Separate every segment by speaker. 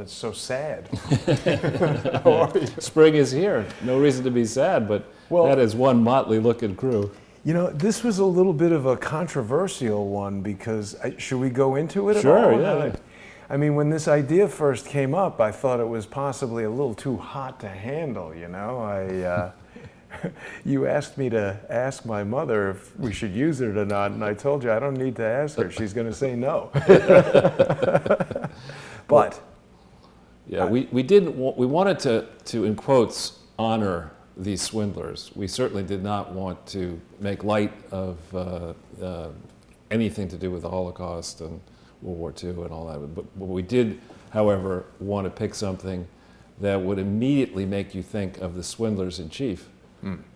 Speaker 1: that's so sad. How are you?
Speaker 2: Spring is here. No reason to be sad, but that is one motley-looking crew.
Speaker 1: You know, this was a little bit of a controversial one because, should we go into it at all?
Speaker 2: Sure, yeah.
Speaker 1: I mean, when this idea first came up, I thought it was possibly a little too hot to handle, you know? You asked me to ask my mother if we should use it or not, and I told you I don't need to ask her. She's going to say no. But
Speaker 2: yeah, we wanted to in quotes honor these swindlers. We certainly did not want to make light of anything to do with the Holocaust and World War II and all that. But we did, however, want to pick something that would immediately make you think of the swindlers in chief.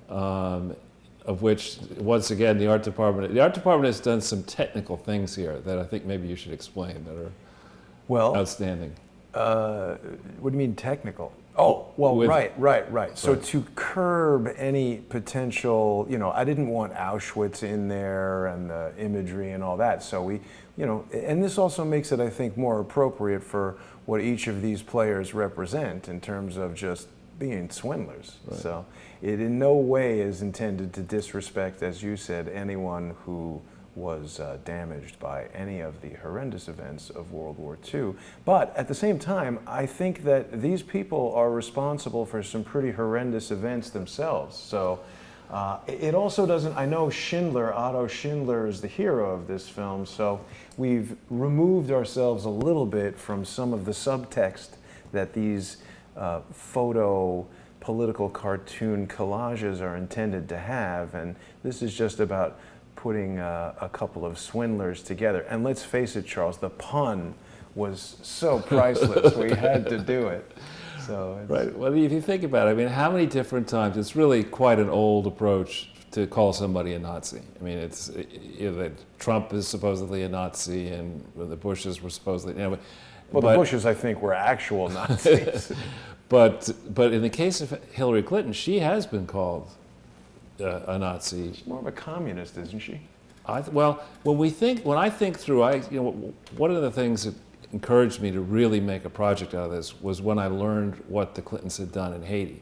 Speaker 2: Of which, once again, the art department has done some technical things here that I think maybe you should explain that are outstanding.
Speaker 1: What do you mean technical? Oh, well, right. So to curb any potential, you know, I didn't want Auschwitz in there and the imagery and all that. So we, you know, and this also makes it, I think, more appropriate for what each of these players represent in terms of just being swindlers. Right. So it in no way is intended to disrespect, as you said, anyone who was damaged by any of the horrendous events of World War II. But at the same time, I think that these people are responsible for some pretty horrendous events themselves. So it also doesn't, I know Otto Schindler is the hero of this film, so we've removed ourselves a little bit from some of the subtext that these photo political cartoon collages are intended to have, and this is just about putting a couple of swindlers together. And let's face it, Charles, the pun was so priceless. We had to do it. So
Speaker 2: right. Well, if you think about it, I mean, how many different times, it's really quite an old approach to call somebody a Nazi. I mean, it's, you know, Trump is supposedly a Nazi, and the Bushes were supposedly, you know,
Speaker 1: well, the Bushes, I think, were actual Nazis.
Speaker 2: But in the case of Hillary Clinton, she has been called a Nazi.
Speaker 1: She's more of a communist, isn't she?
Speaker 2: Well, when I think through, you know, one of the things that encouraged me to really make a project out of this was when I learned what the Clintons had done in Haiti,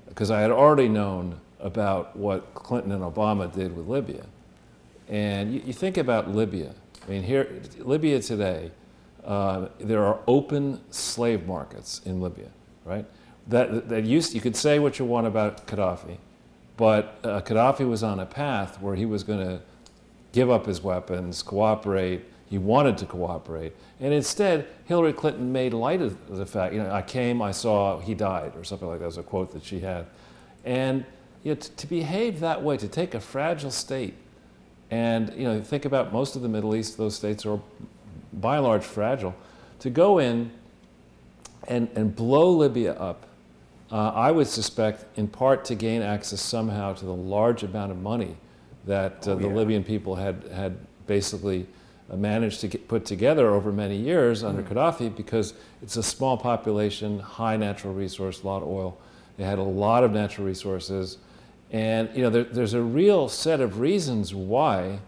Speaker 2: because I had already known about what Clinton and Obama did with Libya, and you think about Libya. I mean, here, Libya today, there are open slave markets in Libya, right? That you could say what you want about Gaddafi, but Gaddafi was on a path where he was going to give up his weapons, cooperate. He wanted to cooperate, and instead, Hillary Clinton made light of the fact. You know, I came, I saw, he died, or something like that. Was a quote that she had, and you know, to behave that way, to take a fragile state, and you know, think about most of the Middle East; those states are, by and large, fragile. To go in and blow Libya up, I would suspect, in part to gain access somehow to the large amount of money that the Libyan people had basically managed to put together over many years under Gaddafi, because it's a small population, high natural resource, a lot of oil. They had a lot of natural resources, and you know, there's a real set of reasons why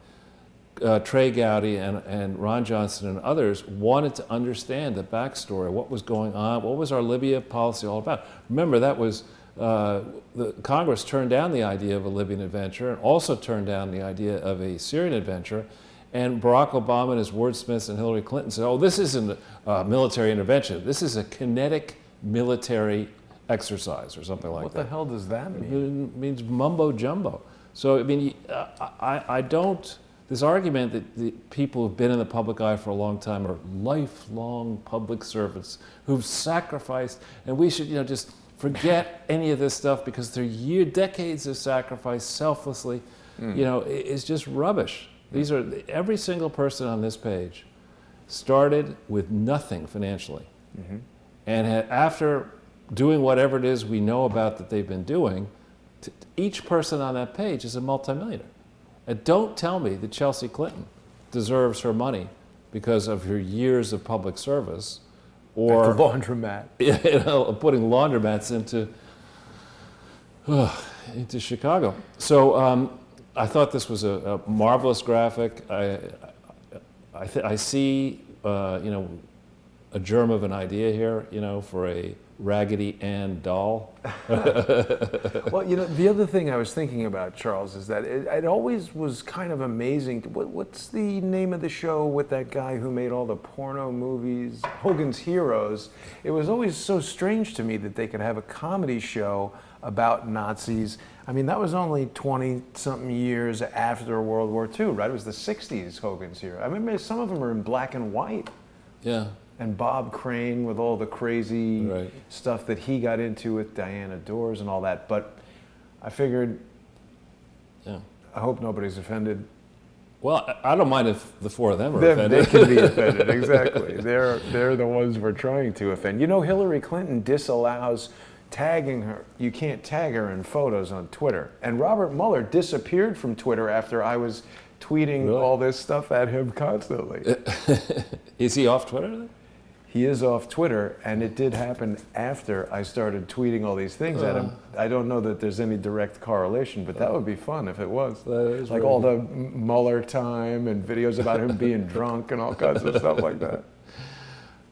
Speaker 2: Trey Gowdy and Ron Johnson and others wanted to understand the backstory, what was going on, what was our Libya policy all about. Remember, that was the Congress turned down the idea of a Libyan adventure and also turned down the idea of a Syrian adventure. And Barack Obama and his wordsmiths and Hillary Clinton said, oh, this isn't a military intervention. This is a kinetic military exercise or something like that.
Speaker 1: What the hell does that mean?
Speaker 2: It means mumbo jumbo. So, I mean, I don't, this argument that the people who've been in the public eye for a long time are lifelong public servants who've sacrificed, and we should, you know, just forget any of this stuff because they're decades of sacrifice selflessly, you know, is just rubbish. These are, every single person on this page started with nothing financially. And after doing whatever it is we know about that they've been doing, each person on that page is a multimillionaire. And don't tell me that Chelsea Clinton deserves her money because of her years of public service, or
Speaker 1: at the laundromat.
Speaker 2: You know, putting laundromats into Chicago. So I thought this was a marvelous graphic. I see, you know, a germ of an idea here, for a Raggedy Ann doll.
Speaker 1: Well, the other thing I was thinking about, Charles, is that it always was kind of amazing. What's the name of the show with that guy who made all the porno movies? Hogan's Heroes. It was always so strange to me that they could have a comedy show about Nazis. I mean, that was only 20-something years after World War II, right? It was the 60s, Hogan's Heroes. I remember some of them are in black and white.
Speaker 2: Yeah.
Speaker 1: And Bob Crane with all the crazy stuff that he got into with Diana Dors and all that. But I figured, I hope nobody's offended.
Speaker 2: Well, I don't mind if the four of them are offended.
Speaker 1: They can be offended, exactly. They're the ones we're trying to offend. Hillary Clinton disallows tagging her. You can't tag her in photos on Twitter. And Robert Mueller disappeared from Twitter after I was tweeting all this stuff at him constantly.
Speaker 2: Is he off Twitter then?
Speaker 1: He is off Twitter, and it did happen after I started tweeting all these things at him. I don't know that there's any direct correlation, but that would be fun if it was. Like all the Mueller time and videos about him being drunk and all kinds of stuff like that.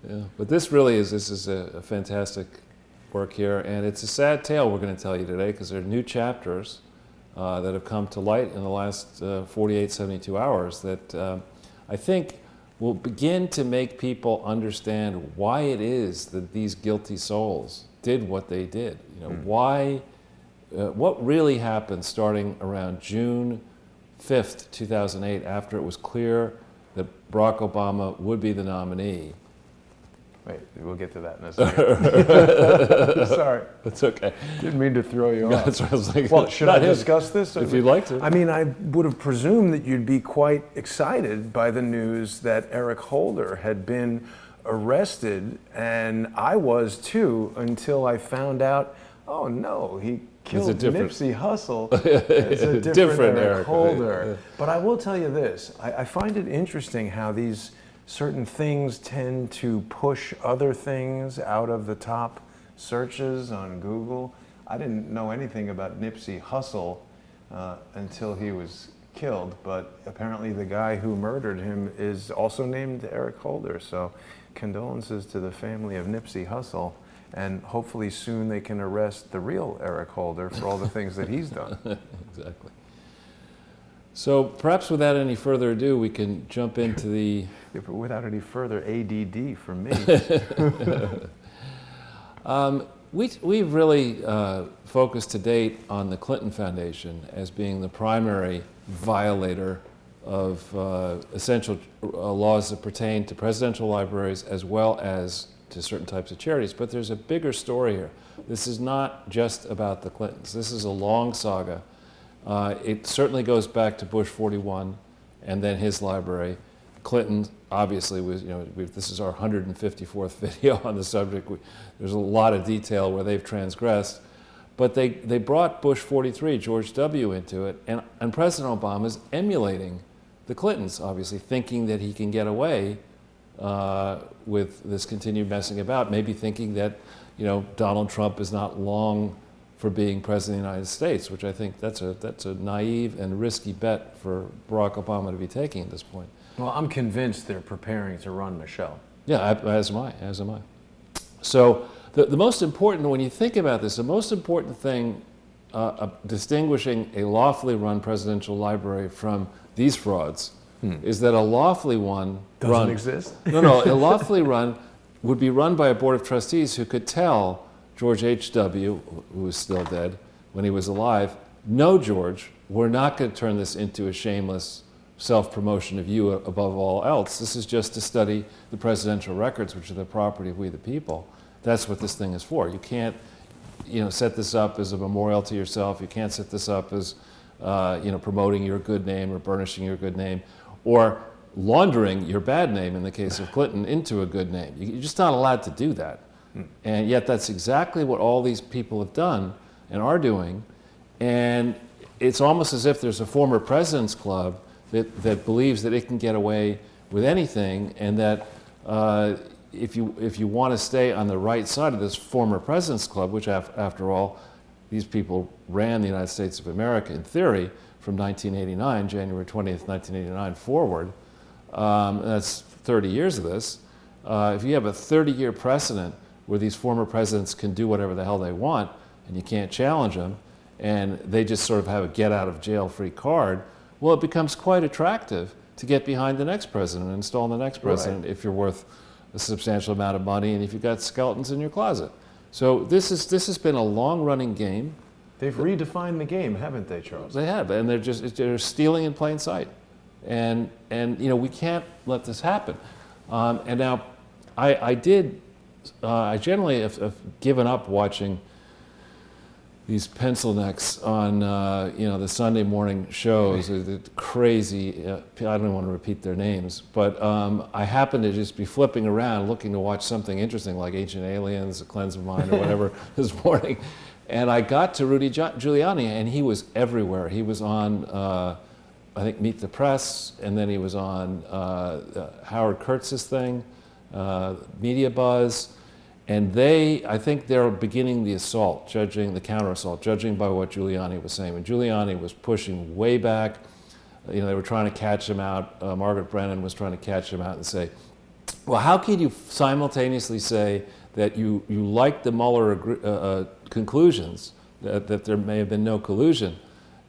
Speaker 2: Yeah, but this is a fantastic work here, and it's a sad tale we're going to tell you today because there are new chapters that have come to light in the last 48, 72 hours that I think will begin to make people understand why it is that these guilty souls did what they did. Why, what really happened starting around June 5th, 2008, after it was clear that Barack Obama would be the nominee.
Speaker 1: Wait, we'll get to that in a second. Sorry.
Speaker 2: That's okay.
Speaker 1: Didn't mean to throw you off.
Speaker 2: That's what I was like.
Speaker 1: Well, should I discuss this?
Speaker 2: If you'd like to.
Speaker 1: I mean, I would have presumed that you'd be quite excited by the news that Eric Holder had been arrested, and I was too, until I found out, oh no, he killed Nipsey Hussle. It's a different Eric Holder. Yeah. But I will tell you this, I find it interesting how these certain things tend to push other things out of the top searches on Google. I didn't know anything about Nipsey Hussle until he was killed, but apparently the guy who murdered him is also named Eric Holder. So condolences to the family of Nipsey Hussle, and hopefully soon they can arrest the real Eric Holder for all the things that he's done.
Speaker 2: Exactly. So perhaps without any further ado, we can jump into the...
Speaker 1: Yeah, but without any further ADD from me.
Speaker 2: We've really focused to date on the Clinton Foundation as being the primary violator of essential laws that pertain to presidential libraries as well as to certain types of charities. But there's a bigger story here. This is not just about the Clintons. This is a long saga. It certainly goes back to Bush 41 and then his library. Clinton obviously was, this is our 154th video on the subject. There's a lot of detail where they've transgressed. But they brought Bush 43, George W. into it, and President Obama's emulating the Clintons, obviously, thinking that he can get away with this continued messing about, maybe thinking that, Donald Trump is not long for being president of the United States, which I think that's a naive and risky bet for Barack Obama to be taking at this point.
Speaker 1: Well, I'm convinced they're preparing to run Michelle.
Speaker 2: Yeah, as am I. So the most important, when you think about this, the most important thing distinguishing a lawfully run presidential library from these frauds is that a lawfully one
Speaker 1: doesn't exist?
Speaker 2: No, a lawfully run would be run by a board of trustees who could tell George H.W., who was still dead when he was alive, no, George, we're not going to turn this into a shameless self-promotion of you above all else. This is just to study the presidential records, which are the property of we the people. That's what this thing is for. You can't, set this up as a memorial to yourself. You can't set this up as, promoting your good name or burnishing your good name, or laundering your bad name, in the case of Clinton, into a good name. You're just not allowed to do that. And yet that's exactly what all these people have done and are doing. And it's almost as if there's a former president's club that believes that it can get away with anything, and that if you want to stay on the right side of this former president's club, which after all, these people ran the United States of America in theory from 1989, January 20th, 1989 forward, that's 30 years of this, if you have a 30-year precedent where these former presidents can do whatever the hell they want and you can't challenge them, and they just sort of have a get-out-of-jail-free card, well, it becomes quite attractive to get behind the next president and install the next president if you're worth a substantial amount of money and if you've got skeletons in your closet. So this has been a long-running game.
Speaker 1: They've redefined the game, haven't they, Charles?
Speaker 2: They have, and they're stealing in plain sight, and we can't let this happen. And now, I generally have given up watching these pencil necks on the Sunday morning shows. The crazy, I don't even want to repeat their names, but I happened to just be flipping around looking to watch something interesting like Ancient Aliens, A Cleanse of Mind, or whatever this morning. And I got to Rudy Giuliani, and he was everywhere. He was on, I think, Meet the Press, and then he was on Howard Kurtz's thing, Media Buzz. And I think they're beginning the assault, the counter-assault, judging by what Giuliani was saying. When Giuliani was pushing way back, they were trying to catch him out. Margaret Brennan was trying to catch him out and say, well, how can you simultaneously say that you like the Mueller conclusions, that there may have been no collusion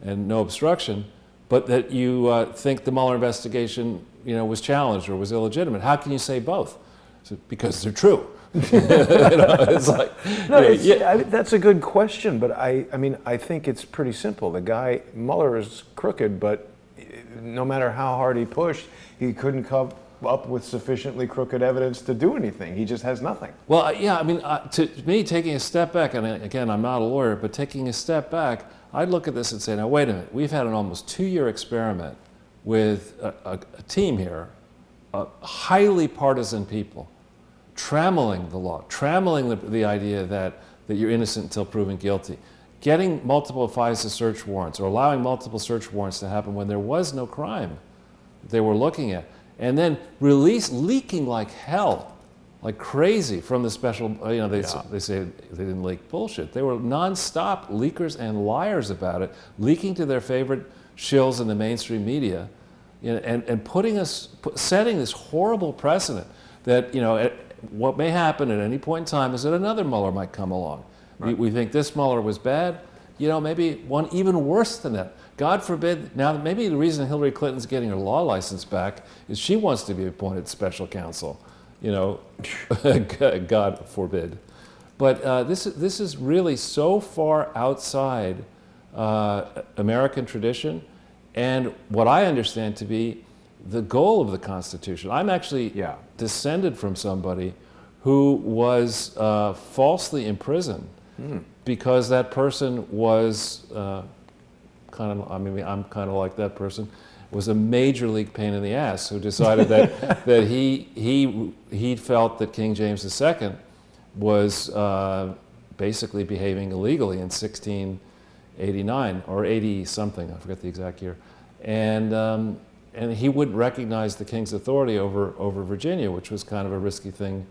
Speaker 2: and no obstruction, but that you think the Mueller investigation was challenged or was illegitimate? How can you say both? Because they're true. It's like,
Speaker 1: that's a good question, but I think it's pretty simple. The guy, Mueller, is crooked, but no matter how hard he pushed, he couldn't come up with sufficiently crooked evidence to do anything. He just has nothing.
Speaker 2: Well, to me, taking a step back, and again, I'm not a lawyer, but taking a step back, I'd look at this and say, now wait a minute, we've had an almost 2-year experiment with a team here, highly partisan people, trammeling the law, trammeling the idea that you're innocent until proven guilty, getting multiple FISA search warrants or allowing multiple search warrants to happen when there was no crime they were looking at, and then leaking like hell, like crazy from the special, they say they didn't leak bullshit. They were nonstop leakers and liars about it, leaking to their favorite shills in the mainstream media, and setting this horrible precedent that, what may happen at any point in time is that another Mueller might come along. Right. We think this Mueller was bad, maybe one even worse than that. God forbid, now maybe the reason Hillary Clinton's getting her law license back is she wants to be appointed special counsel, God forbid. But this is really so far outside American tradition and what I understand to be the goal of the Constitution. I'm actually descended from somebody who was falsely imprisoned because that person was I'm kind of like that person, was a major league pain in the ass who decided that he felt that King James II was basically behaving illegally in 1689 or 80 something, I forget the exact year, and he wouldn't recognize the king's authority over Virginia, which was kind of a risky thing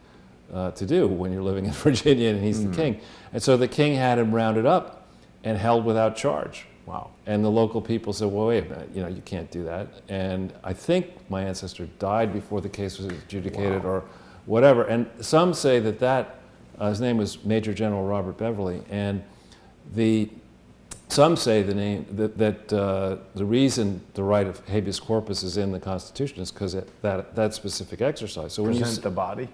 Speaker 2: to do when you're living in Virginia and he's the king. And so the king had him rounded up and held without charge.
Speaker 1: Wow.
Speaker 2: And the local people said, well, wait a minute, you can't do that. And I think my ancestor died before the case was adjudicated or whatever. And some say that his name was Major General Robert Beverly, and some say the name that the reason the right of habeas corpus is in the Constitution is because that specific exercise. So when
Speaker 1: present the body.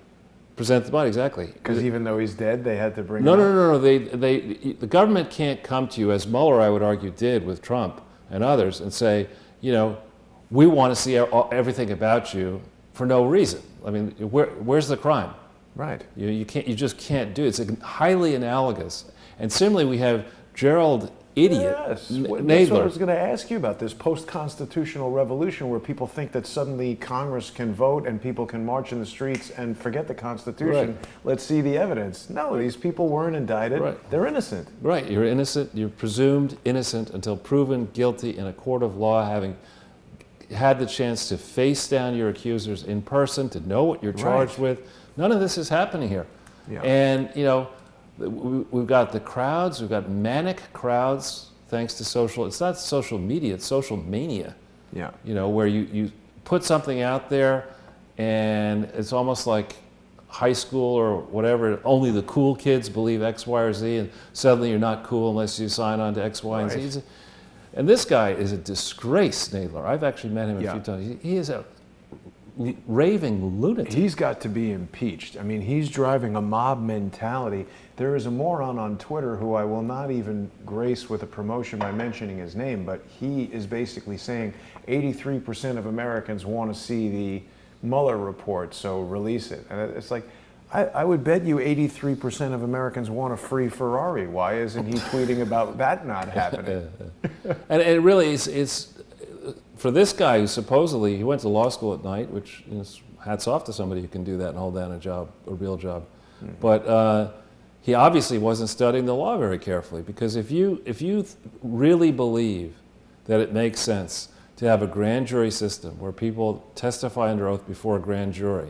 Speaker 2: Present the body, exactly.
Speaker 1: Because even though he's dead, they had to bring.
Speaker 2: No. The government can't come to you, as Mueller, I would argue, did with Trump and others, and say, we want to see everything about you for no reason. I mean, where's the crime?
Speaker 1: Right.
Speaker 2: You just can't do it. It's highly analogous. And similarly, we have Gerald Idiot Nadler.
Speaker 1: That's what I was going to ask you about, this post-constitutional revolution where people think that suddenly Congress can vote and people can march in the streets and forget the Constitution.
Speaker 2: Right.
Speaker 1: Let's see the evidence. No, these people weren't indicted.
Speaker 2: Right.
Speaker 1: They're innocent.
Speaker 2: Right. You're innocent. You're presumed innocent until proven guilty in a court of law, having had the chance to face down your accusers in person, to know what you're charged with. None of this is happening here. Yeah. And, we've got the crowds, we've got manic crowds thanks to it's not social media, it's social mania. Yeah. Where you put something out there and it's almost like, high school or whatever, only the cool kids believe X, Y, or Z, and suddenly you're not cool unless you sign on to X, Y, and Z. And this guy is a disgrace, Nadler. I've actually met him a few times. He is a raving lunatic.
Speaker 1: He's got to be impeached. I mean, he's driving a mob mentality. There is a moron on Twitter who I will not even grace with a promotion by mentioning his name, but he is basically saying 83% of Americans want to see the Mueller report, so release it. And it's like, I would bet you 83% of Americans want a free Ferrari. Why isn't he tweeting about that not happening?
Speaker 2: And it really is for this guy who supposedly, he went to law school at night, which hats off to somebody who can do that and hold down a real job. Mm-hmm. But he obviously wasn't studying the law very carefully, because if you really believe that it makes sense to have a grand jury system where people testify under oath before a grand jury,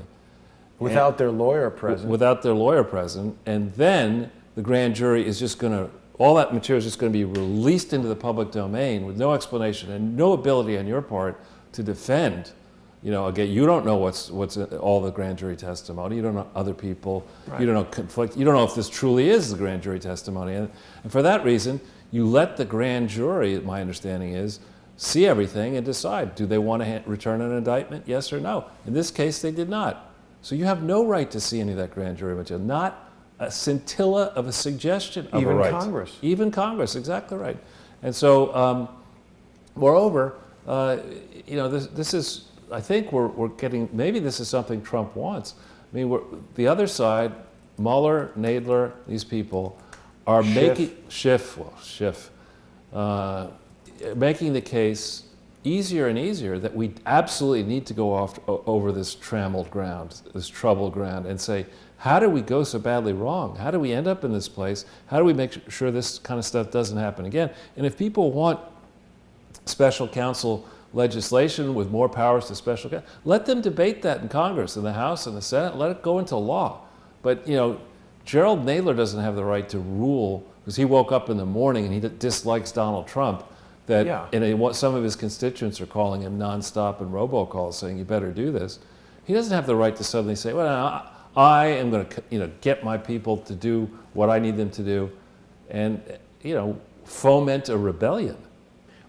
Speaker 1: without their lawyer present.
Speaker 2: Without their lawyer present, and then the grand jury is just going to, all that material is just going to be released into the public domain with no explanation and no ability on your part to defend. Again, you don't know what's in all the grand jury testimony. You don't know other people. Right. You don't know conflict. You don't know if this truly is the grand jury testimony. And for that reason, you let the grand jury, my understanding is, see everything and decide, do they want to return an indictment, yes or no? In this case, they did not. So you have no right to see any of that grand jury material, not a scintilla of a suggestion of a right.
Speaker 1: Even Congress.
Speaker 2: Even Congress, exactly right. And so, moreover, this is, I think we're getting, maybe this is something Trump wants. I mean, the other side, Mueller, Nadler, these people are making making the case easier and easier that we absolutely need to go over this trammeled ground, this troubled ground, and say, how do we go so badly wrong? How do we end up in this place? How do we make sure this kind of stuff doesn't happen again? And if people want special counsel legislation with more powers to special counsel, let them debate that in Congress, in the House, and the Senate. Let it go into law. But Gerald Nadler doesn't have the right to rule, because he woke up in the morning and he dislikes Donald Trump. And some of his constituents are calling him nonstop and robocalls saying, you better do this. He doesn't have the right to suddenly say, well, I am going to get my people to do what I need them to do and foment a rebellion.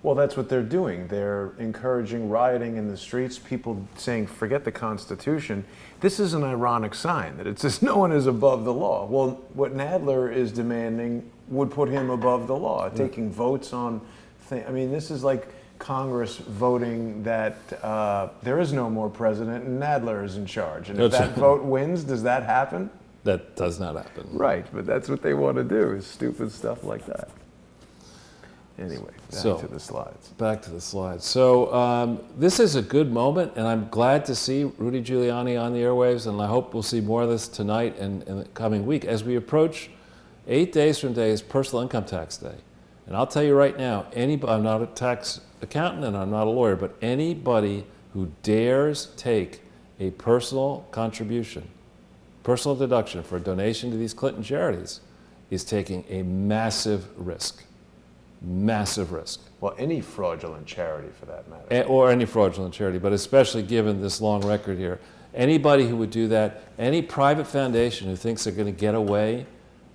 Speaker 1: Well, that's what they're doing. They're encouraging rioting in the streets, people saying, forget the Constitution. This is an ironic sign that it says no one is above the law. Well, what Nadler is demanding would put him above the law, taking votes on I mean, this is like Congress voting that there is no more president and Nadler is in charge. And if that vote wins, does that happen?
Speaker 2: That does not happen.
Speaker 1: Right, but that's what they want to do, is stupid stuff like that. Anyway, back to the slides.
Speaker 2: Back to the slides. So this is a good moment, and I'm glad to see Rudy Giuliani on the airwaves, and I hope we'll see more of this tonight and in the coming week. As we approach 8 days from today is personal income tax day. And I'll tell you right now, I'm not a tax accountant and I'm not a lawyer, but anybody who dares take a personal contribution, personal deduction for a donation to these Clinton charities is taking a massive risk. Massive risk.
Speaker 1: Well, any fraudulent charity for that matter.
Speaker 2: Or any fraudulent charity, but especially given this long record here. Anybody who would do that, any private foundation who thinks they're going to get away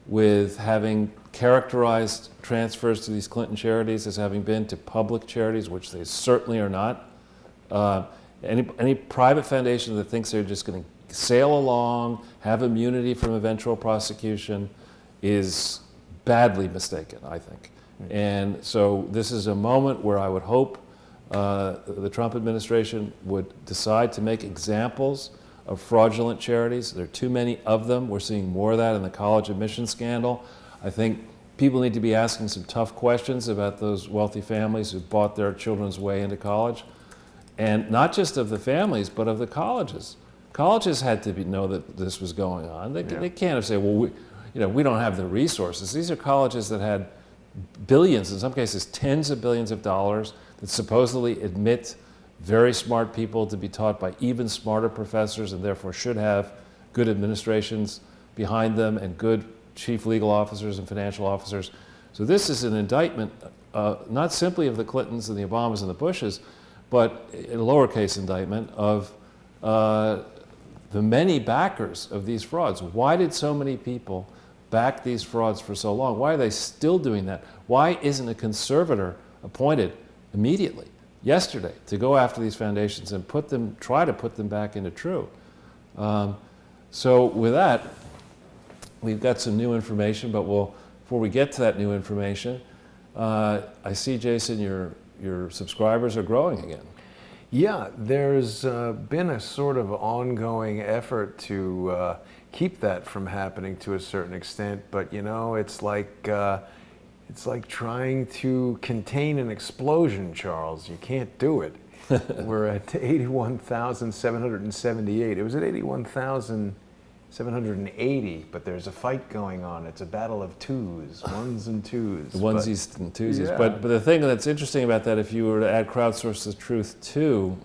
Speaker 2: with having characterized transfers to these Clinton charities as having been to public charities, which they certainly are not. Any private foundation that thinks they're just going to sail along, have immunity from eventual prosecution, is badly mistaken, I think. And so this is a moment where I would hope the Trump administration would decide to make examples of fraudulent charities. There are too many of them. We're seeing more of that in the college admission scandal. I think people need to be asking some tough questions about those wealthy families who bought their children's way into college. And not just of the families, but of the colleges. Colleges had to know that this was going on. They can't have said, well, we don't have the resources. These are colleges that had billions, in some cases tens of billions of dollars, that supposedly admit very smart people to be taught by even smarter professors, and therefore should have good administrations behind them and good chief legal officers and financial officers. So this is an indictment, not simply of the Clintons and the Obamas and the Bushes, but a lowercase indictment of the many backers of these frauds. Why did so many people back these frauds for so long? Why are they still doing that? Why isn't a conservator appointed immediately, yesterday, to go after these foundations and try to put them back into true? So with that, we've got some new information, but before we get to that new information, I see, Jason, your subscribers are growing again.
Speaker 1: Yeah, there's been a sort of ongoing effort to keep that from happening to a certain extent, but it's like trying to contain an explosion, Charles. You can't do it. We're at 81,778. It was at 81,780, but there's a fight going on. It's a battle of ones and twos.
Speaker 2: Onesies and twosies.
Speaker 1: Yeah.
Speaker 2: But the thing that's interesting about that, if you were to add Crowdsource's truth to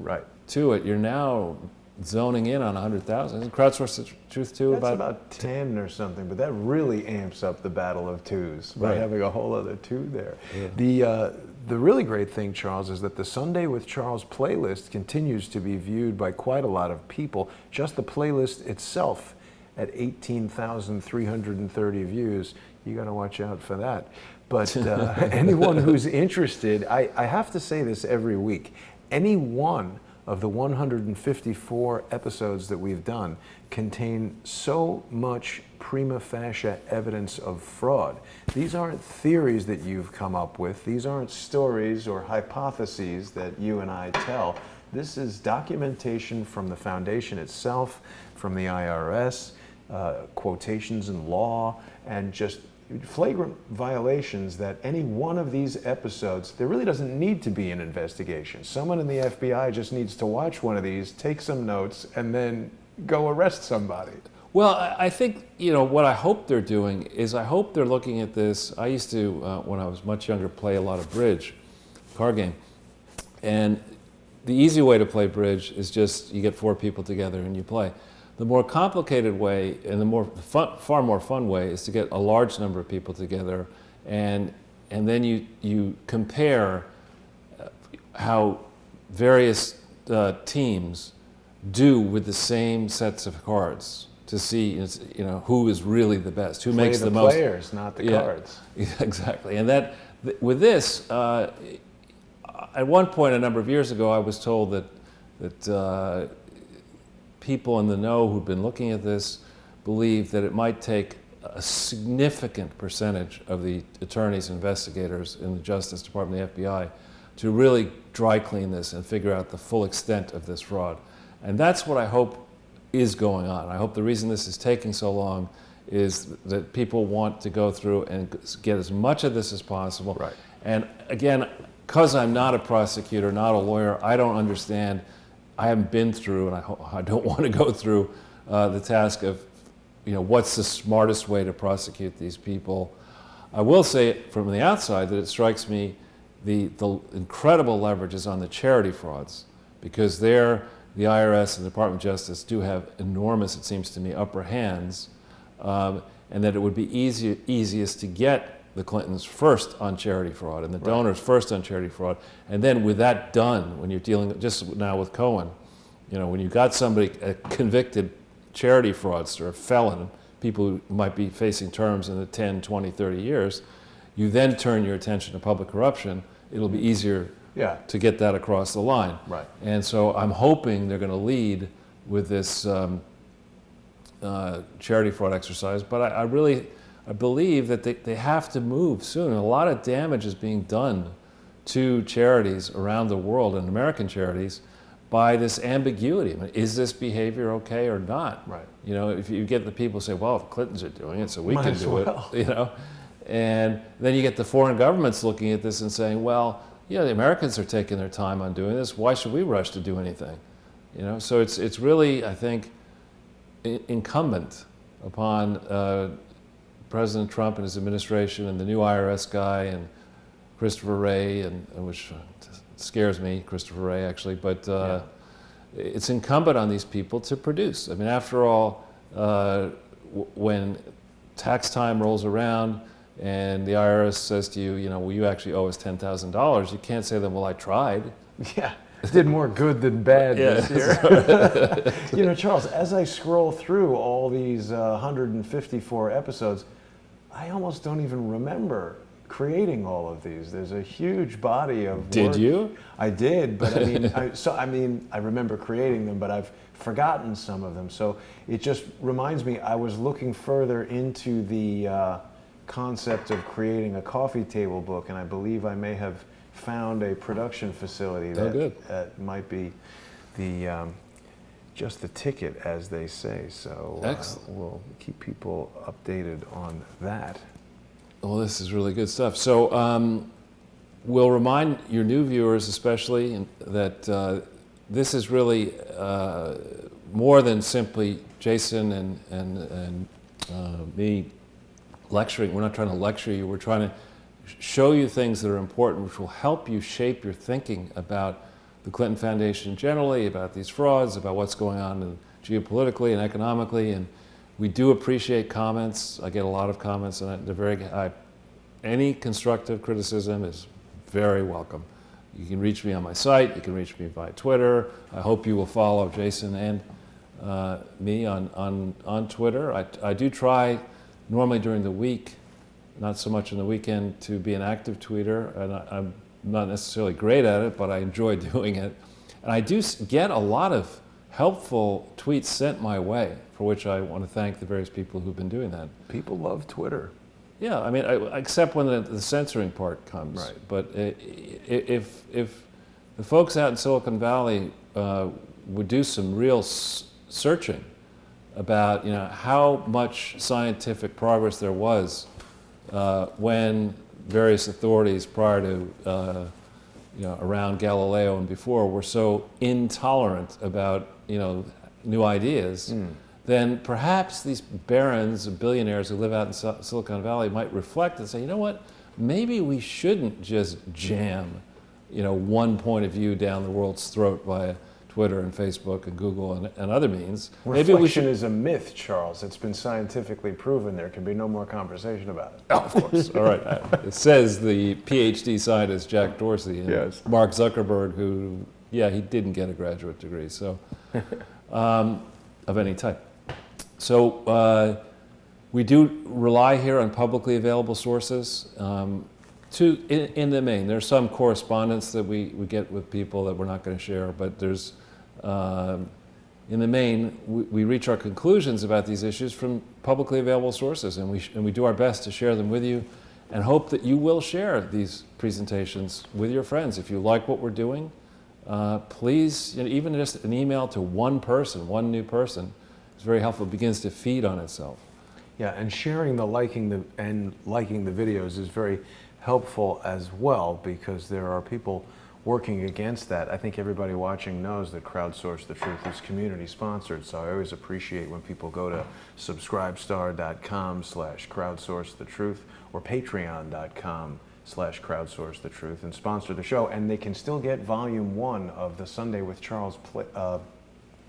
Speaker 2: it, you're now zoning in on 100,000. Isn't Crowdsource's truth too
Speaker 1: about 10 or something, but that really amps up the battle of twos by having a whole other two there. Yeah. The really great thing, Charles, is that the Sunday with Charles playlist continues to be viewed by quite a lot of people. Just the playlist itself at 18,330 views. You got to watch out for that. But anyone who's interested, I have to say this every week, any one of the 154 episodes that we've done contain so much prima facie evidence of fraud. These aren't theories that you've come up with. These aren't stories or hypotheses that you and I tell. This is documentation from the foundation itself, from the IRS, quotations in law, and just flagrant violations that any one of these episodes, there really doesn't need to be an investigation. Someone in the FBI just needs to watch one of these, take some notes, and then go arrest somebody.
Speaker 2: Well, I think, what I hope they're doing is I hope they're looking at this. I used to, when I was much younger, play a lot of bridge, card game. And the easy way to play bridge is just you get four people together and you play. The more complicated way and the far more fun way is to get a large number of people together and then you compare how various teams do with the same sets of cards to see who is really the best, who makes the most.
Speaker 1: Players, not the cards.
Speaker 2: Yeah, exactly. And with this, at one point a number of years ago, I was told that people in the know who'd been looking at this believed that it might take a significant percentage of the attorneys and investigators in the Justice Department, the FBI, to really dry clean this and figure out the full extent of this fraud. And that's what I hope is going on. I hope the reason this is taking so long is that people want to go through and get as much of this as possible.
Speaker 1: Right.
Speaker 2: And again, because I'm not a prosecutor, not a lawyer, I don't understand. I haven't been through, and I don't want to go through the task of, what's the smartest way to prosecute these people. I will say from the outside that it strikes me the incredible leverage is on the charity frauds, because the IRS and the Department of Justice do have enormous, it seems to me, upper hands, and that it would be easiest to get the Clintons first on charity fraud and the donors first on charity fraud. And then with that done, when you're dealing just now with Cohen, when you've got somebody, a convicted charity fraudster, a felon, people who might be facing terms in the 10, 20, 30 years, you then turn your attention to public corruption, it'll be easier to get that across the line.
Speaker 1: Right.
Speaker 2: And so I'm hoping they're going to lead with this charity fraud exercise, but I believe that they have to move soon. A lot of damage is being done to charities around the world, and American charities, by this ambiguity. I mean, is this behavior okay or not?
Speaker 1: Right.
Speaker 2: If you get the people say, well, the Clintons are doing it, so we
Speaker 1: Might
Speaker 2: can
Speaker 1: as
Speaker 2: do
Speaker 1: well.
Speaker 2: it. And then you get the foreign governments looking at this and saying, well, the Americans are taking their time on doing this. Why should we rush to do anything? So it's really, I think, incumbent upon President Trump and his administration and the new IRS guy and Christopher Wray, and which scares me, Christopher Wray actually, but it's incumbent on these people to produce. I mean, after all, when tax time rolls around and the IRS says to you, well, you actually owe us $10,000, you can't say to them, well, I tried.
Speaker 1: Yeah. Did more good than bad this year. You know, Charles, as I scroll through all these 154 episodes, I almost don't even remember creating all of these. There's a huge body of work.
Speaker 2: Did you?
Speaker 1: I did, but I mean, I remember creating them, but I've forgotten some of them. So it just reminds me, I was looking further into the concept of creating a coffee table book, and I believe I may have found a production facility that might be the just the ticket, as they say. So we'll keep people updated on that.
Speaker 2: Well, this is really good stuff. So we'll remind your new viewers especially that this is really more than simply Jason and me lecturing. We're not trying to lecture you. We're trying to show you things that are important, which will help you shape your thinking about the Clinton Foundation generally, about these frauds, about what's going on geopolitically and economically. And we do appreciate comments. I get a lot of comments, and any constructive criticism is very welcome. You can reach me on my site. You can reach me via Twitter. I hope you will follow Jason and me on Twitter. I do try normally during the week, not so much on the weekend, to be an active tweeter, and I'm not necessarily great at it, but I enjoy doing it. And I do get a lot of helpful tweets sent my way, for which I want to thank the various people who've been doing that.
Speaker 1: People love Twitter.
Speaker 2: Yeah, I mean, except when the censoring part comes.
Speaker 1: Right.
Speaker 2: But if the folks out in Silicon Valley would do some real searching about, you know, how much scientific progress there was when various authorities prior to, you know, around Galileo and before were so intolerant about, you know, new ideas, then perhaps these barons and billionaires who live out in Silicon Valley might reflect and say, you know what, maybe we shouldn't just jam, you know, one point of view down the world's throat via Twitter and Facebook and Google and other means.
Speaker 1: Reflection is a myth, Charles. It's been scientifically proven. There can be no more conversation about it.
Speaker 2: Oh, of course. All right. It says the PhD scientist Jack Dorsey and
Speaker 1: yes.
Speaker 2: Mark Zuckerberg, who, yeah, he didn't get a graduate degree, so of any type. So we do rely here on publicly available sources. In the main, there's some correspondence that we get with people that we're not going to share, but there's, in the main, we reach our conclusions about these issues from publicly available sources, and we do our best to share them with you, and hope that you will share these presentations with your friends. If you like what we're doing, please, you know, even just an email to one person, one new person, is very helpful. It begins to feed on itself.
Speaker 1: Yeah, and sharing liking the videos is very helpful as well, because there are people working against that. I think everybody watching knows that Crowdsource the Truth is community sponsored, so I always appreciate when people go to subscribestar.com/crowdsourcethetruth or patreon.com/crowdsourcethetruth and sponsor the show, and they can still get volume 1 of the Sunday with Charles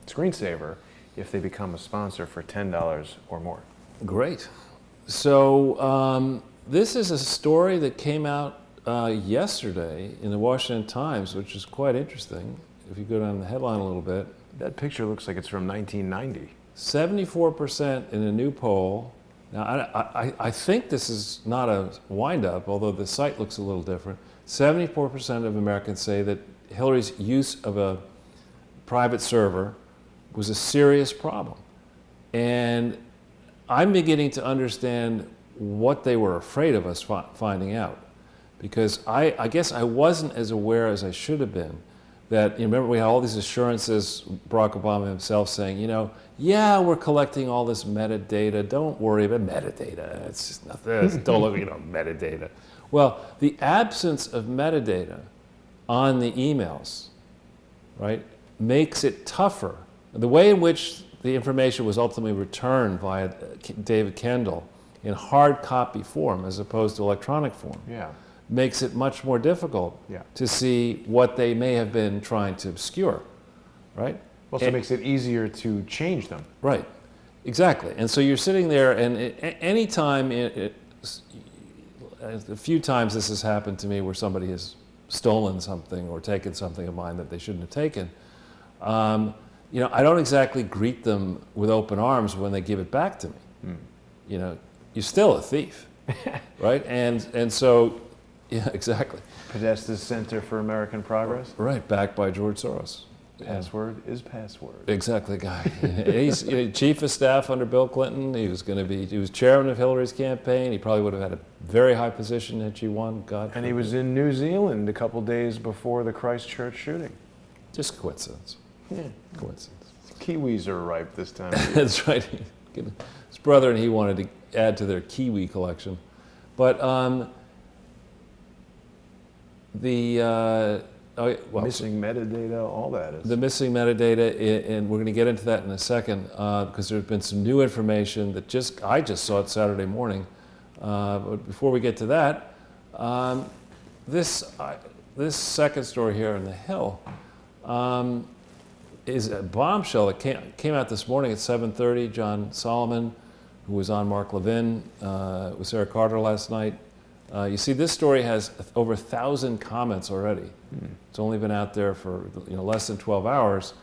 Speaker 1: screensaver if they become a sponsor for $10 or more.
Speaker 2: Great. So this is a story that came out yesterday in the Washington Times, which is quite interesting. If you go down the headline a little bit.
Speaker 1: That picture looks like it's from 1990.
Speaker 2: 74% in a new poll. Now, I think this is not a wind-up, although the site looks a little different. 74% of Americans say that Hillary's use of a private server was a serious problem. And I'm beginning to understand what they were afraid of us finding out. Because I guess I wasn't as aware as I should have been that, you remember we had all these assurances, Barack Obama himself saying, you know, yeah, we're collecting all this metadata, don't worry about metadata, it's just nothing, don't look, you know, metadata. Well, the absence of metadata on the emails, right, makes it tougher. The way in which the information was ultimately returned via David Kendall in hard copy form as opposed to electronic form makes it much more difficult to see what they may have been trying to obscure, right?
Speaker 1: Also makes it easier to change them.
Speaker 2: Right, exactly. And so you're sitting there, and any time, a few times this has happened to me where somebody has stolen something or taken something of mine that they shouldn't have taken, I don't exactly greet them with open arms when they give it back to me. You're still a thief, right? And so, yeah, exactly.
Speaker 1: Podesta's Center for American Progress.
Speaker 2: Right, backed by George Soros.
Speaker 1: Password is password.
Speaker 2: Exactly, guy. He's chief of staff under Bill Clinton. He was chairman of Hillary's campaign. He probably would have had a very high position had she won. God.
Speaker 1: And he was in New Zealand a couple days before the Christchurch shooting.
Speaker 2: Just coincidence.
Speaker 1: Yeah,
Speaker 2: coincidence.
Speaker 1: Kiwis are ripe this time.
Speaker 2: That's right. His brother and he wanted to add to their kiwi collection, but
Speaker 1: missing metadata, all that is.
Speaker 2: The missing metadata, and we're going to get into that in a second, because there's been some new information that I just saw it Saturday morning. But before we get to that, this second story here in the Hill is a bombshell that came out this morning at 7:30. John Solomon, who was on Mark Levin with Sarah Carter last night. You see, this story has over 1,000 comments already. It's only been out there for less than 12 hours.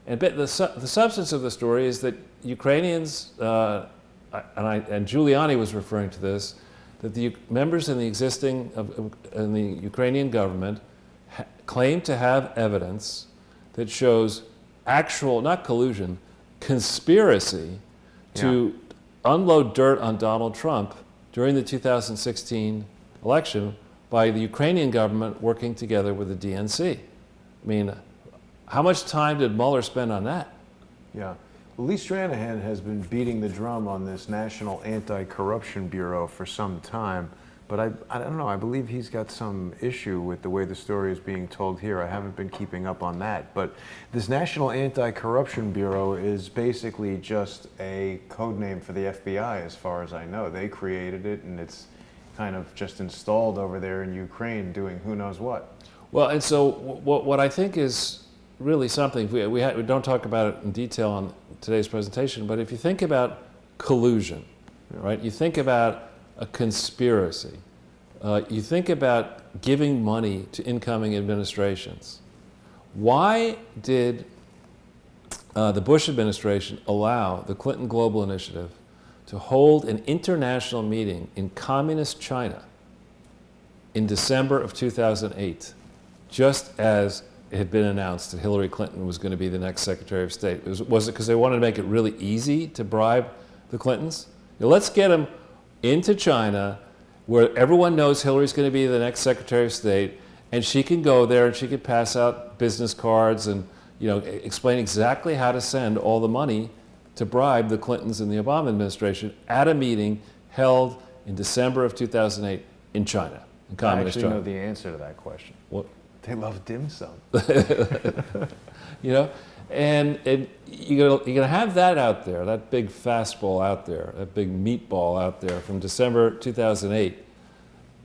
Speaker 2: And the substance of the story is that Ukrainians, and Giuliani was referring to this, that the members in the Ukrainian government claim to have evidence that shows actual, not collusion, conspiracy to unload dirt on Donald Trump during the 2016 election by the Ukrainian government working together with the DNC. I mean, how much time did Mueller spend on that?
Speaker 1: Yeah. Well, Lee Stranahan has been beating the drum on this National Anti-Corruption Bureau for some time, but I don't know, I believe he's got some issue with the way the story is being told here. I haven't been keeping up on that, but this National Anti-Corruption Bureau is basically just a code name for the FBI, as far as I know. They created it, and it's kind of just installed over there in Ukraine doing who knows what.
Speaker 2: Well, and so what I think is really something, we don't talk about it in detail on today's presentation, but if you think about collusion, right? You think about a conspiracy. You think about giving money to incoming administrations. Why did the Bush administration allow the Clinton Global Initiative to hold an international meeting in communist China in December of 2008, just as it had been announced that Hillary Clinton was going to be the next Secretary of State? Was it because they wanted to make it really easy to bribe the Clintons? Let's get them into China, where everyone knows Hillary's going to be the next Secretary of State, and she can go there and she can pass out business cards and explain exactly how to send all the money to bribe the Clintons and the Obama administration at a meeting held in December of 2008 in China, in communist China.
Speaker 1: I actually know the answer to that question.
Speaker 2: What?
Speaker 1: They love dim sum.
Speaker 2: And you're gonna have that out there, that big fastball out there, that big meatball out there from December 2008.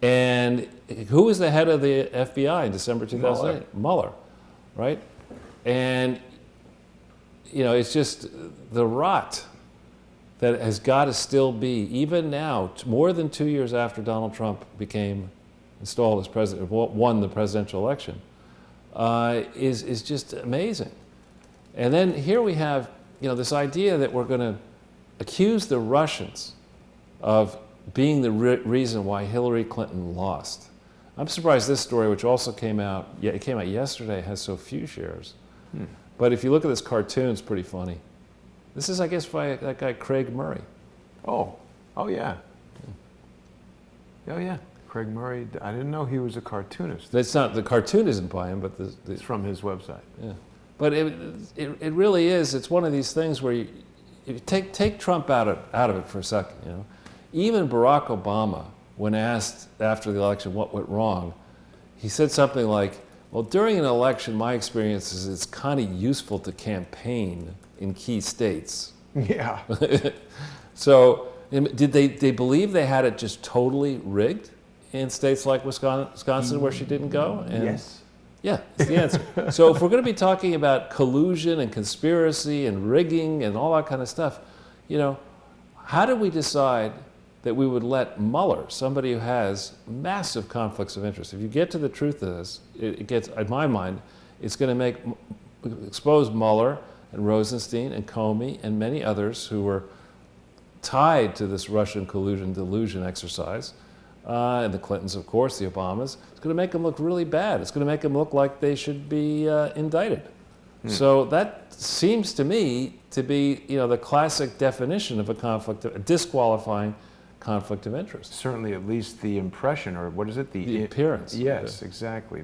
Speaker 2: And who was the head of the FBI in December 2008? Mueller, right? And it's just the rot that has got to still be, even now, more than 2 years after Donald Trump became installed as president, won the presidential election, is just amazing. And then here we have, this idea that we're going to accuse the Russians of being the reason why Hillary Clinton lost. I'm surprised this story, which also came out yesterday, has so few shares. But if you look at this cartoon, it's pretty funny. This is, I guess, by that guy Craig Murray.
Speaker 1: Oh yeah. Oh yeah, Craig Murray. I didn't know he was a cartoonist.
Speaker 2: That's not, the cartoon isn't by him, but
Speaker 1: it's from his website.
Speaker 2: Yeah, but it really is. It's one of these things where you take Trump out of it for a second. Even Barack Obama, when asked after the election what went wrong, he said something like, "Well, during an election, my experience is it's kind of useful to campaign in key states."
Speaker 1: Yeah.
Speaker 2: So, did they believe they had it just totally rigged in states like Wisconsin, where she didn't go? And
Speaker 1: yes.
Speaker 2: Yeah, it's the answer. So, if we're going to be talking about collusion and conspiracy and rigging and all that kind of stuff, how do we decide that we would let Mueller, somebody who has massive conflicts of interest, if you get to the truth of this, it gets, in my mind, it's going to expose Mueller and Rosenstein and Comey and many others who were tied to this Russian collusion delusion exercise, and the Clintons, of course, the Obamas. It's going to make them look really bad. It's going to make them look like they should be indicted. So that seems to me to be, the classic definition of a disqualifying conflict of interest.
Speaker 1: Certainly, at least the impression, or what is it?
Speaker 2: The appearance.
Speaker 1: Yes, exactly.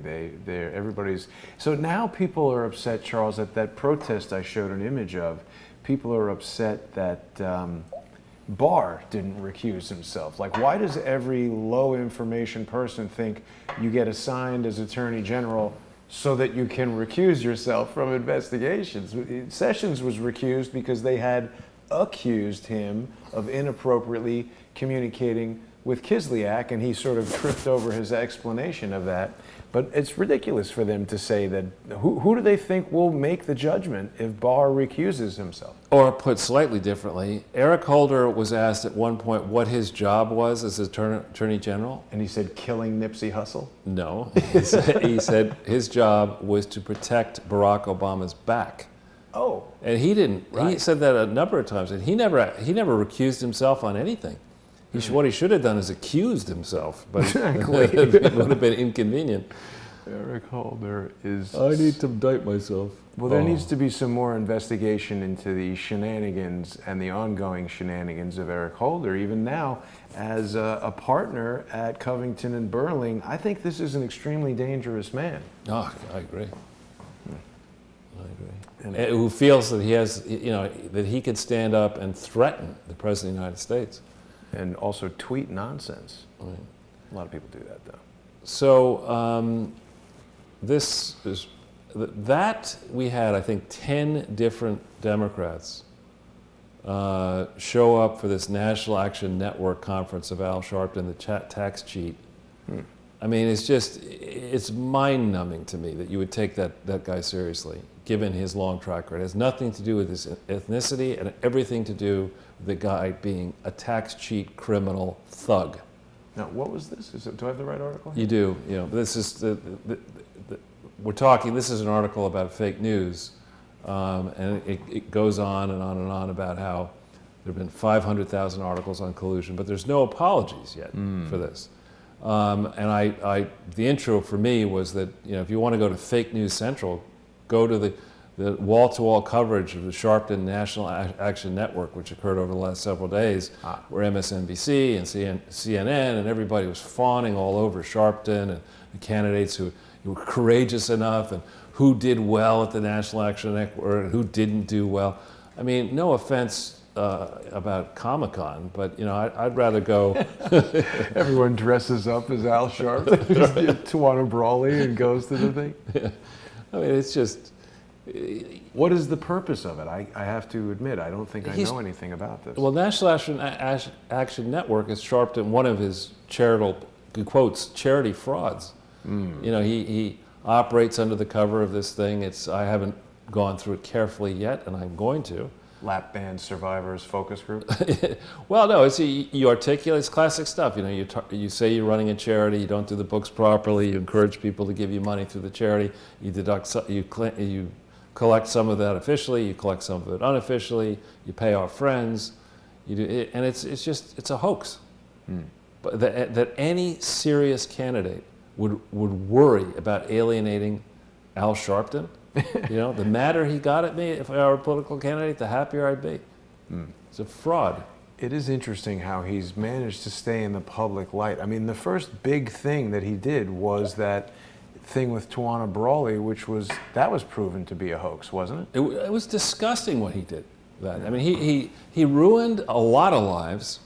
Speaker 1: Everybody's. So now people are upset, Charles, at that protest I showed an image of. People are upset that Barr didn't recuse himself. Like, why does every low information person think you get assigned as Attorney General so that you can recuse yourself from investigations? Sessions was recused because they had accused him of inappropriately communicating with Kislyak, and he sort of tripped over his explanation of that. But it's ridiculous for them to say that. Who do they think will make the judgment if Barr recuses himself?
Speaker 2: Or put slightly differently, Eric Holder was asked at one point what his job was as Attorney General.
Speaker 1: And he said, killing Nipsey Hussle?
Speaker 2: No, he said his job was to protect Barack Obama's back.
Speaker 1: Oh.
Speaker 2: And he didn't.
Speaker 1: Right.
Speaker 2: He said that a number of times, and he never recused himself on anything. What he should have done is accused himself, but
Speaker 1: exactly.
Speaker 2: It would have been inconvenient.
Speaker 1: Eric Holder is...
Speaker 2: I need to indict myself.
Speaker 1: Well, there needs to be some more investigation into the shenanigans and the ongoing shenanigans of Eric Holder. Even now, as a partner at Covington and Burling, I think this is an extremely dangerous man.
Speaker 2: Oh, I agree. I agree. Who feels that he has, that he could stand up and threaten the President of the United States.
Speaker 1: And also tweet nonsense.
Speaker 2: Right.
Speaker 1: A lot of people do that, though.
Speaker 2: So we had, I think, 10 different Democrats show up for this National Action Network conference of Al Sharpton, the tax cheat. I mean, it's mind-numbing to me that you would take that guy seriously, given his long track record. It has nothing to do with his ethnicity and everything to do with the guy being a tax cheat criminal thug.
Speaker 1: Now, what was this? Do I have the right article?
Speaker 2: You do. This is we're talking. This is an article about fake news, and it goes on and on and on about how there have been 500,000 articles on collusion, but there's no apologies yet for this. And the intro for me was that if you want to go to Fake News Central, go to the wall-to-wall coverage of the Sharpton National Action Network, which occurred over the last several days, where MSNBC and CNN and everybody was fawning all over Sharpton and the candidates who were courageous enough and who did well at the National Action Network and who didn't do well. I mean, no offense about Comic-Con, but I'd rather go.
Speaker 1: Everyone dresses up as Al Sharpton, Tawana Brawley, and goes to the thing.
Speaker 2: Yeah. I mean, it's just.
Speaker 1: What is the purpose of it? I have to admit, I don't think I know anything about this.
Speaker 2: Well, National Action Network is Sharpton, one of his charitable, quotes, charity frauds. He operates under the cover of this thing. I haven't gone through it carefully yet, and I'm going to.
Speaker 1: Lap band survivors focus group?
Speaker 2: Well, no, you articulate, it's classic stuff. You say you're running a charity, you don't do the books properly, you encourage people to give you money through the charity, you collect some of that officially, you collect some of it unofficially, you pay off friends, and it's a hoax. But that any serious candidate would worry about alienating Al Sharpton. The madder he got at me, if I were a political candidate, the happier I'd be. It's a fraud.
Speaker 1: It is interesting how he's managed to stay in the public light. I mean, the first big thing that he did was that thing with Tawana Brawley, that was proven to be a hoax, wasn't it?
Speaker 2: It was disgusting what he did. I mean, he ruined a lot of lives,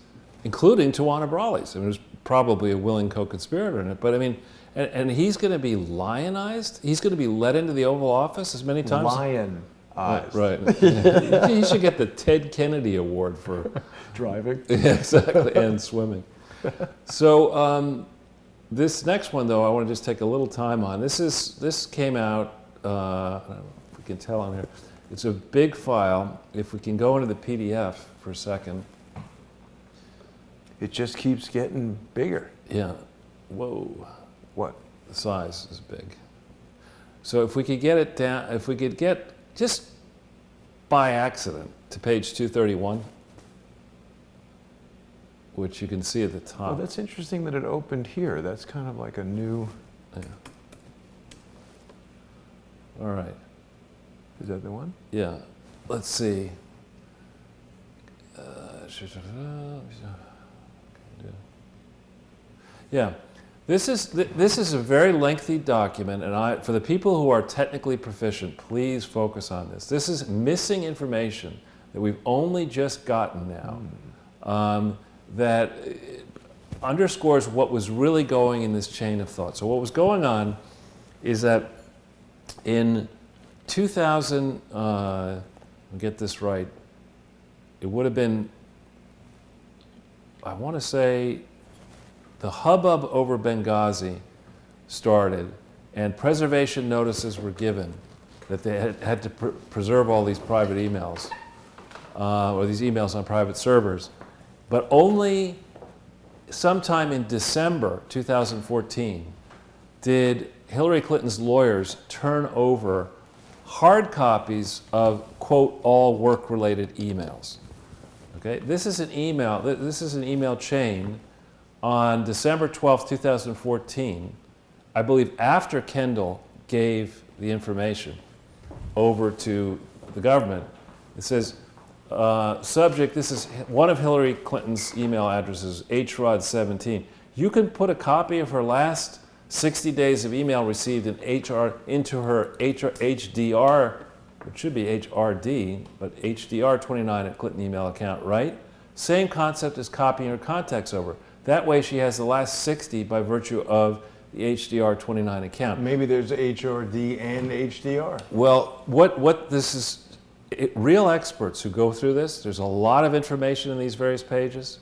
Speaker 2: including Tawana Brawley's. I mean, he was probably a willing co-conspirator in it, but I mean. And he's going to be lionized? He's going to be let into the Oval Office as many times?
Speaker 1: Lionized.
Speaker 2: Right. He should get the Ted Kennedy Award for...
Speaker 1: driving?
Speaker 2: Yeah, exactly, and swimming. So this next one, though, I want to just take a little time on. This came out, I don't know if we can tell on here. It's a big file. If we can go into the PDF for a second.
Speaker 1: It just keeps getting bigger.
Speaker 2: Yeah. Whoa.
Speaker 1: What?
Speaker 2: The size is big. So if we could get it down, if we could get just by accident to page 231, which you can see at the top.
Speaker 1: Oh, that's interesting that it opened here. That's kind of like a new.
Speaker 2: Yeah. All right.
Speaker 1: Is that the one?
Speaker 2: Yeah. Let's see. Yeah. This is a very lengthy document, and for the people who are technically proficient, please focus on this. This is missing information that we've only just gotten now, that underscores what was really going in this chain of thought. So what was going on is that in 2000, I'll get this right, it would have been, I want to say, the hubbub over Benghazi started, and preservation notices were given that they had to preserve all these private emails, or these emails on private servers. But only sometime in December 2014 did Hillary Clinton's lawyers turn over hard copies of, quote, all work-related emails. Okay, this is an email chain on December 12th, 2014, I believe after Kendall gave the information over to the government. It says, subject, this is one of Hillary Clinton's email addresses, HROD17. You can put a copy of her last 60 days of email received into her HDR, it should be HRD, but HDR29 at Clinton email account, right? Same concept as copying her contacts over. That way she has the last 60 by virtue of the HDR29 account.
Speaker 1: Maybe there's HRD and HDR.
Speaker 2: Well, what this is, real experts who go through this, there's a lot of information in these various pages.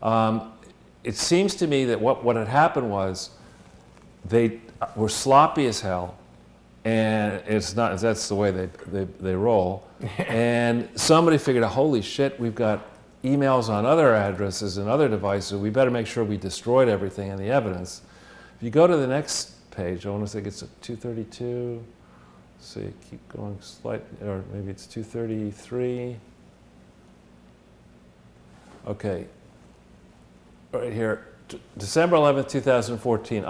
Speaker 2: It seems to me that what had happened was they were sloppy as hell, and that's the way they roll. And somebody figured out, holy shit, we've got emails on other addresses and other devices, we better make sure we destroyed everything in the evidence. If you go to the next page, I want to think it's 232. Let's see, keep going slightly, or maybe it's 233. Okay, right here, December 11th, 2014.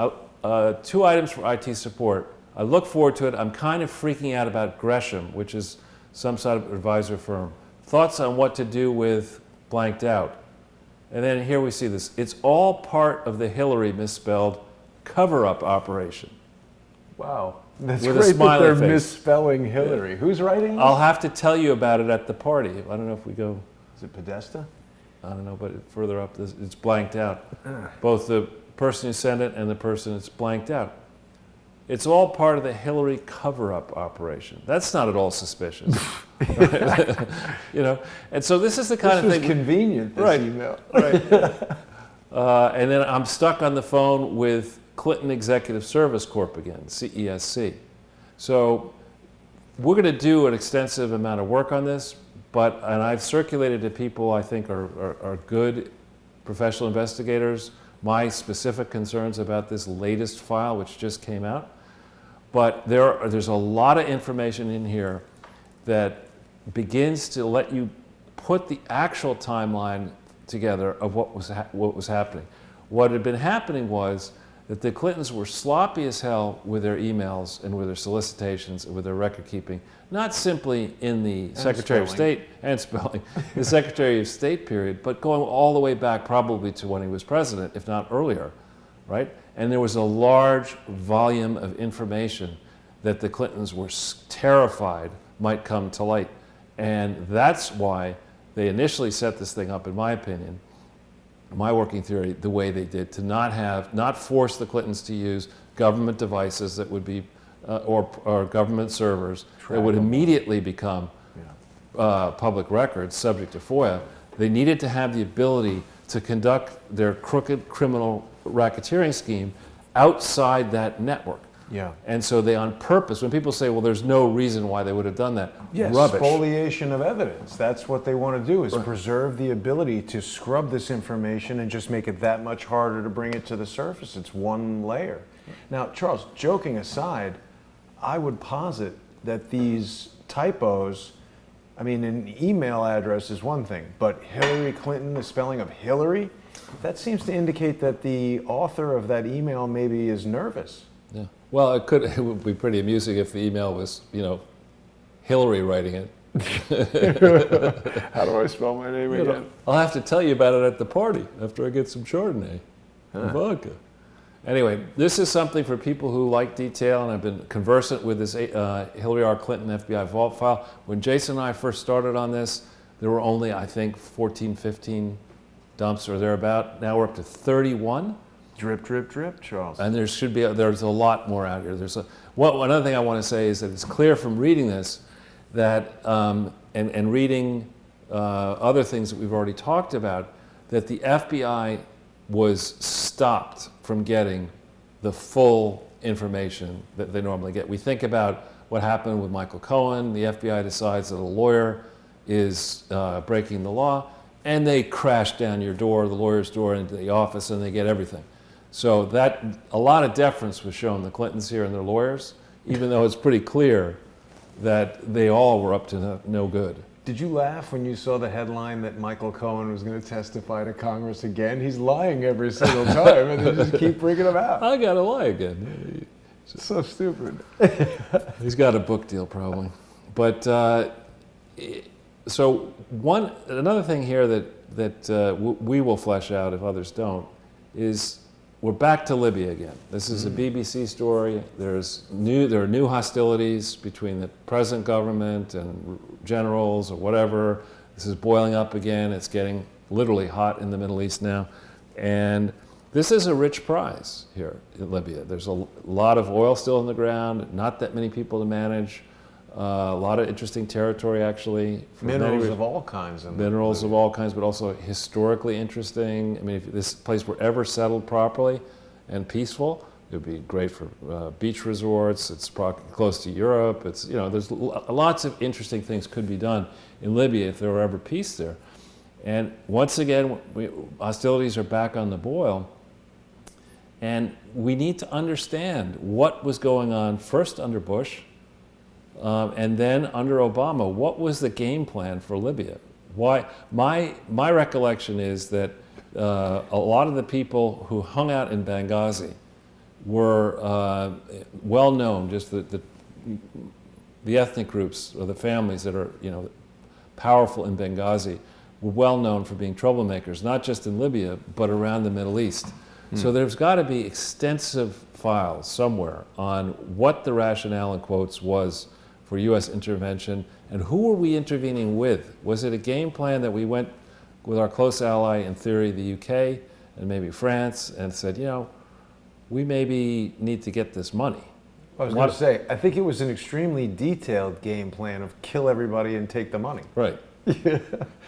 Speaker 2: 2 items for IT support. I look forward to it. I'm kind of freaking out about Gresham, which is some sort of advisor firm. Thoughts on what to do with blanked out. And then here we see this. It's all part of the Hillary misspelled cover-up operation.
Speaker 1: Wow. That's
Speaker 2: With a
Speaker 1: great that
Speaker 2: smiley
Speaker 1: they're
Speaker 2: face.
Speaker 1: Misspelling Hillary. Yeah. Who's writing this?
Speaker 2: I'll have to tell you about it at the party. I don't know if we go.
Speaker 1: Is it Podesta?
Speaker 2: I don't know, but further up, it's blanked out. Both the person who sent it and the person it's blanked out. It's all part of the Hillary cover-up operation. That's not at all suspicious. You know, and so this is the kind of thing.
Speaker 1: This was convenient, this
Speaker 2: right,
Speaker 1: email.
Speaker 2: Right. And then I'm stuck on the phone with Clinton Executive Service Corp again, CESC. So we're going to do an extensive amount of work on this, and I've circulated to people I think are good professional investigators my specific concerns about this latest file, which just came out. But there's a lot of information in here that begins to let you put the actual timeline together of what was happening. What had been happening was that the Clintons were sloppy as hell with their emails and with their solicitations and with their record keeping, not simply in the Secretary of State and spelling, the Secretary of State period, but going all the way back probably to when he was president, if not earlier, right? And there was a large volume of information that the Clintons were terrified might come to light. And that's why they initially set this thing up, in my opinion, my working theory, the way they did, to not force the Clintons to use government devices that would be, or government servers that would immediately become public records subject to FOIA. They needed to have the ability to conduct their crooked criminal racketeering scheme outside that network.
Speaker 1: Yeah.
Speaker 2: And so they on purpose, when people say, well, there's no reason why they would have done that,
Speaker 1: Yes,
Speaker 2: rubbish.
Speaker 1: spoliation of evidence. That's what they want to do, is preserve the ability to scrub this information and just make it that much harder to bring it to the surface. It's one layer. Now, Charles, joking aside, I would posit that these typos, I mean, an email address is one thing, but Hillary Clinton, the spelling of Hillary, that seems to indicate that the author of that email maybe is nervous.
Speaker 2: Yeah. Well, it would be pretty amusing if the email was, Hillary writing it.
Speaker 1: How do I spell my name again?
Speaker 2: I'll have to tell you about it at the party after I get some Chardonnay and vodka. Anyway, this is something for people who like detail, and I've been conversant with this Hillary R. Clinton FBI vault file. When Jason and I first started on this, there were only, I think, 14, 15 dumps or thereabout. Now we're up to 31.
Speaker 1: Drip, drip, drip, Charles.
Speaker 2: And there's a lot more out here. Another thing I want to say is that it's clear from reading this that, and reading other things that we've already talked about, that the FBI was stopped from getting the full information that they normally get. We think about what happened with Michael Cohen. The FBI decides that a lawyer is breaking the law, and they crash down your door, the lawyer's door, into the office, and they get everything. So that a lot of deference was shown the Clintons here and their lawyers, even though it's pretty clear that they all were up to no good.
Speaker 1: Did you laugh when you saw the headline that Michael Cohen was going to testify to Congress again? He's lying every single time, and they just keep bringing him out.
Speaker 2: I gotta lie again.
Speaker 1: So stupid.
Speaker 2: He's got a book deal probably. But another thing here that we will flesh out if others don't is we're back to Libya again. This is a BBC story. There are new hostilities between the present government and generals or whatever. This is boiling up again. It's getting literally hot in the Middle East now. And this is a rich prize here in Libya. There's a lot of oil still in the ground, not that many people to manage, a lot of interesting territory actually.
Speaker 1: Minerals of all kinds.
Speaker 2: Minerals of all kinds, but also historically interesting. I mean, if this place were ever settled properly and peaceful, it would be great for beach resorts. It's close to Europe. It's, there's lots of interesting things could be done in Libya if there were ever peace there. And once again, hostilities are back on the boil. And we need to understand what was going on first under Bush, and then under Obama. What was the game plan for Libya? Why? My recollection is that a lot of the people who hung out in Benghazi were well known. Just the ethnic groups or the families that are powerful in Benghazi were well known for being troublemakers, not just in Libya but around the Middle East. So there's got to be extensive files somewhere on what the rationale in quotes was for U.S. intervention, and who were we intervening with? Was it a game plan that we went with our close ally, in theory, the UK, and maybe France, and said, we maybe need to get this money?
Speaker 1: I was going to say, I think it was an extremely detailed game plan of kill everybody and take the money.
Speaker 2: Right.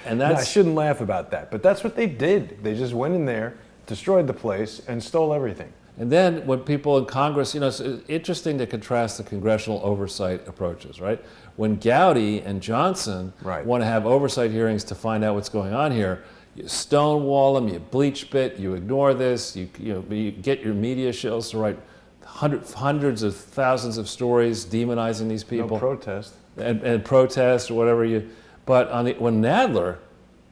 Speaker 2: And
Speaker 1: I shouldn't laugh about that, but that's what they did. They just went in there, destroyed the place, and stole everything.
Speaker 2: And then when people in Congress, it's interesting to contrast the congressional oversight approaches, right? When Gowdy and Johnson want to have oversight hearings to find out what's going on here, you stonewall them, you bleach bit, you ignore this, you get your media shills to write hundreds of thousands of stories demonizing these people.
Speaker 1: No protest.
Speaker 2: And protest or whatever but when Nadler,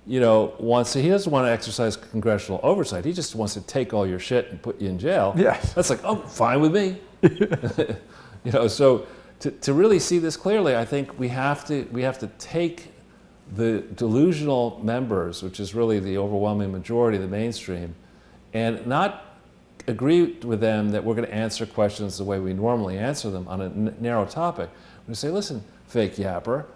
Speaker 2: he doesn't want to exercise congressional oversight. He just wants to take all your shit and put you in jail.
Speaker 1: Yes.
Speaker 2: That's like, oh, fine with me. So to really see this clearly, I think we have to take the delusional members, which is really the overwhelming majority of the mainstream, and not agree with them that we're going to answer questions the way we normally answer them on a narrow topic. We're going to say, listen, fake yapper,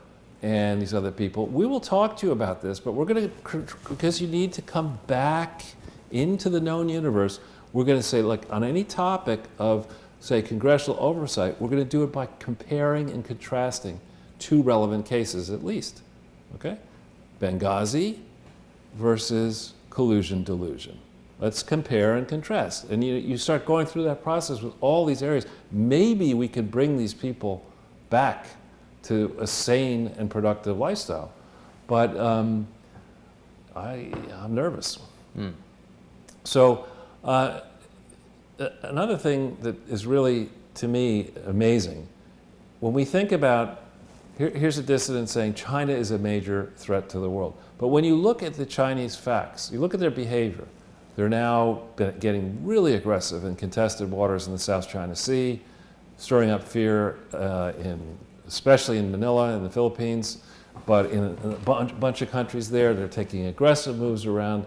Speaker 2: and these other people, we will talk to you about this, but we're going to, because you need to come back into the known universe, we're going to say, like, on any topic of, say, congressional oversight, we're going to do it by comparing and contrasting two relevant cases at least, okay? Benghazi versus collusion delusion. Let's compare and contrast. And you start going through that process with all these areas. Maybe we can bring these people back to a sane and productive lifestyle. But I'm nervous. So another thing that is really, to me, amazing, when we think about, here's a dissident saying China is a major threat to the world. But when you look at the Chinese facts, you look at their behavior, they're now getting really aggressive in contested waters in the South China Sea, stirring up fear, especially in Manila and the Philippines, but in a bunch of countries there, they're taking aggressive moves around.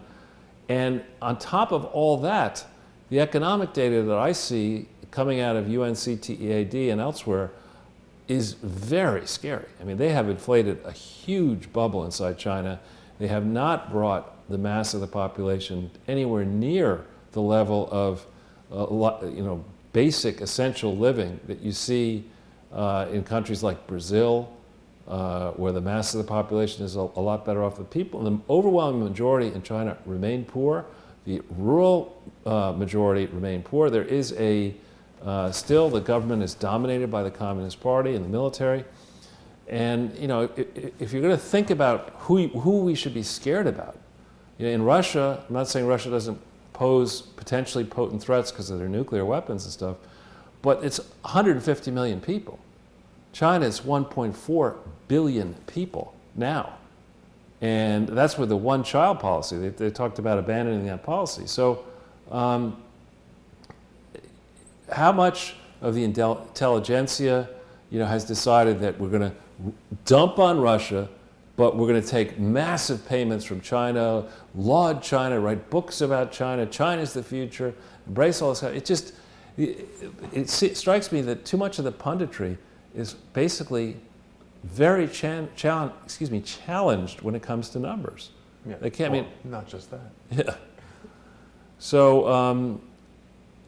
Speaker 2: And on top of all that, the economic data that I see coming out of UNCTAD and elsewhere is very scary. I mean, they have inflated a huge bubble inside China. They have not brought the mass of the population anywhere near the level of basic essential living that you see in countries like Brazil, where the mass of the population is a lot better off. The people, the overwhelming majority in China remain poor. The rural majority remain poor. There is still the government is dominated by the Communist Party and the military. And if you're going to think about who we should be scared about, in Russia, I'm not saying Russia doesn't pose potentially potent threats because of their nuclear weapons and stuff, but it's 150 million people. China is 1.4 billion people now. And that's with the one-child policy. They talked about abandoning that policy. So how much of the intelligentsia has decided that we're going to dump on Russia, but we're going to take massive payments from China, laud China, write books about China, China's the future, embrace all this. It strikes me that too much of the punditry is basically very challenged when it comes to numbers.
Speaker 1: Yeah.
Speaker 2: They can't
Speaker 1: not just that.
Speaker 2: Yeah. So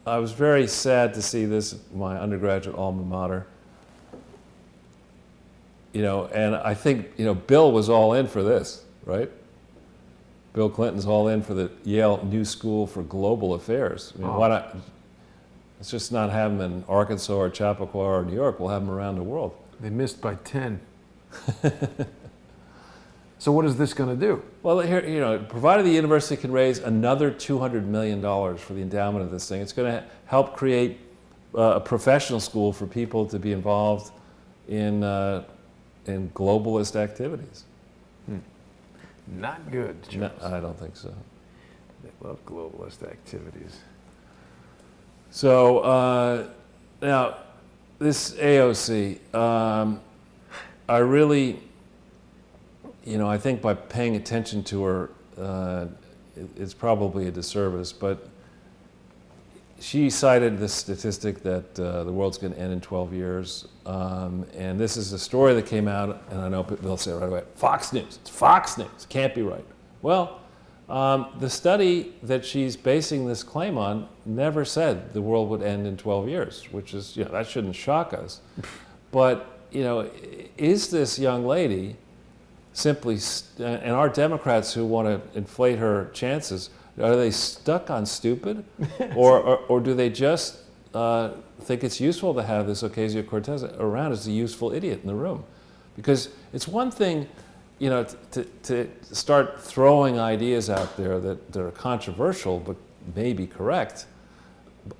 Speaker 2: I was very sad to see this, my undergraduate alma mater. And I think, Bill was all in for this, right? Bill Clinton's all in for the Yale New School for Global Affairs. Why not? Let's just not have them in Arkansas or Chappaqua or New York. We'll have them around the world.
Speaker 1: They missed by 10. So what is this going to do?
Speaker 2: Well, here, provided the university can raise another $200 million for the endowment of this thing, it's going to help create a professional school for people to be involved in globalist activities.
Speaker 1: Not good, Charles.
Speaker 2: No, I don't think so.
Speaker 1: They love globalist activities.
Speaker 2: So now, this AOC, I really, I think by paying attention to her, it's probably a disservice, but she cited this statistic that the world's going to end in 12 years. And this is a story that came out, and I know they'll say right away, Fox News, it's Fox News, can't be right. Well, the study that she's basing this claim on never said the world would end in 12 years, which is, that shouldn't shock us. But, is this young lady simply, and our Democrats who want to inflate her chances, are they stuck on stupid? or do they just think it's useful to have this Ocasio-Cortez around as a useful idiot in the room? Because it's one thing, to start throwing ideas out there that are controversial but may be correct.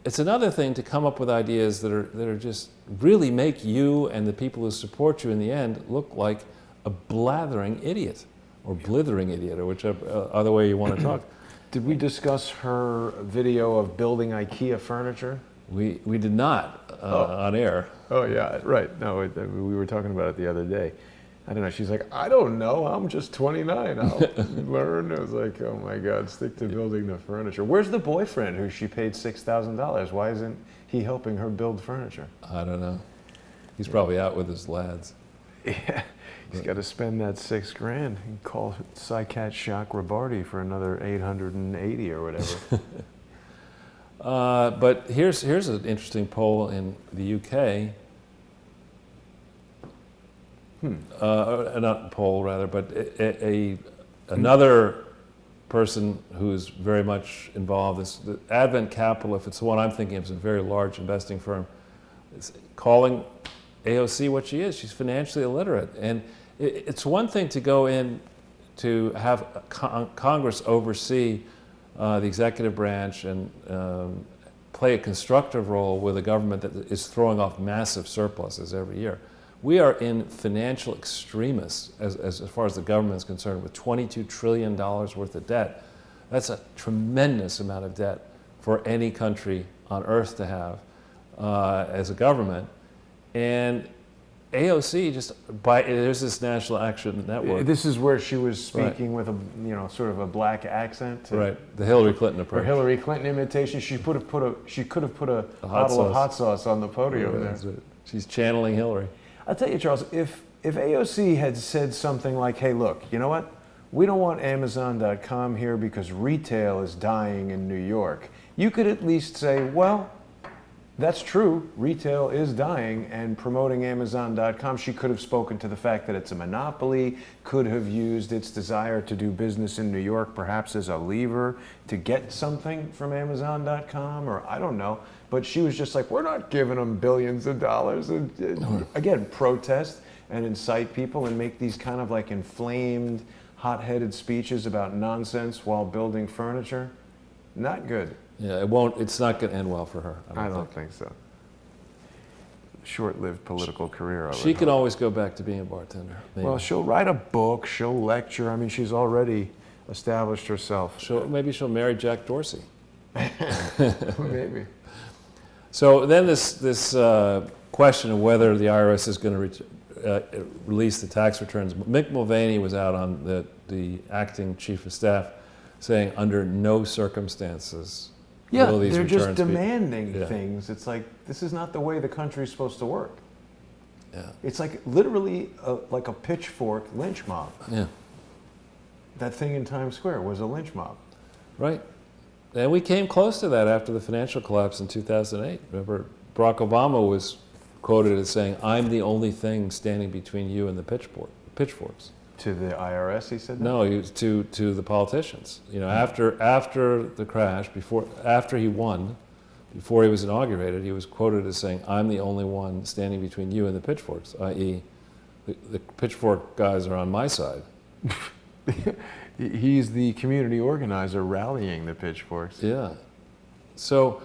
Speaker 2: It's another thing to come up with ideas that are just really make you and the people who support you in the end look like a blathering idiot or blithering idiot or whichever other way you want to talk.
Speaker 1: Did we discuss her video of building IKEA furniture?
Speaker 2: We did not on air.
Speaker 1: Oh yeah, right. No, we were talking about it the other day. I don't know. She's like, I don't know. I'm just 29. I'll learn. I was like, oh my God, stick to building the furniture. Where's the boyfriend who she paid $6,000? Why isn't he helping her build furniture?
Speaker 2: I don't know. He's probably out with his lads.
Speaker 1: Yeah, he's got to spend that $6,000 and call Psycat Shock Rabarty for another 880 or whatever.
Speaker 2: But here's an interesting poll in the UK. Not poll, rather, but another person who's very much involved. The Advent Capital, if it's the one I'm thinking of, is a very large investing firm. It's calling AOC what she is. She's financially illiterate. And it's one thing to go in to have Congress oversee the executive branch and play a constructive role with a government that is throwing off massive surpluses every year. We are in financial extremis as far as the government is concerned, with $22 trillion worth of debt. That's a tremendous amount of debt for any country on earth to have as a government. And AOC there's this National Action Network.
Speaker 1: This is where she was speaking with a sort of a black accent.
Speaker 2: Right, the Hillary Clinton approach.
Speaker 1: Or Hillary Clinton imitation. She could have put a bottle of hot sauce on the podium there.
Speaker 2: Right. She's channeling Hillary.
Speaker 1: I'll tell you, Charles, if AOC had said something like, hey, look, you know what? We don't want Amazon.com here because retail is dying in New York. You could at least say, well, that's true. Retail is dying, and promoting Amazon.com, she could have spoken to the fact that it's a monopoly, could have used its desire to do business in New York perhaps as a lever to get something from Amazon.com, or I don't know. But she was just like, we're not giving them billions of dollars. And again, protest and incite people and make these kind of like inflamed, hot-headed speeches about nonsense while building furniture. Not good.
Speaker 2: Yeah, it's not going to end well for her.
Speaker 1: I don't think so. Short-lived political career.
Speaker 2: She can always go back to being a bartender. Maybe.
Speaker 1: Well, she'll write a book, she'll lecture. I mean, she's already established herself.
Speaker 2: Maybe she'll marry Jack Dorsey.
Speaker 1: Maybe.
Speaker 2: So then this question of whether the IRS is going to release the tax returns. Mick Mulvaney was out on the acting chief of staff saying under no circumstances will these
Speaker 1: they're
Speaker 2: returns
Speaker 1: just demanding things. It's like, this is not the way the country's supposed to work.
Speaker 2: Yeah.
Speaker 1: It's like literally like a pitchfork lynch mob.
Speaker 2: Yeah.
Speaker 1: That thing in Times Square was a lynch mob.
Speaker 2: Right. And we came close to that after the financial collapse in 2008. Remember, Barack Obama was quoted as saying, "I'm the only thing standing between you and the pitchforks."
Speaker 1: To the IRS, he said that?
Speaker 2: No, he was to the politicians. You know, after the crash, after he won, before he was inaugurated, he was quoted as saying, "I'm the only one standing between you and the pitchforks," i.e., the pitchfork guys are on my side.
Speaker 1: He's the community organizer rallying the pitchforks.
Speaker 2: Yeah. So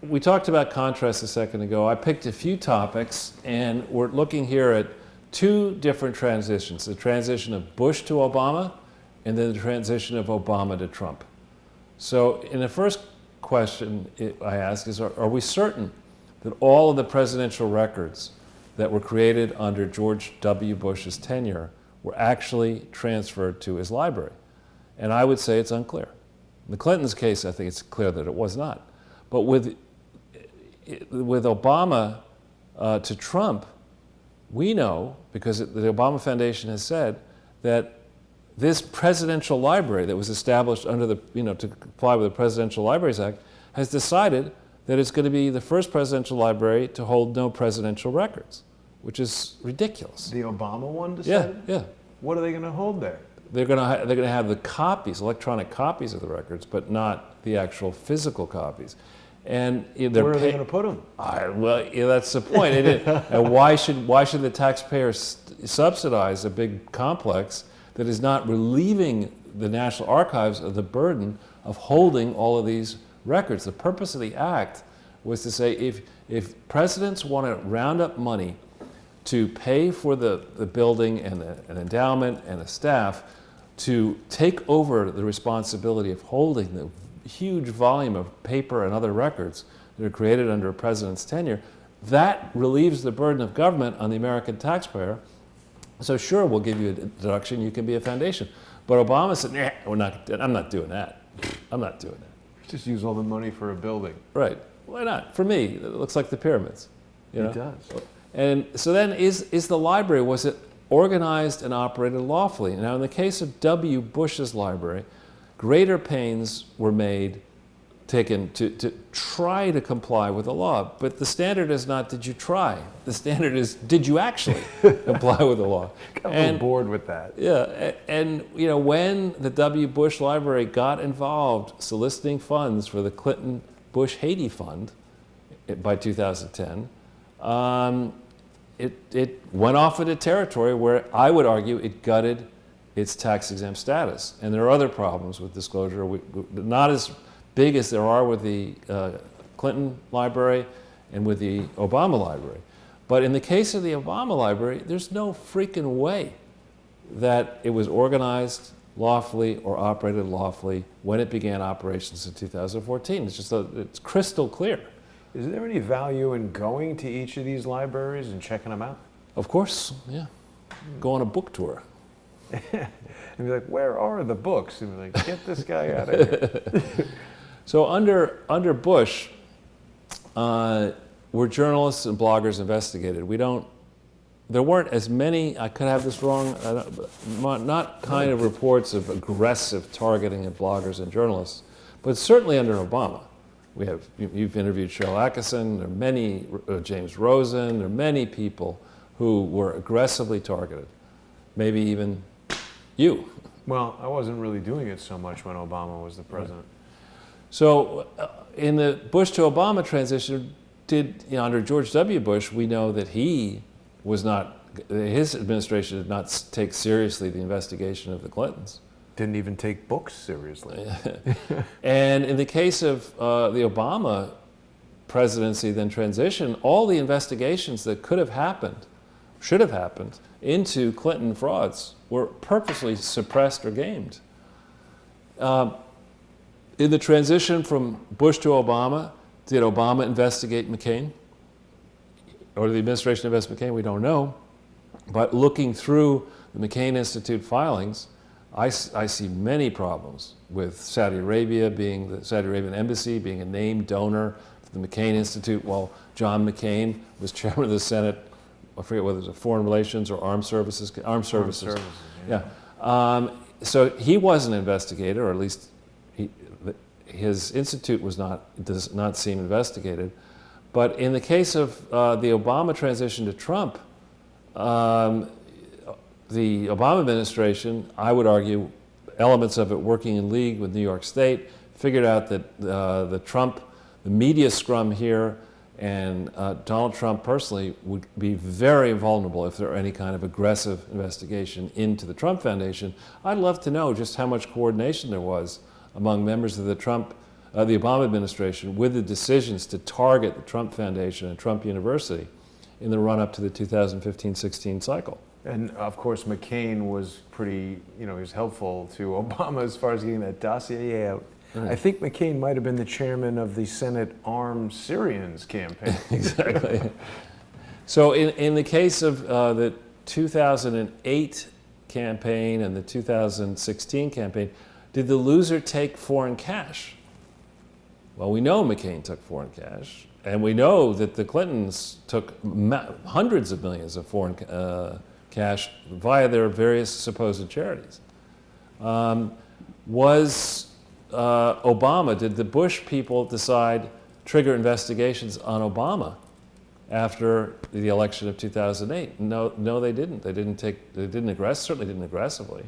Speaker 2: we talked about contrast a second ago. I picked a few topics, and we're looking here at two different transitions, the transition of Bush to Obama, and then the transition of Obama to Trump. So in the first question I ask is, are we certain that all of the presidential records that were created under George W. Bush's tenure were actually transferred to his library? And I would say it's unclear. In the Clintons' case, I think it's clear that it was not. But with Obama to Trump, we know, because the Obama Foundation has said, that this presidential library that was established under to comply with the Presidential Libraries Act has decided that it's going to be the first presidential library to hold no presidential records, which is ridiculous.
Speaker 1: The Obama one decided?
Speaker 2: Yeah.
Speaker 1: What are they going to hold there?
Speaker 2: They're going to have the copies, electronic copies of the records, but not the actual physical copies. And
Speaker 1: where are they going to put them?
Speaker 2: That's the point. And why should the taxpayer subsidize a big complex that is not relieving the National Archives of the burden of holding all of these records? The purpose of the act was to say if presidents want to round up money to pay for the building and an endowment and a staff to take over the responsibility of holding the huge volume of paper and other records that are created under a president's tenure, that relieves the burden of government on the American taxpayer. So sure, we'll give you a deduction, you can be a foundation. But Obama said, I'm not doing that. I'm not doing that.
Speaker 1: Just use all the money for a building.
Speaker 2: Right. Why not? For me, it looks like the pyramids.
Speaker 1: It does.
Speaker 2: And so then is the library, was it organized and operated lawfully? Now in the case of W. Bush's library, greater pains were made taken to try to comply with the law. But the standard is not, did you try? The standard is, did you actually comply with the law?
Speaker 1: Got a little bored with that.
Speaker 2: Yeah, and when the W. Bush Library got involved soliciting funds for the Clinton Bush Haiti Fund by 2010, it went off into territory where I would argue it gutted its tax-exempt status. And there are other problems with disclosure, not as big as there are with the Clinton Library and with the Obama Library. But in the case of the Obama Library, there's no freaking way that it was organized lawfully or operated lawfully when it began operations in 2014. It's crystal clear.
Speaker 1: Is there any value in going to each of these libraries and checking them out?
Speaker 2: Of course, yeah. Go on a book tour.
Speaker 1: And be like, where are the books? And be like, get this guy out of here.
Speaker 2: So under Bush, were journalists and bloggers investigated? There weren't as many, I could have this wrong, not kind of reports of aggressive targeting of bloggers and journalists, but certainly under Obama. You've interviewed Cheryl Atkinson, there are many, James Rosen, there are many people who were aggressively targeted, maybe even you.
Speaker 1: Well, I wasn't really doing it so much when Obama was the president.
Speaker 2: Right. So in the Bush to Obama transition, under George W. Bush, we know that his administration did not take seriously the investigation of the Clintons.
Speaker 1: Didn't even take books seriously.
Speaker 2: And in the case of the Obama presidency, then transition, all the investigations that could have happened, should have happened, into Clinton frauds were purposely suppressed or gamed. In the transition from Bush to Obama, did Obama investigate McCain? Or the administration investigate McCain? We don't know. But looking through the McCain Institute filings, I see many problems with Saudi Arabian embassy being a named donor to the McCain Institute while John McCain was chairman of the Senate. I forget whether it was Foreign Relations or Armed Services. Yeah. So he was an investigator, or at least his institute does not seem investigated. But in the case of the Obama transition to Trump, the Obama administration, I would argue, elements of it working in league with New York State, figured out that the media scrum here and Donald Trump personally would be very vulnerable if there were any kind of aggressive investigation into the Trump Foundation. I'd love to know just how much coordination there was among members of the Obama administration with the decisions to target the Trump Foundation and Trump University in the run-up to the 2015-16 cycle.
Speaker 1: And of course, McCain was pretty, he was helpful to Obama as far as getting that dossier out. Right. I think McCain might have been the chairman of the Senate Armed Syrians campaign.
Speaker 2: Exactly. So in the case of the 2008 campaign and the 2016 campaign, did the loser take foreign cash? Well, we know McCain took foreign cash, and we know that the Clintons took hundreds of millions of foreign cash via their various supposed charities. Did the Bush people trigger investigations on Obama after the election of 2008? No, they didn't. Certainly didn't aggressively.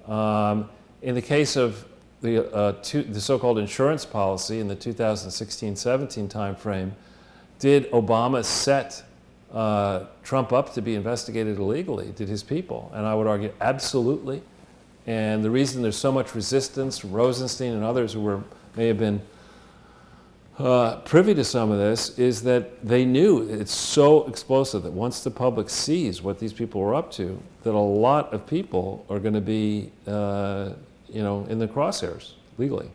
Speaker 2: In the case of the so-called insurance policy in the 2016-17 timeframe, did Obama set Trump up to be investigated illegally? Did his people? And I would argue absolutely. And the reason there's so much resistance from Rosenstein and others who may have been privy to some of this is that they knew it's so explosive that once the public sees what these people were up to, that a lot of people are going to be in the crosshairs legally.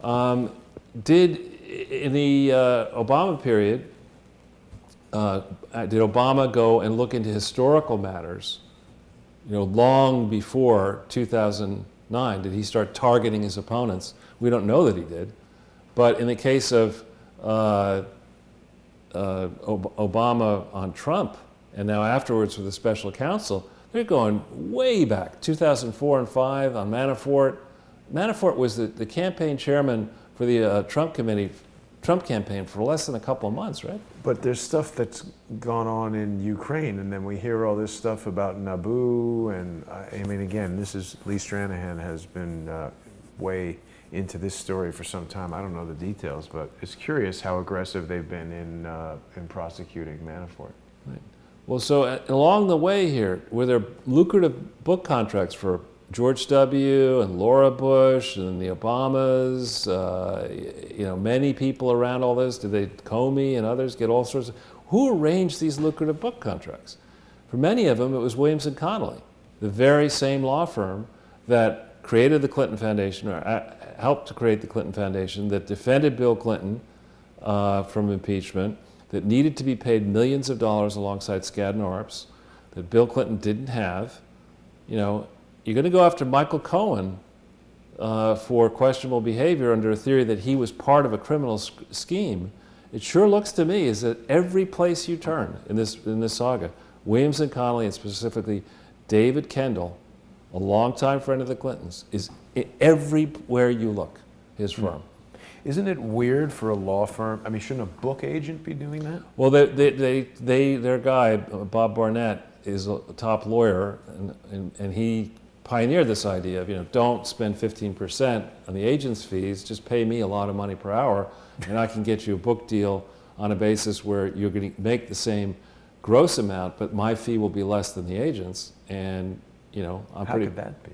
Speaker 2: In the Obama period, did Obama go and look into historical matters, long before 2009? Did he start targeting his opponents? We don't know that he did. But in the case of Obama on Trump, and now afterwards with the special counsel, they're going way back, 2004 and 5 on Manafort. Manafort was the campaign chairman for the Trump campaign for less than a couple of months, right?
Speaker 1: But there's stuff that's gone on in Ukraine, and then we hear all this stuff about Naboo, and I mean, again, Lee Stranahan has been way into this story for some time. I don't know the details, but it's curious how aggressive they've been in prosecuting Manafort.
Speaker 2: Right. Well, so along the way here, were there lucrative book contracts for George W. and Laura Bush and the Obamas? Many people around all this. Did they, Comey and others, get all sorts of? Who arranged these lucrative book contracts? For many of them, it was Williams and Connolly, the very same law firm that created the Clinton Foundation, or helped to create the Clinton Foundation, that defended Bill Clinton from impeachment, that needed to be paid millions of dollars alongside Skadden Arps, that Bill Clinton didn't have. You're going to go after Michael Cohen for questionable behavior under a theory that he was part of a criminal scheme. It sure looks to me as that every place you turn in this saga, Williams and Connolly, and specifically David Kendall, a longtime friend of the Clintons, is everywhere you look, his firm.
Speaker 1: Isn't it weird for a law firm? I mean, shouldn't a book agent be doing that?
Speaker 2: Well, their guy, Bob Barnett, is a top lawyer, and he pioneered this idea of, don't spend 15% on the agent's fees, just pay me a lot of money per hour, and I can get you a book deal on a basis where you're going to make the same gross amount, but my fee will be less than the agent's, and
Speaker 1: How could that be?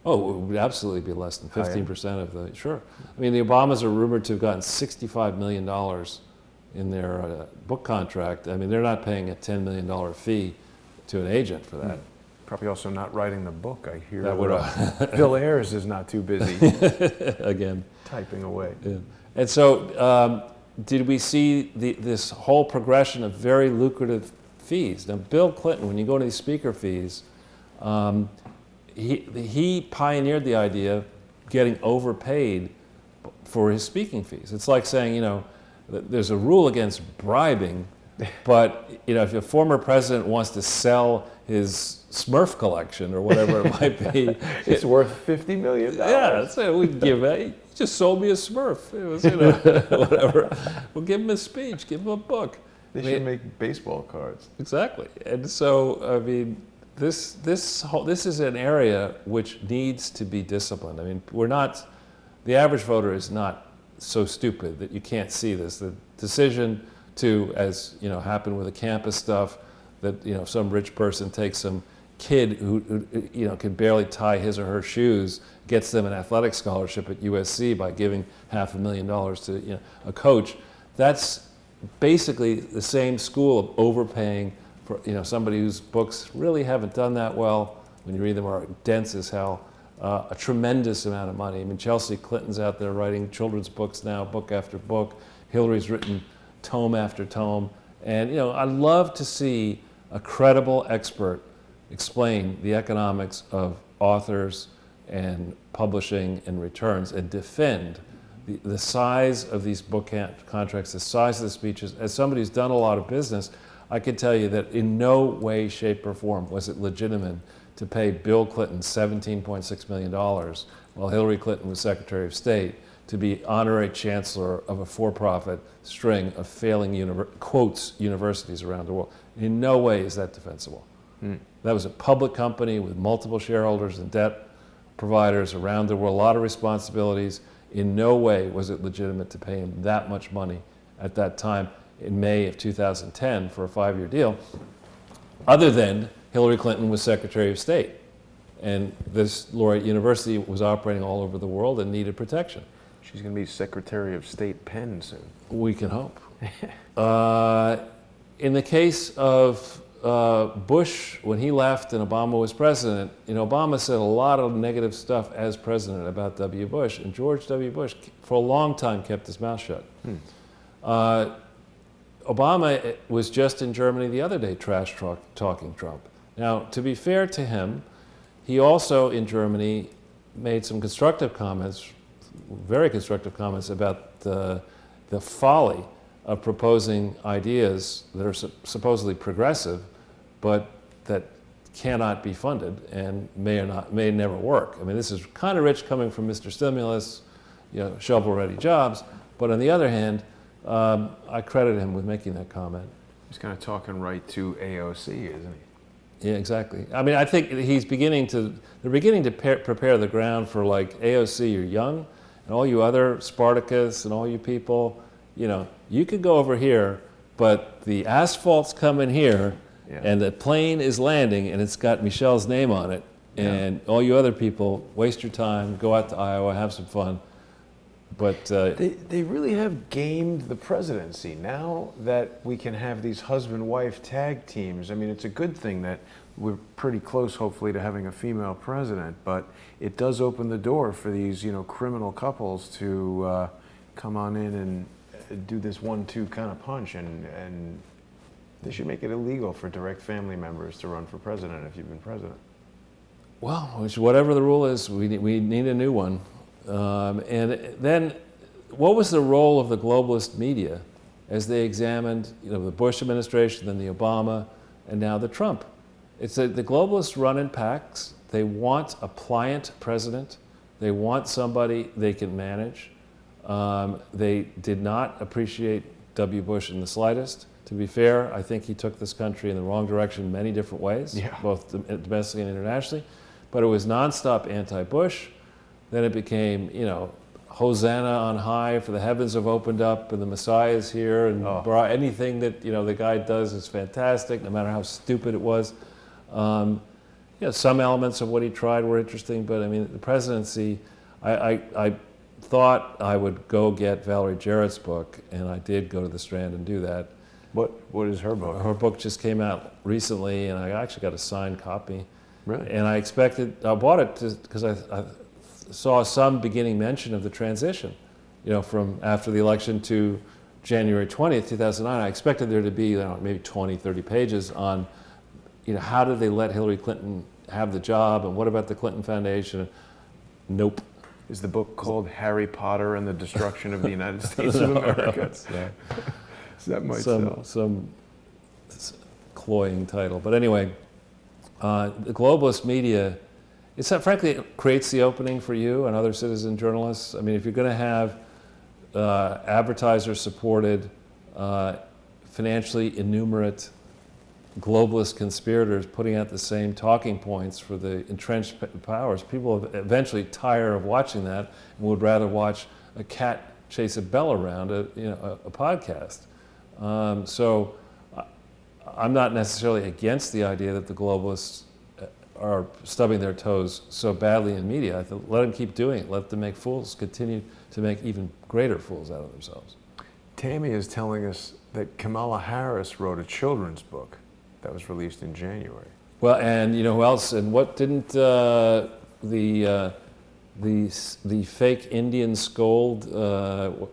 Speaker 2: Oh, it would absolutely be less than 15% of the, sure. I mean, the Obamas are rumored to have gotten $65 million in their book contract. I mean, they're not paying a $10 million fee to an agent for that.
Speaker 1: Probably also not writing the book, I hear.
Speaker 2: That would,
Speaker 1: Bill Ayers is not too busy.
Speaker 2: Again.
Speaker 1: Typing away.
Speaker 2: Yeah. And so, did we see this whole progression of very lucrative fees? Now, Bill Clinton, when you go to these speaker fees, he pioneered the idea of getting overpaid for his speaking fees. It's like saying, there's a rule against bribing, but if a former president wants to sell his Smurf collection or whatever it might be,
Speaker 1: it's worth $50 million.
Speaker 2: Yeah, so we give it. He just sold me a Smurf. It was, whatever. We'll give him a speech, give him a book.
Speaker 1: They should make baseball cards.
Speaker 2: Exactly, and so I mean. This is an area which needs to be disciplined. I mean, the average voter is not so stupid that you can't see this. The decision to, as happened with the campus stuff, that some rich person takes some kid who can barely tie his or her shoes, gets them an athletic scholarship at USC by giving $500,000 to a coach. That's basically the same school of overpaying. For somebody whose books really haven't done that well, when you read them, are dense as hell, a tremendous amount of money. I mean, Chelsea Clinton's out there writing children's books now, book after book. Hillary's written tome after tome. And I'd love to see a credible expert explain the economics of authors and publishing and returns and defend the size of these book contracts, the size of the speeches. As somebody who's done a lot of business, I can tell you that in no way, shape, or form was it legitimate to pay Bill Clinton $17.6 million while Hillary Clinton was Secretary of State to be honorary chancellor of a for-profit string of failing universities around the world. In no way is that defensible. That was a public company with multiple shareholders and debt providers around the world, a lot of responsibilities. In no way was it legitimate to pay him that much money at that time in May of 2010 for a 5-year deal, other than Hillary Clinton was Secretary of State. And this laureate university was operating all over the world and needed protection.
Speaker 1: She's going to be Secretary of State Penn soon.
Speaker 2: We can hope. In the case of Bush, when he left and Obama was president, Obama said a lot of negative stuff as president about W. Bush, and George W. Bush, for a long time, kept his mouth shut. Obama was just in Germany the other day talking Trump. Now, to be fair to him, he also in Germany made some constructive comments, very constructive comments about the folly of proposing ideas that are supposedly progressive, but that cannot be funded and may never work. I mean, this is kind of rich coming from Mr. Stimulus, shovel-ready jobs. But on the other hand, I credit him with making that comment.
Speaker 1: He's kind of talking right to AOC, isn't he?
Speaker 2: Yeah, exactly. I mean, I think they're beginning to prepare the ground for like AOC, you're young, and all you other Spartacus and all you people, you could go over here, but the asphalt's coming here, and the plane is landing, and it's got Michelle's name on it, and all you other people, waste your time, go out to Iowa, have some fun. But
Speaker 1: they really have gamed the presidency. Now that we can have these husband-wife tag teams, I mean, it's a good thing that we're pretty close, hopefully, to having a female president. But it does open the door for these, criminal couples to come on in and do this 1-2 kind of punch, and they should make it illegal for direct family members to run for president if you've been president.
Speaker 2: Well, whatever the rule is, we need a new one. And then, what was the role of the globalist media as they examined, the Bush administration, then the Obama, and now the Trump? It's the globalists run in packs. They want a pliant president. They want somebody they can manage. They did not appreciate W. Bush in the slightest. To be fair, I think he took this country in the wrong direction in many different ways, both domestically and internationally. But it was nonstop anti-Bush. Then it became, Hosanna on high, for the heavens have opened up and the Messiah is here, and anything that the guy does is fantastic, no matter how stupid it was. Some elements of what he tried were interesting, but I mean, the presidency, I thought I would go get Valerie Jarrett's book, and I did go to the Strand and do that.
Speaker 1: What is her book?
Speaker 2: Her book just came out recently, and I actually got a signed copy.
Speaker 1: Really?
Speaker 2: And I bought it because I saw some beginning mention of the transition, from after the election to January 20th, 2009. I expected there to be maybe 20, 30 pages on, how did they let Hillary Clinton have the job, and what about the Clinton Foundation? Nope.
Speaker 1: Is the book called Harry Potter and the Destruction of the United States of America? So that might sell.
Speaker 2: Some cloying title. But anyway, the globalist media, frankly, it creates the opening for you and other citizen journalists. I mean, if you're going to have advertiser-supported, financially innumerate globalist conspirators putting out the same talking points for the entrenched powers, people eventually tire of watching that and would rather watch a cat chase a bell around a podcast. So I'm not necessarily against the idea that the globalists are stubbing their toes so badly in media. I think let them keep doing it. Let them make fools, continue to make even greater fools out of themselves.
Speaker 1: Tammy is telling us that Kamala Harris wrote a children's book that was released in January.
Speaker 2: Well, and who else? And what didn't the fake Indian scold?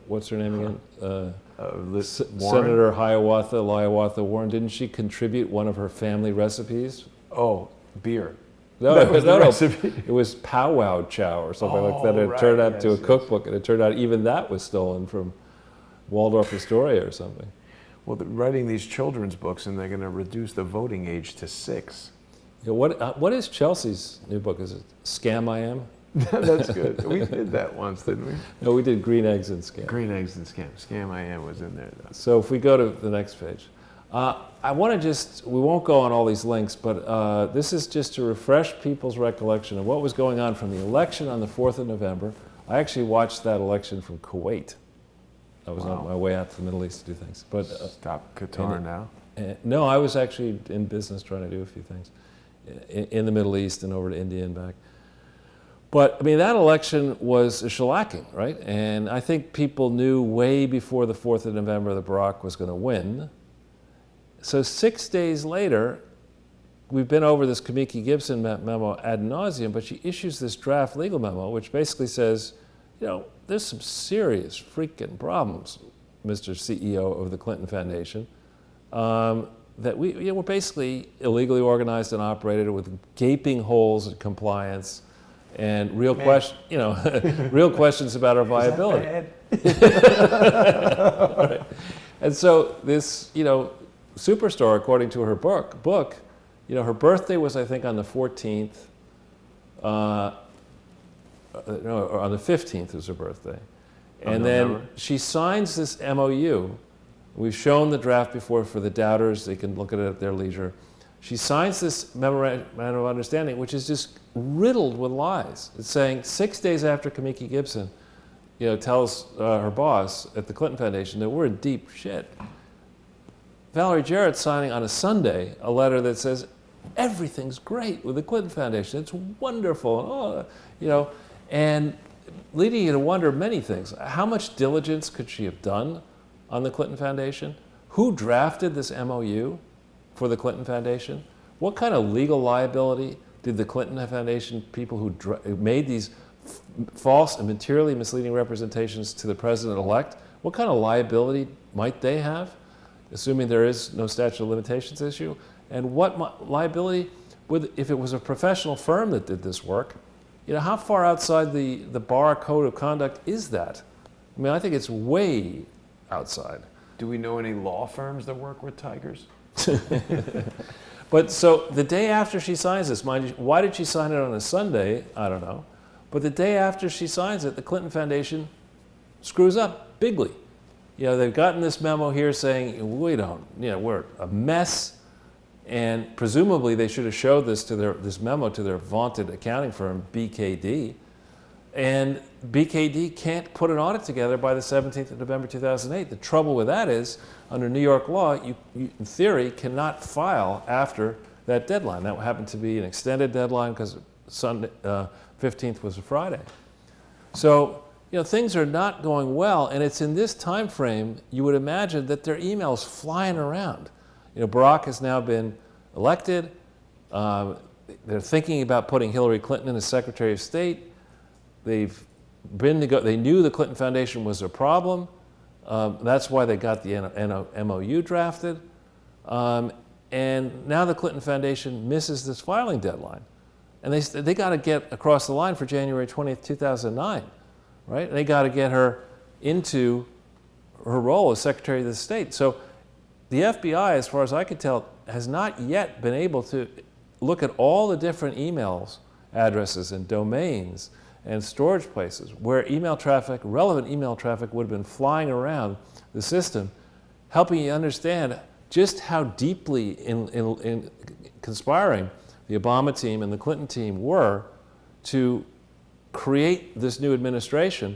Speaker 2: What's her name again? Senator Hiawatha Warren. Didn't she contribute one of her family recipes?
Speaker 1: Oh, beer.
Speaker 2: No, it was powwow chow or something like that. It turned out to a cookbook, and it turned out even that was stolen from Waldorf Astoria or something.
Speaker 1: Well, they're writing these children's books, and they're going to reduce the voting age to 6.
Speaker 2: What is Chelsea's new book? Is it Scam I Am?
Speaker 1: That's good. We did that once, didn't we?
Speaker 2: No, we did Green Eggs and Scam.
Speaker 1: Green Eggs and Scam. Scam I Am was in there, though.
Speaker 2: So if we go to the next page. I want to we won't go on all these links, but this is just to refresh people's recollection of what was going on from the election on the 4th of November. I actually watched that election from Kuwait. I was on my way out to the Middle East to do things. But
Speaker 1: stop Qatar now?
Speaker 2: No, I was actually in business trying to do a few things in the Middle East and over to India and back. But, I mean, that election was a shellacking, right? And I think people knew way before the 4th of November that Barack was going to win. So 6 days later, we've been over this Kamiki Gibson memo ad nauseum, but she issues this draft legal memo, which basically says, there's some serious freaking problems, Mr. CEO of the Clinton Foundation, that we're basically illegally organized and operated with gaping holes in compliance and real questions about our viability. Right. And so this, superstar, according to her book, her birthday was, I think, on the 14th. no, or on the 15th is her birthday. And
Speaker 1: November.
Speaker 2: then she signs this MOU. We've shown the draft before for the doubters. They can look at it at their leisure. She signs this memorandum of understanding, which is just riddled with lies. It's saying 6 days after Kamiki Gibson, tells her boss at the Clinton Foundation that we're in deep shit, Valerie Jarrett's signing on a Sunday a letter that says everything's great with the Clinton Foundation. It's wonderful, and leading you to wonder many things. How much diligence could she have done on the Clinton Foundation? Who drafted this MOU for the Clinton Foundation? What kind of legal liability did the Clinton Foundation people who made these false and materially misleading representations to the president-elect, what kind of liability might they have, assuming there is no statute of limitations issue? And what liability would, if it was a professional firm that did this work, how far outside the bar code of conduct is that? I mean, I think it's way outside.
Speaker 1: Do we know any law firms that work with tigers?
Speaker 2: But so the day after she signs this, mind you, why did she sign it on a Sunday? I don't know. But the day after she signs it, the Clinton Foundation screws up bigly. They've gotten this memo here saying, we're a mess. And presumably they should have showed this memo to their vaunted accounting firm, BKD. And BKD can't put an audit together by the 17th of November 2008. The trouble with that is, under New York law, you in theory cannot file after that deadline. That happened to be an extended deadline because Sunday, 15th was a Friday. So, things are not going well, and it's in this time frame you would imagine that there are emails flying around. Barack has now been elected. They're thinking about putting Hillary Clinton in as Secretary of State. They knew the Clinton Foundation was a problem. That's why they got the MOU drafted. And now the Clinton Foundation misses this filing deadline. And they got to get across the line for January 20th, 2009, right? And they got to get her into her role as Secretary of the State. So the FBI, as far as I could tell, has not yet been able to look at all the different emails, addresses, and domains and storage places where relevant email traffic would have been flying around the system, helping you understand just how deeply in conspiring the Obama team and the Clinton team were to create this new administration,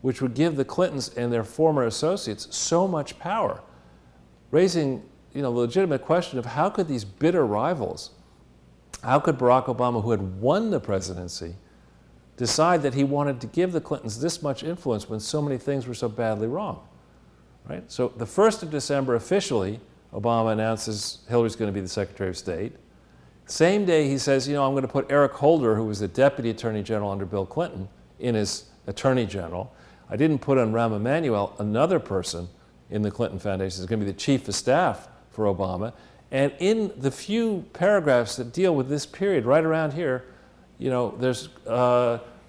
Speaker 2: which would give the Clintons and their former associates so much power, raising the legitimate question of how could these bitter rivals, how could Barack Obama, who had won the presidency, decide that he wanted to give the Clintons this much influence when so many things were so badly wrong, right? So the 1st of December, officially, Obama announces Hillary's going to be the Secretary of State. Same day he says, I'm going to put Eric Holder, who was the Deputy Attorney General under Bill Clinton, in as Attorney General. I didn't put on Rahm Emanuel, another person in the Clinton Foundation is going to be the Chief of Staff for Obama. And in the few paragraphs that deal with this period, right around here, there's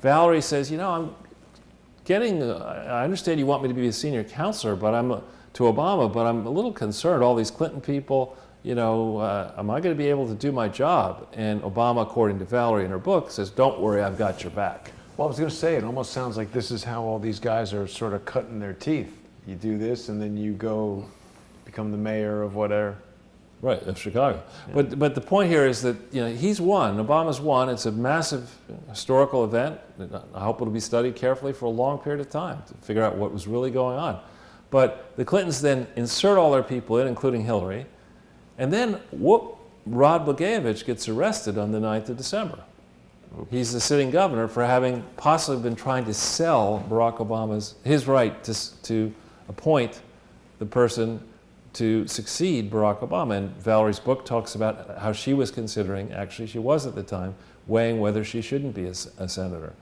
Speaker 2: Valerie says, I understand you want me to be a senior counselor, but to Obama, but I'm a little concerned. All these Clinton people, am I going to be able to do my job? And Obama, according to Valerie in her book, says, don't worry, I've got your back.
Speaker 1: Well, I was going to say, it almost sounds like this is how all these guys are sort of cutting their teeth. You do this, and then you go become the mayor of whatever.
Speaker 2: Right, of Chicago. Yeah. But the point here is that he's won. Obama's won. It's a massive historical event. I hope it'll be studied carefully for a long period of time to figure out what was really going on. But the Clintons then insert all their people in, including Hillary, and then Rod Blagojevich gets arrested on the 9th of December. Oops. He's the sitting governor for having possibly been trying to sell Barack Obama's his right to appoint the person to succeed Barack Obama. And Valerie's book talks about how she was considering, actually she was at the time, weighing whether she shouldn't be a senator.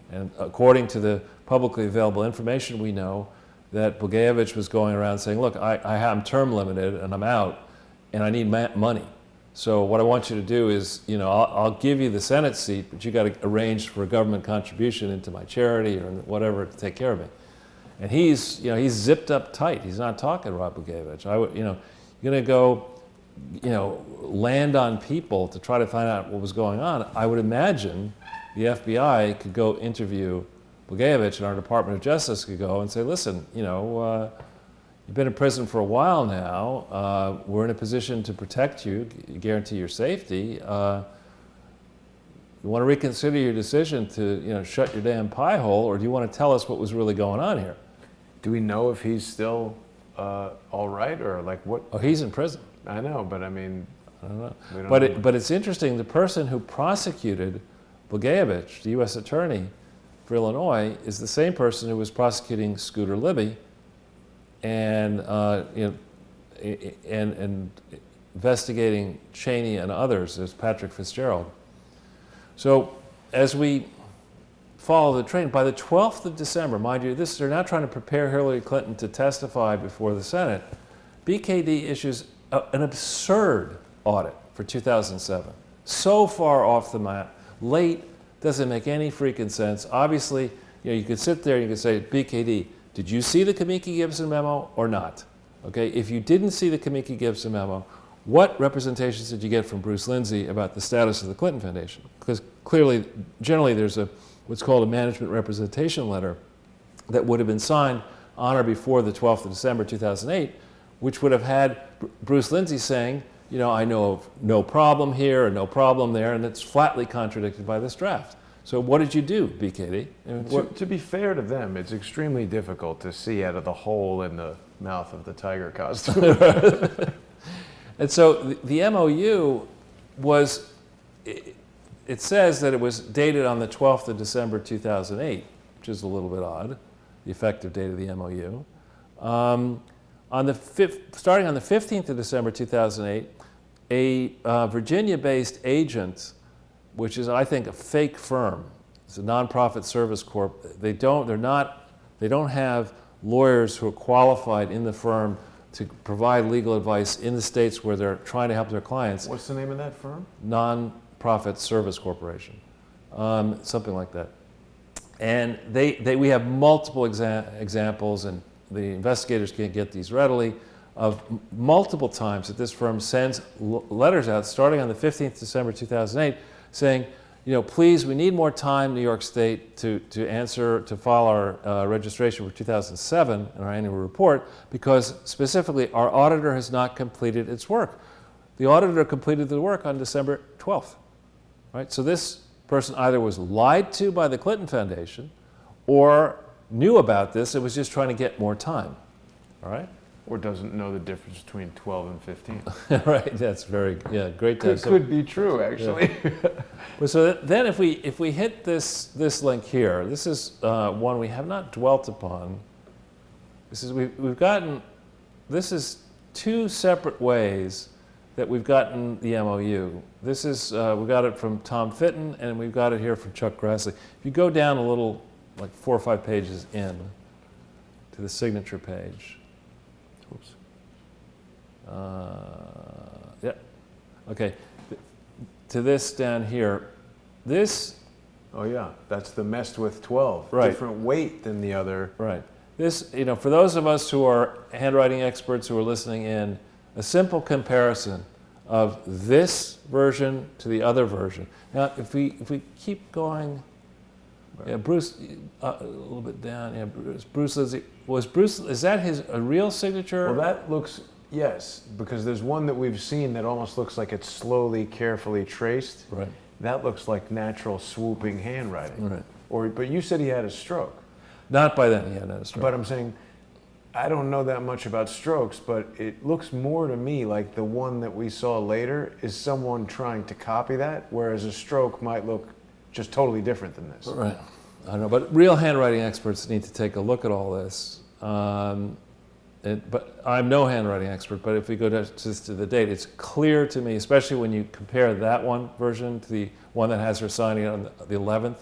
Speaker 2: And according to the publicly available information we know, that Blagojevich was going around saying, look, I'm term limited and I'm out and I need money. So what I want you to do is, I'll give you the Senate seat, but you got to arrange for a government contribution into my charity or whatever to take care of me. And he's zipped up tight. He's not talking to Rod Blagojevich. You're going to go, land on people to try to find out what was going on. I would imagine the FBI could go interview Blagojevich, and our Department of Justice could go and say, listen, you've been in prison for a while now. We're in a position to protect you, guarantee your safety. You want to reconsider your decision to, shut your damn pie hole, or do you want to tell us what was really going on here?
Speaker 1: Do we know if he's still all right, or like what?
Speaker 2: Oh, he's in prison.
Speaker 1: I know, but I mean,
Speaker 2: I don't know.
Speaker 1: we don't
Speaker 2: But
Speaker 1: know.
Speaker 2: but it's interesting. The person who prosecuted Blagojevich, the U.S. attorney for Illinois, is the same person who was prosecuting Scooter Libby, and and investigating Cheney and others. There's Patrick Fitzgerald. So as we follow the train, by the 12th of December, mind you, they're now trying to prepare Hillary Clinton to testify before the Senate. BKD issues an absurd audit for 2007. So far off the map, late, doesn't make any freaking sense. Obviously, you could sit there and you could say, BKD, did you see the Kamiki-Gibson memo or not? Okay, if you didn't see the Kamiki-Gibson memo, what representations did you get from Bruce Lindsay about the status of the Clinton Foundation? Because clearly, generally, there's what's called a management representation letter that would have been signed on or before the 12th of December 2008, which would have had Bruce Lindsay saying, I know of no problem here or no problem there, and it's flatly contradicted by this draft. So what did you do, BKD?
Speaker 1: To be fair to them, it's extremely difficult to see out of the hole in the mouth of the tiger costume.
Speaker 2: And so the MOU was, it says that it was dated on the 12th of December 2008, which is a little bit odd, the effective date of the MOU. Starting on the 15th of December 2008, a Virginia-based agent, which is, I think, a fake firm, it's a nonprofit service corp. They don't have lawyers who are qualified in the firm to provide legal advice in the states where they're trying to help their clients.
Speaker 1: What's the name of that firm?
Speaker 2: Nonprofit Service Corporation, something like that. And we have multiple examples, and the investigators can't get these readily, of multiple times that this firm sends letters out starting on the 15th December 2008 saying, please, we need more time, New York State, to file our registration for 2007 in our annual report, because specifically our auditor has not completed its work. The auditor completed the work on December 12th, right? So this person either was lied to by the Clinton Foundation or knew about this and was just trying to get more time, all right?
Speaker 1: Or doesn't know the difference between 12 and 15.
Speaker 2: Right, that's great.
Speaker 1: Could be true, actually.
Speaker 2: Yeah. So then if we hit this link here, this is one we have not dwelt upon. This is two separate ways that we've gotten the MOU. This is, we got it from Tom Fitton, and we've got it here from Chuck Grassley. If you go down a little, like 4 or 5 pages in to the signature page. Oops. Yeah. Okay. To this down here, this.
Speaker 1: Oh yeah, that's the messed with 12.
Speaker 2: Right.
Speaker 1: Different weight than the other.
Speaker 2: Right. This, for those of us who are handwriting experts who are listening in, a simple comparison of this version to the other version. Now, if we keep going, yeah, Bruce, a little bit down. Yeah, Bruce Lindsay. Is that a real signature?
Speaker 1: Well, that looks, yes, because there's one that we've seen that almost looks like it's slowly, carefully traced.
Speaker 2: Right.
Speaker 1: That looks like natural swooping handwriting.
Speaker 2: Right.
Speaker 1: But you said he had a stroke.
Speaker 2: Not by then, he had a stroke.
Speaker 1: But I'm saying, I don't know that much about strokes, but it looks more to me like the one that we saw later is someone trying to copy that, whereas a stroke might look just totally different than this.
Speaker 2: Right. I don't know, but real handwriting experts need to take a look at all this. But I'm no handwriting expert, but if we go just to the date, it's clear to me, especially when you compare that one version to the one that has her signing on the 11th,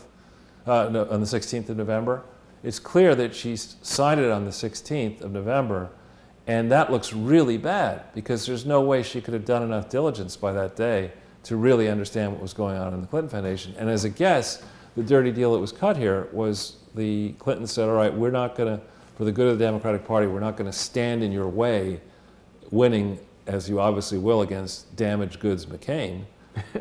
Speaker 2: on the 16th of November. It's clear that she signed it on the 16th of November, and that looks really bad because there's no way she could have done enough diligence by that day to really understand what was going on in the Clinton Foundation. And as a guess, the dirty deal that was cut here was the Clintons said, all right, we're not going to, for the good of the Democratic Party, we're not going to stand in your way winning, as you obviously will, against damaged goods McCain,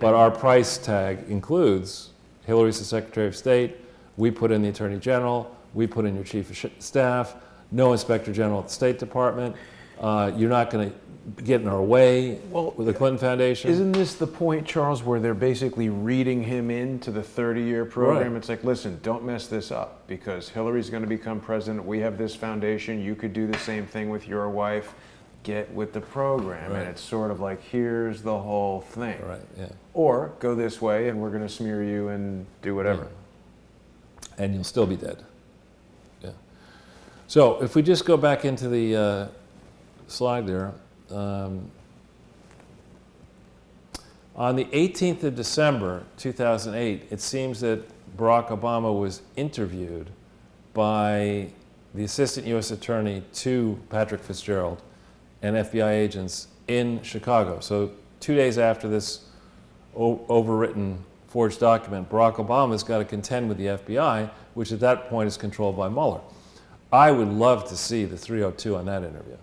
Speaker 2: but our price tag includes Hillary's the Secretary of State, we put in the Attorney General, we put in your Chief of Staff, no Inspector General at the State Department, you're not going to get in our way with the Clinton Foundation.
Speaker 1: Isn't this the point, Charles, where they're basically reading him into the 30-year program?
Speaker 2: Right.
Speaker 1: It's like, listen, don't mess this up because Hillary's going to become president. We have this foundation. You could do the same thing with your wife. Get with the program.
Speaker 2: Right.
Speaker 1: And it's sort of like, here's the whole thing.
Speaker 2: Right, yeah.
Speaker 1: Or go this way and we're going to smear you and do whatever.
Speaker 2: Yeah. And you'll still be dead. Yeah. So if we just go back into the slide there, on the 18th of December, 2008, it seems that Barack Obama was interviewed by the Assistant U.S. Attorney to Patrick Fitzgerald and FBI agents in Chicago. So 2 days after this overwritten, forged document, Barack Obama's got to contend with the FBI, which at that point is controlled by Mueller. I would love to see the 302 on that interview.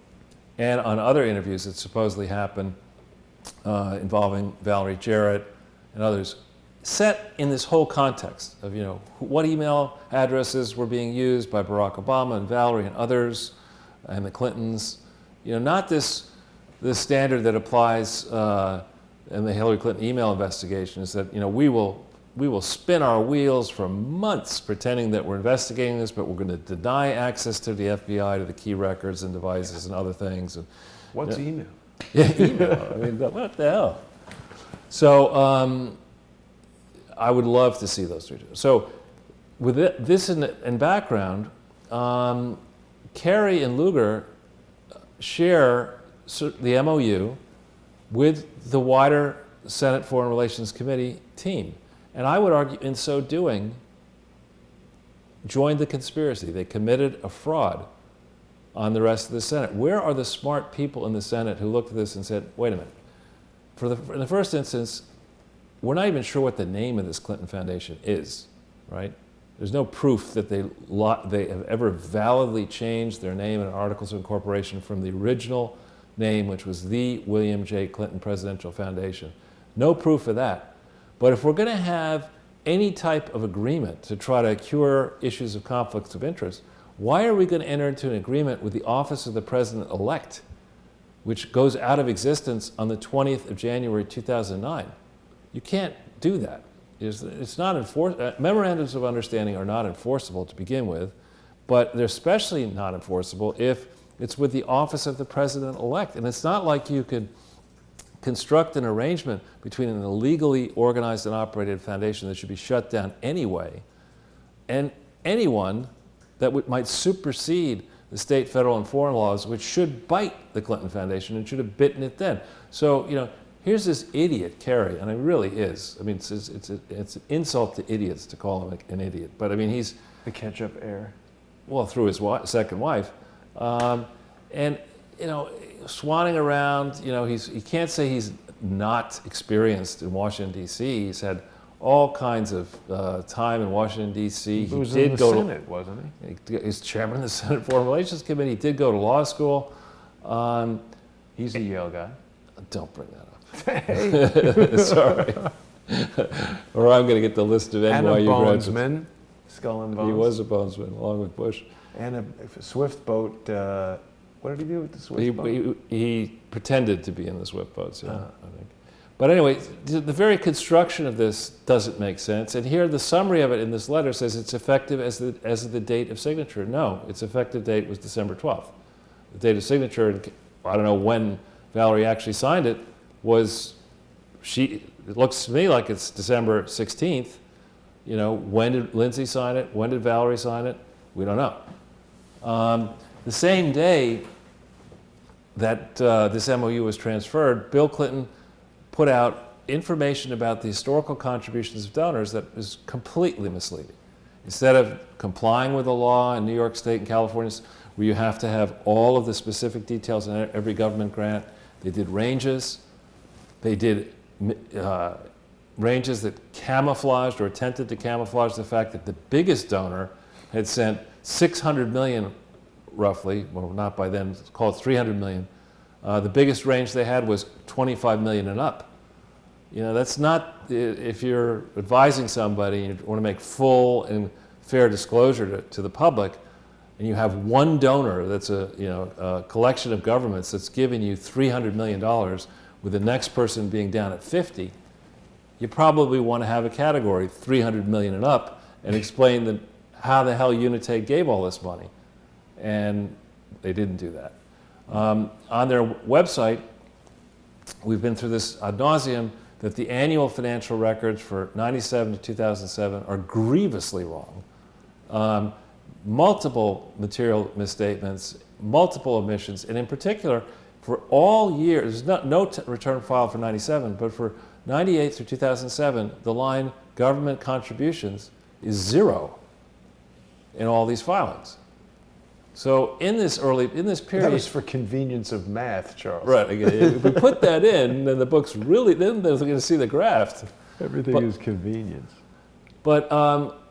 Speaker 2: And on other interviews that supposedly happened involving Valerie Jarrett and others, set in this whole context of, what email addresses were being used by Barack Obama and Valerie and others and the Clintons. Not this standard that applies in the Hillary Clinton email investigation is that, we will spin our wheels for months pretending that we're investigating this, but we're going to deny access to the FBI to the key records and devices and other things. And,
Speaker 1: what's email?
Speaker 2: Yeah, email. I mean, what the hell? So I would love to see those three. So with this in background, Kerry and Lugar share the MOU with the wider Senate Foreign Relations Committee team. And I would argue, in so doing, joined the conspiracy. They committed a fraud on the rest of the Senate. Where are the smart people in the Senate who looked at this and said, wait a minute, in the first instance, we're not even sure what the name of this Clinton Foundation is, right? There's no proof that they have ever validly changed their name in Articles of Incorporation from the original name, which was the William J. Clinton Presidential Foundation. No proof of that. But if we're going to have any type of agreement to try to cure issues of conflicts of interest, why are we going to enter into an agreement with the Office of the President-elect, which goes out of existence on the 20th of January 2009? You can't do that. It's not memorandums of understanding are not enforceable to begin with, but they're especially not enforceable if it's with the Office of the President-elect. And it's not like you could construct an arrangement between an illegally organized and operated foundation that should be shut down anyway, and anyone that might supersede the state, federal, and foreign laws, which should bite the Clinton Foundation and should have bitten it then. So, here's this idiot, Kerry, and it really is. I mean, it's an insult to idiots to call him an idiot. But I mean, he's
Speaker 1: the ketchup heir.
Speaker 2: Well, through his second wife, and swanning around. He can't say he's not experienced in Washington D.C. He's had all kinds of time in Washington D.C.
Speaker 1: He was in the Senate, wasn't he?
Speaker 2: He's chairman of the Senate Foreign Relations Committee. He did go to law school.
Speaker 1: He's a Yale guy.
Speaker 2: Don't bring that up.
Speaker 1: Hey.
Speaker 2: Sorry. Or I'm going to get the list of NYU graduates.
Speaker 1: And a bonesman. Skull and Bones.
Speaker 2: He was a bonesman, along with Bush.
Speaker 1: And a swift boat. What did he do with the swift boat?
Speaker 2: He pretended to be in the swift boats, I think. But anyway, the very construction of this doesn't make sense. And here the summary of it in this letter says it's effective as of the date of signature. No, its effective date was December 12th. The date of signature, I don't know when Valerie actually signed it, it looks to me like it's December 16th. When did Lindsay sign it? When did Valerie sign it? We don't know. The same day that this MOU was transferred, Bill Clinton put out information about the historical contributions of donors that is completely misleading. Instead of complying with the law in New York State and California, where you have to have all of the specific details in every government grant, they did ranges. They did ranges that camouflaged or attempted to camouflage the fact that the biggest donor had sent $600 million, roughly, well, not by then, call it $300 million. The biggest range they had was $25 million and up. That's not, if you're advising somebody and you want to make full and fair disclosure to the public, and you have one donor that's a collection of governments that's giving you $300 million with the next person being down at 50, you probably want to have a category, 300 million and up, and explain how the hell Unitaid gave all this money. And they didn't do that. On their website, we've been through this ad nauseum, that the annual financial records for 97 to 2007 are grievously wrong. Multiple material misstatements, multiple omissions, and in particular, for all years, there's no return file for 97, but for 98 through 2007, the line government contributions is 0 in all these filings. So in this period...
Speaker 1: That was for convenience of math, Charles.
Speaker 2: Right. If we put that in, then the book's really, then they're going to see the graft.
Speaker 1: Everything is convenience.
Speaker 2: But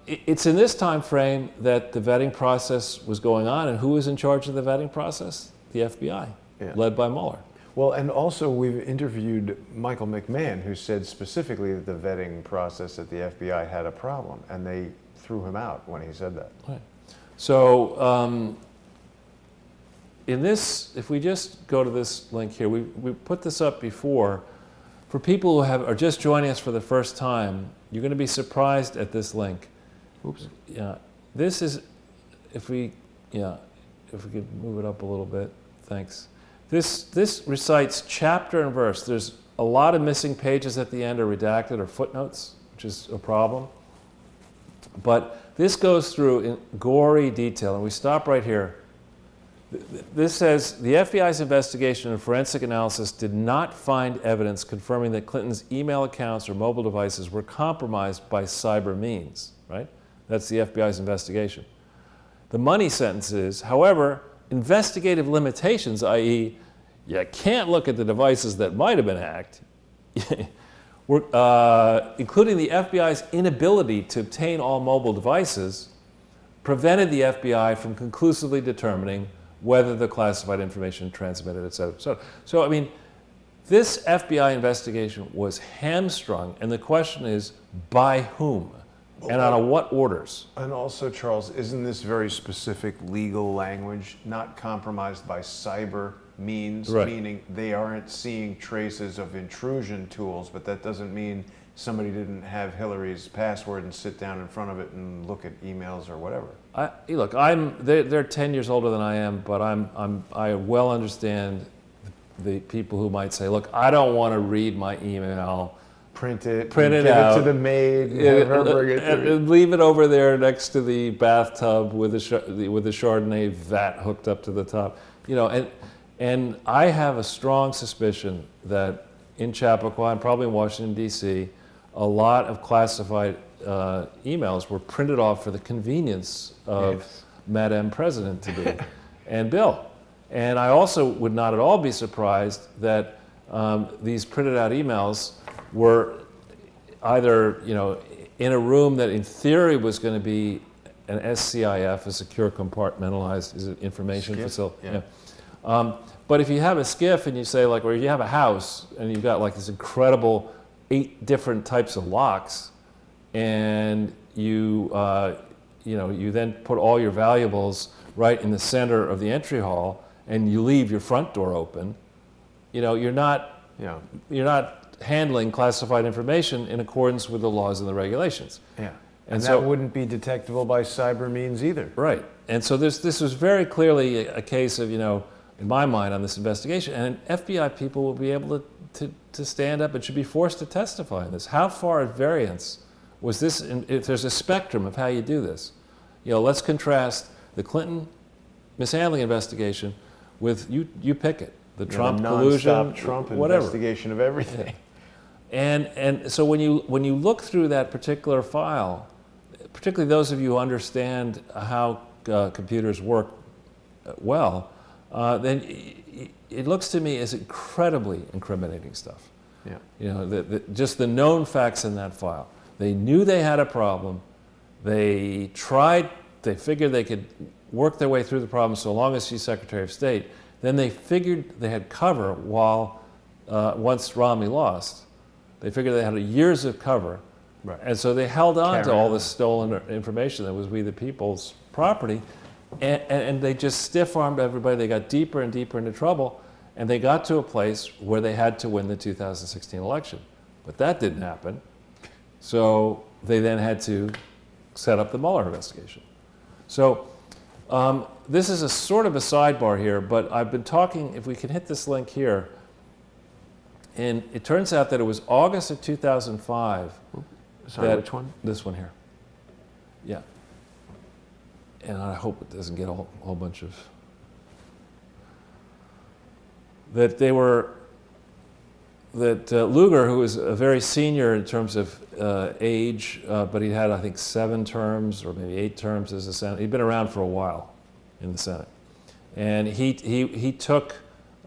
Speaker 2: it's in this time frame that the vetting process was going on, and who was in charge of the vetting process? The FBI, led by Mueller.
Speaker 1: Well, and also we've interviewed Michael McMahon, who said specifically that the vetting process at the FBI had a problem, and they threw him out when he said that.
Speaker 2: Right. So in this, if we just go to this link here, we put this up before. For people who are just joining us for the first time, you're going to be surprised at this link.
Speaker 1: Oops.
Speaker 2: Yeah, this is, if we could move it up a little bit, thanks. This recites chapter and verse. There's a lot of missing pages at the end are redacted or footnotes, which is a problem. But this goes through in gory detail, and we stop right here. This says, the FBI's investigation and forensic analysis did not find evidence confirming that Clinton's email accounts or mobile devices were compromised by cyber means, right? That's the FBI's investigation. The money sentence is, however, investigative limitations, i.e., you can't look at the devices that might have been hacked, including the FBI's inability to obtain all mobile devices, prevented the FBI from conclusively determining whether the classified information transmitted, et cetera, et cetera. So, I mean, this FBI investigation was hamstrung, and the question is, by whom? And on what orders?
Speaker 1: And also, Charles, isn't this very specific legal language, not compromised by cyber means,
Speaker 2: right,
Speaker 1: meaning they aren't seeing traces of intrusion tools, but that doesn't mean somebody didn't have Hillary's password and sit down in front of it and look at emails or whatever.
Speaker 2: Look, they're 10 years older than I am, but I well understand the people who might say, look, I don't want to read my email.
Speaker 1: Print it
Speaker 2: give
Speaker 1: out, it to the maid, have her bring it to me.
Speaker 2: And leave it over there next to the bathtub with a Chardonnay vat hooked up to the top. And I have a strong suspicion that in Chappaqua and probably in Washington, D.C., a lot of classified emails were printed off for the convenience of Madame President-to-be and Bill. And I also would not at all be surprised that these printed out emails were either in a room that in theory was going to be an SCIF, a secure compartmentalized information facility. Yeah. But if you have a SCIF and you say or you have a house and you've got this incredible 8 different types of locks, and you then put all your valuables right in the center of the entry hall, and you leave your front door open, you're not handling classified information in accordance with the laws and the regulations.
Speaker 1: Yeah. And that wouldn't be detectable by cyber means either.
Speaker 2: Right. And so this was very clearly a case of, in my mind, on this investigation, and FBI people will be able to stand up and should be forced to testify on this. How far at variance was this? If there's a spectrum of how you do this, let's contrast the Clinton mishandling investigation with you pick it, the Trump collusion,
Speaker 1: Trump
Speaker 2: whatever.
Speaker 1: Investigation of everything.
Speaker 2: Yeah. And so when you look through that particular file, particularly those of you who understand how computers work well, then it looks to me as incredibly incriminating stuff. Yeah. Just the known facts in that file. They knew they had a problem. They figured they could work their way through the problem so long as she's Secretary of State. Then they figured they had cover once Romney lost. They figured they had years of cover.
Speaker 1: Right.
Speaker 2: And so they held on to
Speaker 1: Carry
Speaker 2: all
Speaker 1: on.
Speaker 2: this stolen information that was We the People's property, and they just stiff-armed everybody. They got deeper and deeper into trouble, and they got to a place where they had to win the 2016 election. But that didn't happen. So they then had to set up the Mueller investigation. So this is a sort of a sidebar here, but I've been talking, if we can hit this link here, and it turns out that it was August of 2005.
Speaker 1: Sorry, which one?
Speaker 2: This one here. Yeah. And I hope it doesn't get a whole bunch of... That they were... That Lugar, who was a very senior in terms of age, but he had, I think, 7 terms or maybe 8 terms as a Senate. He'd been around for a while in the Senate. And he took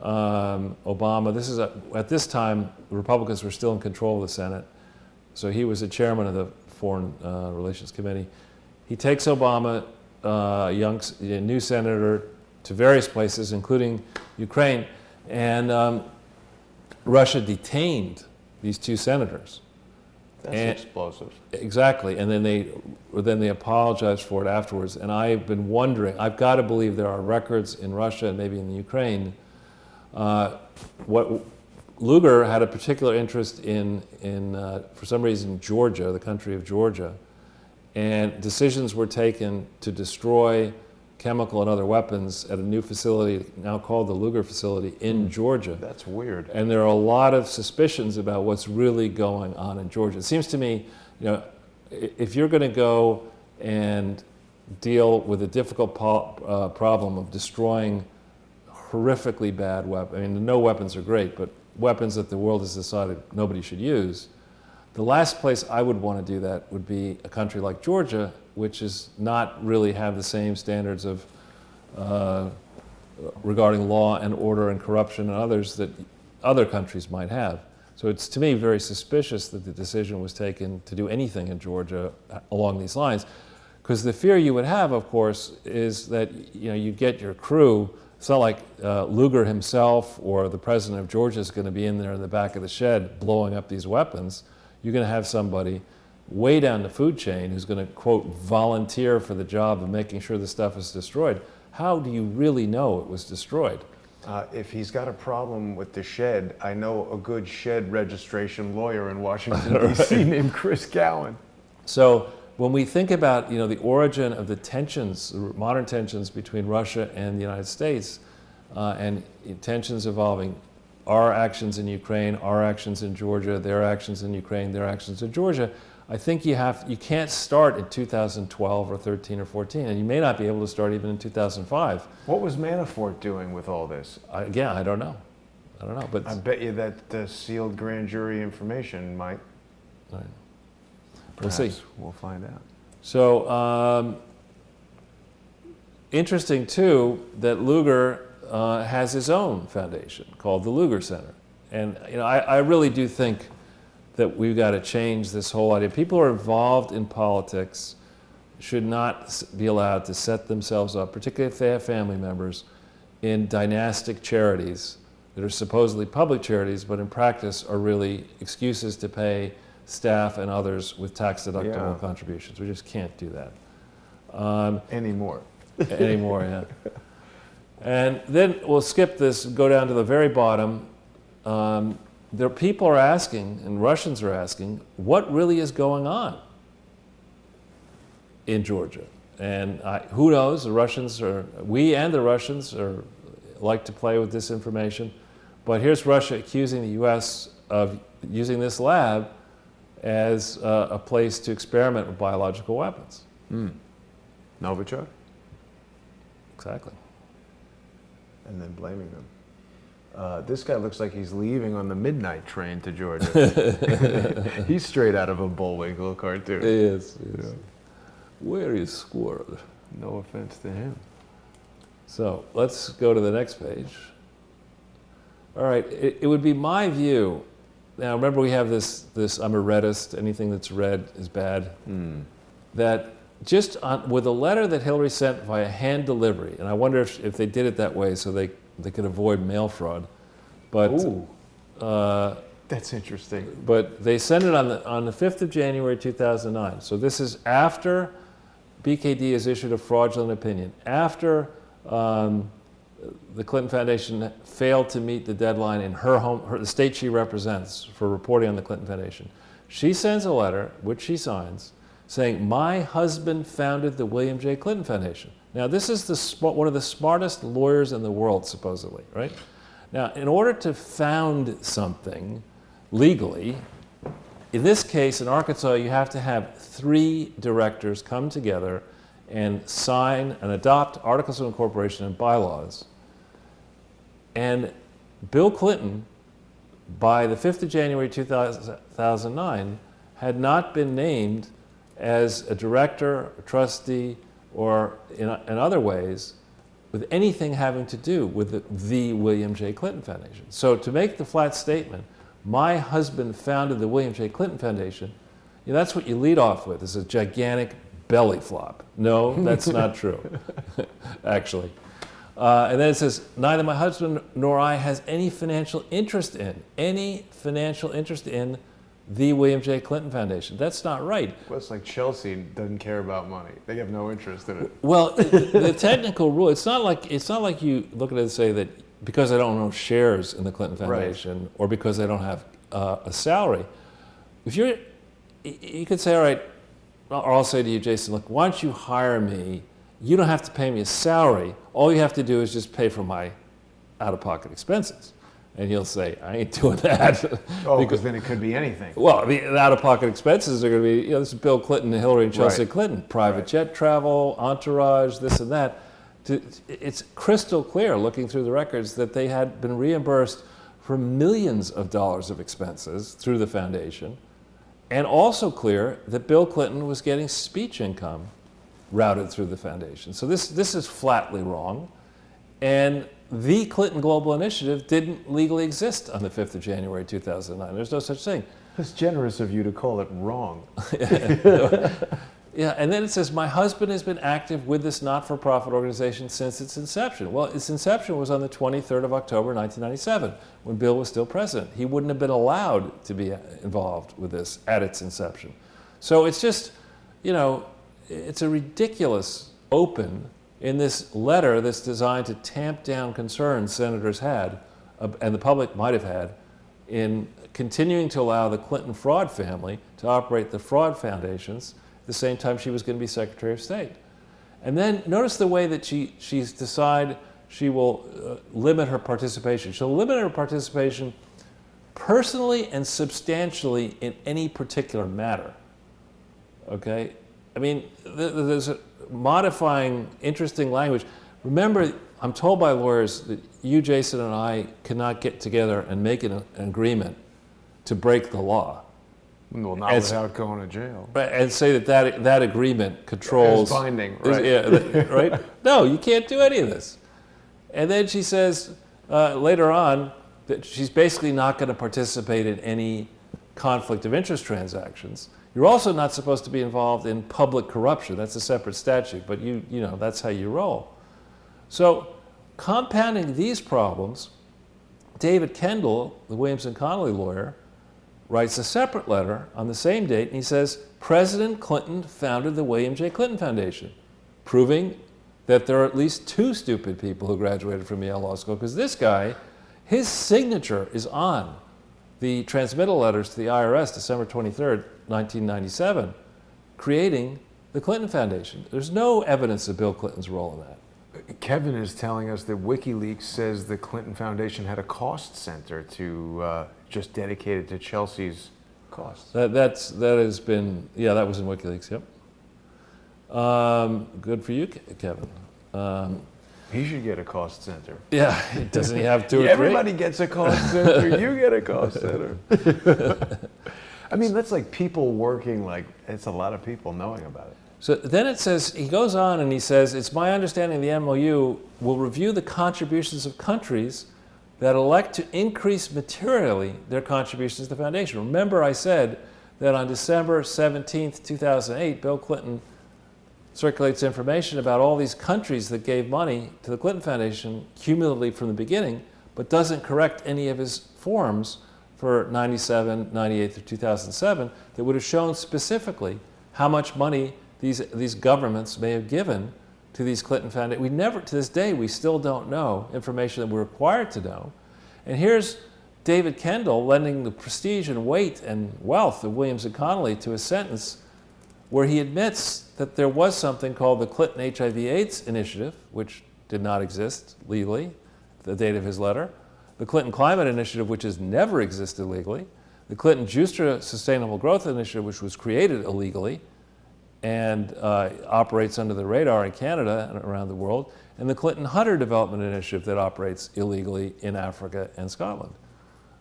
Speaker 2: Obama. This is at this time, the Republicans were still in control of the Senate. So he was the chairman of the Foreign Relations Committee. He takes Obama, a new senator, to various places, including Ukraine, and Russia detained these 2 senators.
Speaker 1: That's explosive.
Speaker 2: Exactly, and then they apologized for it afterwards. And I've been wondering, I've got to believe there are records in Russia and maybe in the Ukraine. What Lugar had a particular interest in for some reason, Georgia, the country of Georgia, and decisions were taken to destroy chemical and other weapons at a new facility now called the Lugar facility in Georgia.
Speaker 1: That's weird.
Speaker 2: And there are a lot of suspicions about what's really going on in Georgia. It seems to me, if you're going to go and deal with a difficult problem of destroying horrifically bad weapons, I mean, no weapons are great, but weapons that the world has decided nobody should use, the last place I would want to do that would be a country like Georgia, which is not really have the same standards of regarding law and order and corruption and others that other countries might have. So it's, to me, very suspicious that the decision was taken to do anything in Georgia along these lines, because the fear you would have, of course, is that you get your crew. It's not like Lugar himself or the president of Georgia is going to be in there in the back of the shed blowing up these weapons. You're going to have somebody way down the food chain who's going to, quote, volunteer for the job of making sure the stuff is destroyed. How do you really know it was destroyed?
Speaker 1: If he's got a problem with the shed, I know a good shed registration lawyer in Washington, D.C. named Chris Gowan.
Speaker 2: So when we think about the origin of the tensions, modern tensions between Russia and the United States, and tensions involving our actions in Ukraine, our actions in Georgia, their actions in Ukraine, their actions in Georgia, I think you can't start in 2012 or 13 or 14, and you may not be able to start even in 2005.
Speaker 1: What was Manafort doing with all this?
Speaker 2: I don't know. But
Speaker 1: I bet you that sealed grand jury information might.
Speaker 2: Right. We'll see.
Speaker 1: We'll find out.
Speaker 2: So interesting too that Lugar has his own foundation called the Lugar Center, and I really do think that we've got to change this whole idea. People who are involved in politics should not be allowed to set themselves up, particularly if they have family members, in dynastic charities that are supposedly public charities, but in practice are really excuses to pay staff and others with tax-deductible contributions. We just can't do that.
Speaker 1: Anymore.
Speaker 2: Anymore, yeah. And then we'll skip this and go down to the very bottom. There people are asking, and Russians are asking, what really is going on in Georgia? And who knows? We and the Russians like to play with disinformation. But here's Russia accusing the U.S. of using this lab as a place to experiment with biological weapons.
Speaker 1: Novichok?
Speaker 2: Exactly.
Speaker 1: And then blaming them. This guy looks like he's leaving on the midnight train to Georgia. He's straight out of a Bullwinkle cartoon.
Speaker 2: He is. Yeah. Where is Squirrel?
Speaker 1: No offense to him.
Speaker 2: So let's go to the next page. All right, it would be my view. Now remember, we have this I'm a reddist, anything that's red is bad. That just with a letter that Hillary sent via hand delivery, and I wonder if they did it that way so they could avoid mail fraud. But
Speaker 1: That's interesting.
Speaker 2: But they send it on the 5th of January 2009. So this is after BKD has issued a fraudulent opinion, after the Clinton Foundation failed to meet the deadline in the state she represents for reporting on the Clinton Foundation. She sends a letter, which she signs, saying, "My husband founded the William J. Clinton Foundation." Now, this is one of the smartest lawyers in the world, supposedly, right? Now, in order to found something legally, in this case, in Arkansas, you have to have 3 directors come together and sign and adopt Articles of Incorporation and bylaws. And Bill Clinton, by the 5th of January 2009, had not been named as a director, a trustee, or in other ways with anything having to do with the William J. Clinton Foundation. So to make the flat statement, "My husband founded the William J. Clinton Foundation," that's what you lead off with, is a gigantic belly flop. No, that's not true, actually. And then it says, "Neither my husband nor I has any financial interest in the William J. Clinton Foundation." That's not right.
Speaker 1: Well, it's like Chelsea doesn't care about money. They have no interest in it.
Speaker 2: Well, the technical rule, it's not like you look at it and say that because I don't own shares in the Clinton Foundation, right, or because I don't have a salary. You could say, all right, or I'll say to you, Jason, look, why don't you hire me? You don't have to pay me a salary. All you have to do is just pay for my out-of-pocket expenses. And you'll say, I ain't doing that.
Speaker 1: Oh, because then it could be anything.
Speaker 2: Well, the out-of-pocket expenses are going to be, this is Bill Clinton, Hillary, and Chelsea
Speaker 1: Right.
Speaker 2: Clinton. Private jet travel, entourage, this and that. It's crystal clear, looking through the records, that they had been reimbursed for millions of dollars of expenses through the foundation. And also clear that Bill Clinton was getting speech income routed through the foundation. So this is flatly wrong. And the Clinton Global Initiative didn't legally exist on the 5th of January 2009. There's no such thing.
Speaker 1: It's generous of you to call it wrong.
Speaker 2: Yeah, and then it says, "My husband has been active with this not-for-profit organization since its inception." Well, its inception was on the 23rd of October, 1997, when Bill was still president. He wouldn't have been allowed to be involved with this at its inception. So it's just, it's a ridiculous open in this letter that's designed to tamp down concerns senators had, and the public might have had, in continuing to allow the Clinton fraud family to operate the fraud foundations the same time she was going to be Secretary of State. And then notice the way that she's decided she will limit her participation. She'll limit her participation personally and substantially in any particular matter. Okay? I mean, there's a modifying, interesting language. Remember, I'm told by lawyers that you, Jason, and I cannot get together and make an agreement to break the law.
Speaker 1: Well, not without going to jail.
Speaker 2: And say that agreement controls...
Speaker 1: It's binding, right?
Speaker 2: Right? No, you can't do any of this. And then she says later on that she's basically not going to participate in any conflict of interest transactions. You're also not supposed to be involved in public corruption. That's a separate statute, but that's how you roll. So compounding these problems, David Kendall, the Williams & Connolly lawyer, writes a separate letter on the same date, and he says, "President Clinton founded the William J. Clinton Foundation," proving that there are at least 2 stupid people who graduated from Yale Law School, because this guy, his signature is on the transmittal letters to the IRS, December 23rd, 1997, creating the Clinton Foundation. There's no evidence of Bill Clinton's role in that.
Speaker 1: Kevin is telling us that WikiLeaks says the Clinton Foundation had a cost center just dedicated to Chelsea's costs.
Speaker 2: That has been, that was in WikiLeaks, yep. Good for you, Kevin.
Speaker 1: He should get a cost center.
Speaker 2: Yeah, doesn't he have 2 or 3?
Speaker 1: Everybody gets a cost center. You get a cost center. I mean, that's like people working, it's a lot of people knowing about it.
Speaker 2: So then it says, he goes on and he says, "It's my understanding the MOU will review the contributions of countries that elect to increase materially their contributions to the foundation." Remember, I said that on December 17th, 2008, Bill Clinton circulates information about all these countries that gave money to the Clinton Foundation cumulatively from the beginning, but doesn't correct any of his forms for 97, 98 through 2007 that would have shown specifically how much money these governments may have given to these Clinton foundations. We never, to this day, we still don't know information that we're required to know. And here's David Kendall lending the prestige and weight and wealth of Williams and Connolly to a sentence where he admits that there was something called the Clinton HIV/AIDS Initiative, which did not exist legally, the date of his letter, the Clinton Climate Initiative, which has never existed legally, the Clinton Justra Sustainable Growth Initiative, which was created illegally and operates under the radar in Canada and around the world, and the Clinton Hunter Development Initiative that operates illegally in Africa and Scotland.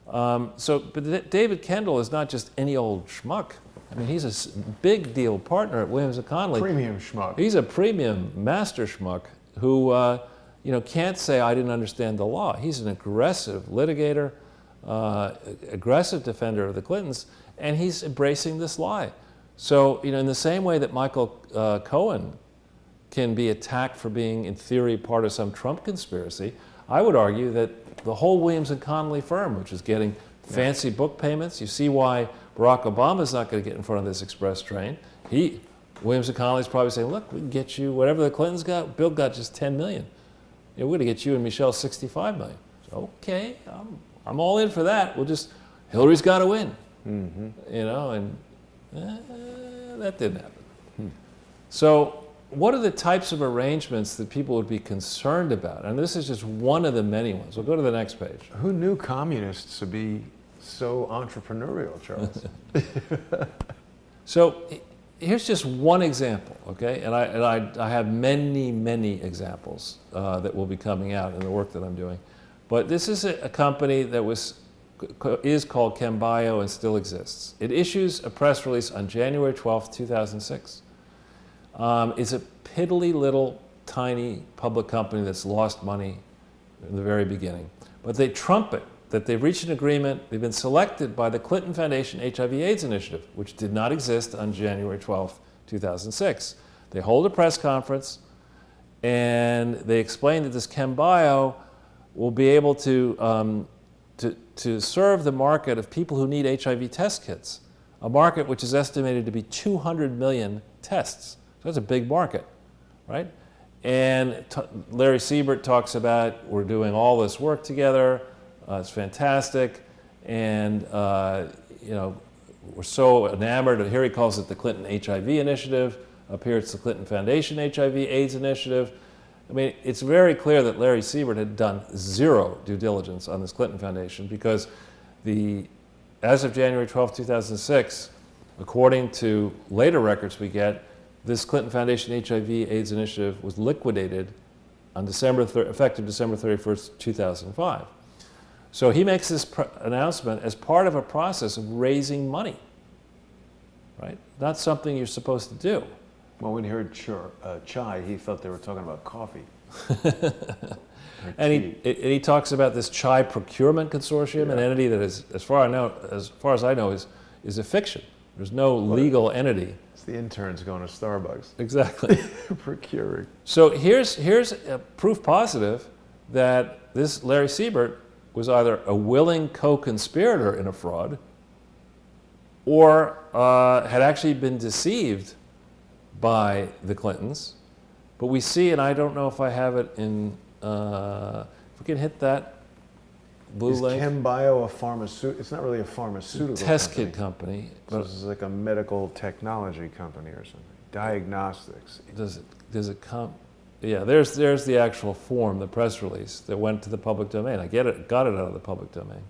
Speaker 2: But David Kendall is not just any old schmuck. I mean, he's a big deal partner at Williams and Connolly.
Speaker 1: Premium schmuck.
Speaker 2: He's a premium master schmuck who can't say, I didn't understand the law. He's an aggressive litigator, aggressive defender of the Clintons, and he's embracing this lie. So, in the same way that Michael Cohen can be attacked for being, in theory, part of some Trump conspiracy, I would argue that the whole Williams and Connolly firm, which is getting fancy book payments, you see why Barack Obama's not going to get in front of this express train. Williams and Connolly's probably saying, look, we can get you whatever the Clintons got. Bill got just 10 million. We're going to get you and Michelle 65 million. So, okay, I'm all in for that. Hillary's got to win. And that didn't happen. So what are the types of arrangements that people would be concerned about? And this is just one of the many ones. We'll go to the next page.
Speaker 1: Who knew communists would be so entrepreneurial, Charles?
Speaker 2: So here's just one example, okay? And I have many, many examples that will be coming out in the work that I'm doing. But this is a company that is called ChemBio and still exists. It issues a press release on January 12th, 2006. It's a piddly little tiny public company that's lost money in the very beginning. But they trumpet that they've reached an agreement, they've been selected by the Clinton Foundation HIV/AIDS Initiative, which did not exist on January 12th, 2006. They hold a press conference and they explain that this ChemBio will be able to serve the market of people who need HIV test kits, a market which is estimated to be 200 million tests. So that's a big market, right? And Larry Siebert talks about, we're doing all this work together, it's fantastic, and we're so enamored. Here he calls it the Clinton HIV Initiative. Up here it's the Clinton Foundation HIV/AIDS Initiative. I mean, it's very clear that Larry Siebert had done zero due diligence on this Clinton Foundation because as of January 12, 2006, according to later records we get, this Clinton Foundation HIV/AIDS Initiative was liquidated on effective December 31st, 2005. So he makes this announcement as part of a process of raising money, right? Not something you're supposed to do.
Speaker 1: Well, when he heard chai, he thought they were talking about coffee.
Speaker 2: And he talks about this chai procurement consortium, an entity that is, as far as I know, is a fiction. There's no legal entity.
Speaker 1: It's the interns going to Starbucks.
Speaker 2: Exactly.
Speaker 1: Procuring.
Speaker 2: So here's a proof positive that this Larry Siebert was either a willing co-conspirator in a fraud or had actually been deceived by the Clintons. But we see, and I don't know if I have it in, if we can hit that blue link.
Speaker 1: Is ChemBio a pharmaceutical? It's not really a pharmaceutical
Speaker 2: test
Speaker 1: company.
Speaker 2: kit company.
Speaker 1: So this is like a medical technology company or something. Diagnostics.
Speaker 2: Does it come? Yeah, there's the actual form, the press release that went to the public domain. I got it out of the public domain.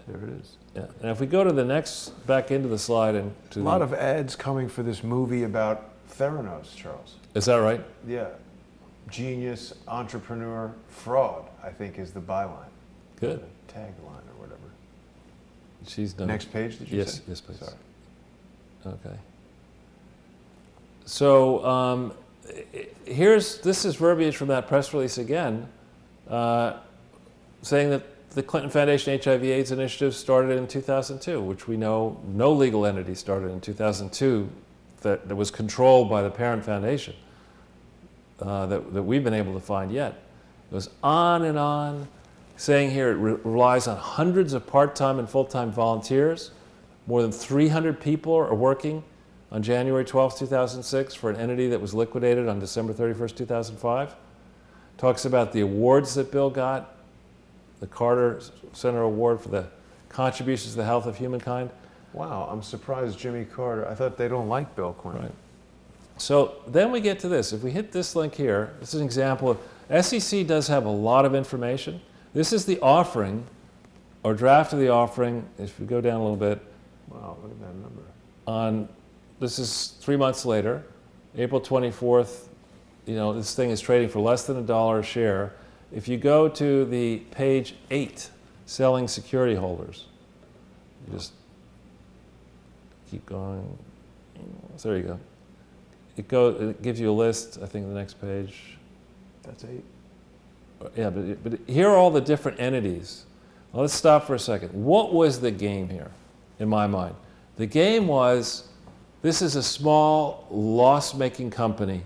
Speaker 1: There it is.
Speaker 2: Yeah, and if we go to the next, back into the slide and to
Speaker 1: a lot of ads coming for this movie about Theranos, Charles.
Speaker 2: Is that right?
Speaker 1: Yeah. Genius, entrepreneur, fraud, I think is the byline.
Speaker 2: Good.
Speaker 1: The tagline or whatever.
Speaker 2: She's done.
Speaker 1: Next page, did you say?
Speaker 2: Yes, please.
Speaker 1: Sorry.
Speaker 2: Okay. So this is verbiage from that press release again, saying that the Clinton Foundation HIV/AIDS Initiative started in 2002, which we know no legal entity started in 2002 that was controlled by the parent foundation that we've been able to find yet. It goes on and on, saying here it relies on hundreds of part-time and full-time volunteers. More than 300 people are working on January 12, 2006 for an entity that was liquidated on December 31st, 2005. Talks about the awards that Bill got, the Carter Center Award for the contributions to the health of humankind.
Speaker 1: Wow, I'm surprised Jimmy Carter. I thought they don't like Bill Clinton.
Speaker 2: Right. So then we get to this. If we hit this link here, this is an example of, SEC does have a lot of information. This is the offering, or draft of the offering. If we go down a little bit.
Speaker 1: Wow, look at that number.
Speaker 2: This is 3 months later, April 24th. This thing is trading for less than $1 a share. If you go to the page 8, selling security holders, you just keep going. So there you go. It gives you a list. I think the next page.
Speaker 1: That's 8.
Speaker 2: Yeah, but here are all the different entities. Well, let's stop for a second. What was the game here, in my mind? The game was, this is a small, loss-making company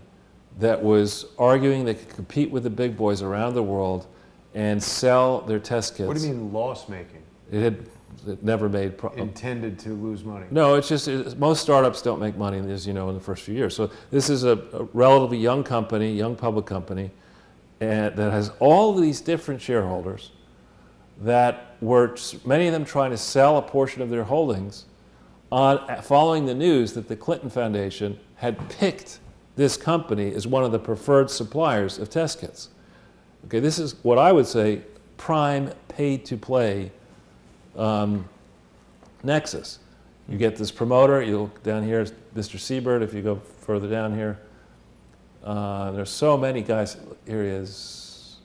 Speaker 2: that was arguing they could compete with the big boys around the world and sell their test kits.
Speaker 1: What do you mean loss-making?
Speaker 2: It never made
Speaker 1: intended to lose money.
Speaker 2: No, it's just most startups don't make money, as you know, in the first few years. So this is a relatively young company, young public company, and that has all these different shareholders that were, many of them trying to sell a portion of their holdings following the news that the Clinton Foundation had picked this company as one of the preferred suppliers of test kits. Okay, this is what I would say prime paid-to-play nexus. You get this promoter, you look down here, Mr. Siebert, if you go further down here. There's so many guys. Here he is.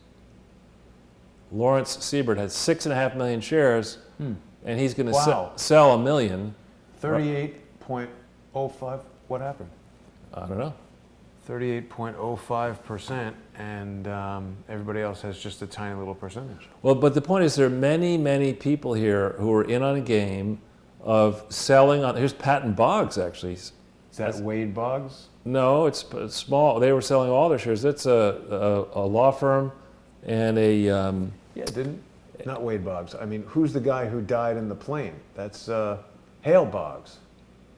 Speaker 2: Lawrence Siebert had 6.5 million shares, and he's going to sell 1 million.
Speaker 1: 38.05, what happened?
Speaker 2: I don't know.
Speaker 1: 38.05%, and everybody else has just a tiny little percentage.
Speaker 2: Well, but the point is there are many, many people here who are in on a game of selling on, here's Patton Boggs, actually.
Speaker 1: Is that Wade Boggs?
Speaker 2: No, it's small. They were selling all their shares. It's a law firm and a...
Speaker 1: Not Wade Boggs. I mean, who's the guy who died in the plane? That's Hale Boggs.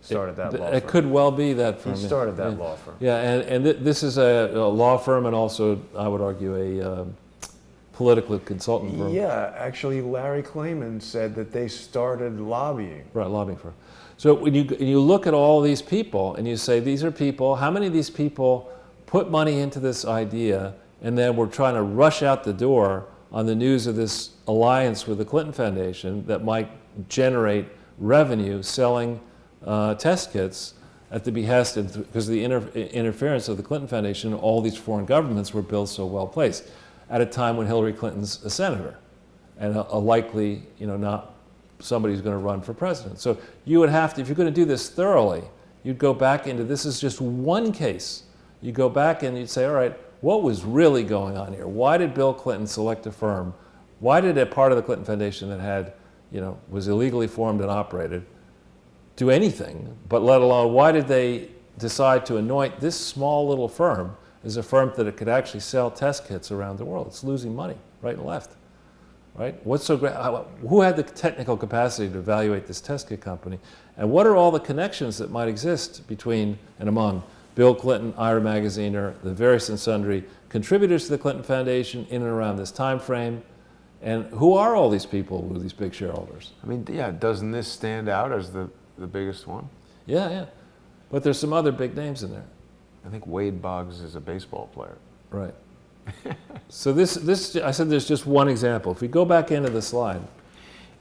Speaker 1: Started that law firm.
Speaker 2: It could well be that firm.
Speaker 1: He started that law firm.
Speaker 2: Yeah, and this is a law firm and also, I would argue, a political consultant firm.
Speaker 1: Yeah, actually, Larry Klayman said that they started lobbying.
Speaker 2: Right, lobbying firm. So when you look at all these people and you say, these are people, how many of these people put money into this idea and then were trying to rush out the door on the news of this alliance with the Clinton Foundation that might generate revenue selling test kits at the behest of, because of the interference of the Clinton Foundation, all these foreign governments were built so well placed at a time when Hillary Clinton's a senator and a likely, not somebody who's going to run for president. So you would have to, if you're going to do this thoroughly, you'd go back into, this is just one case. You go back and you'd say, all right, what was really going on here? Why did Bill Clinton select a firm? Why did a part of the Clinton Foundation that had, was illegally formed and operated do anything, but let alone why did they decide to anoint this small little firm as a firm that it could actually sell test kits around the world? It's losing money right and left, right? What's so great? Who had the technical capacity to evaluate this test kit company? And what are all the connections that might exist between and among Bill Clinton, Ira Magaziner, the various and sundry contributors to the Clinton Foundation in and around this time frame? And who are all these people with these big shareholders?
Speaker 1: I mean, yeah, doesn't this stand out as the biggest one?
Speaker 2: Yeah. But there's some other big names in there.
Speaker 1: I think Wade Boggs is a baseball player.
Speaker 2: Right. So this, I said there's just one example. If we go back into the slide.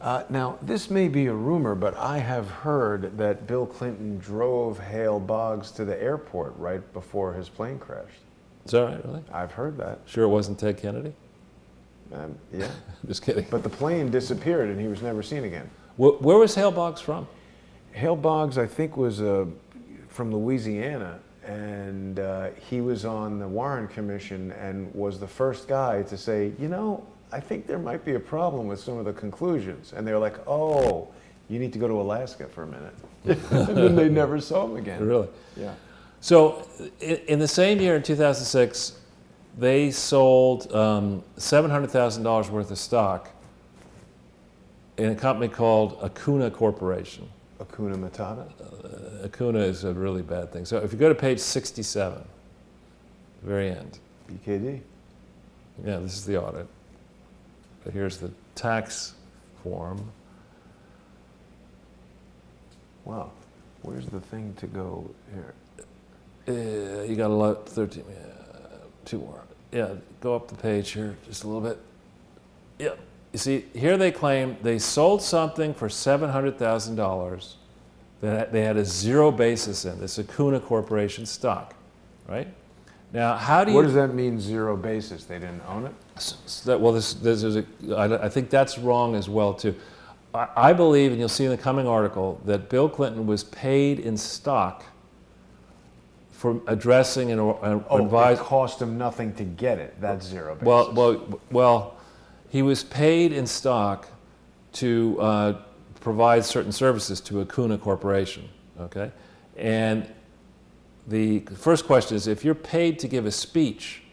Speaker 1: Now, this may be a rumor, but I have heard that Bill Clinton drove Hale Boggs to the airport right before his plane crashed.
Speaker 2: Is that right, really?
Speaker 1: I've heard that.
Speaker 2: Sure it wasn't Ted Kennedy?
Speaker 1: Yeah.
Speaker 2: Just kidding.
Speaker 1: But the plane disappeared and he was never seen again.
Speaker 2: Where was Hale Boggs from?
Speaker 1: Hale Boggs, I think, was from Louisiana, and he was on the Warren Commission and was the first guy to say, I think there might be a problem with some of the conclusions. And they were like, oh, you need to go to Alaska for a minute. And then they never saw him again.
Speaker 2: Really?
Speaker 1: Yeah.
Speaker 2: So in the same year, in 2006, they sold $700,000 worth of stock in a company called Acuna Corporation.
Speaker 1: Hakuna Matata?
Speaker 2: Acuna is a really bad thing. So if you go to page 67, very end.
Speaker 1: BKD.
Speaker 2: Yeah, this is the audit. Here's the tax form.
Speaker 1: Wow. Where's the thing to go here?
Speaker 2: You got a lot, 13, two more. Yeah, go up the page here just a little bit. Yeah, you see, here they claim they sold something for $700,000 that they had a zero basis in, this Acuna Corporation stock, right? Now, how do you...
Speaker 1: What does that mean, zero basis? They didn't own it?
Speaker 2: Well, I think that's wrong as well, too. I believe, and you'll see in the coming article, that Bill Clinton was paid in stock for addressing and
Speaker 1: It cost him nothing to get it. That's zero basis.
Speaker 2: Well, he was paid in stock to provide certain services to Acuna Corporation, okay? And the first question is, if you're paid to give a speech,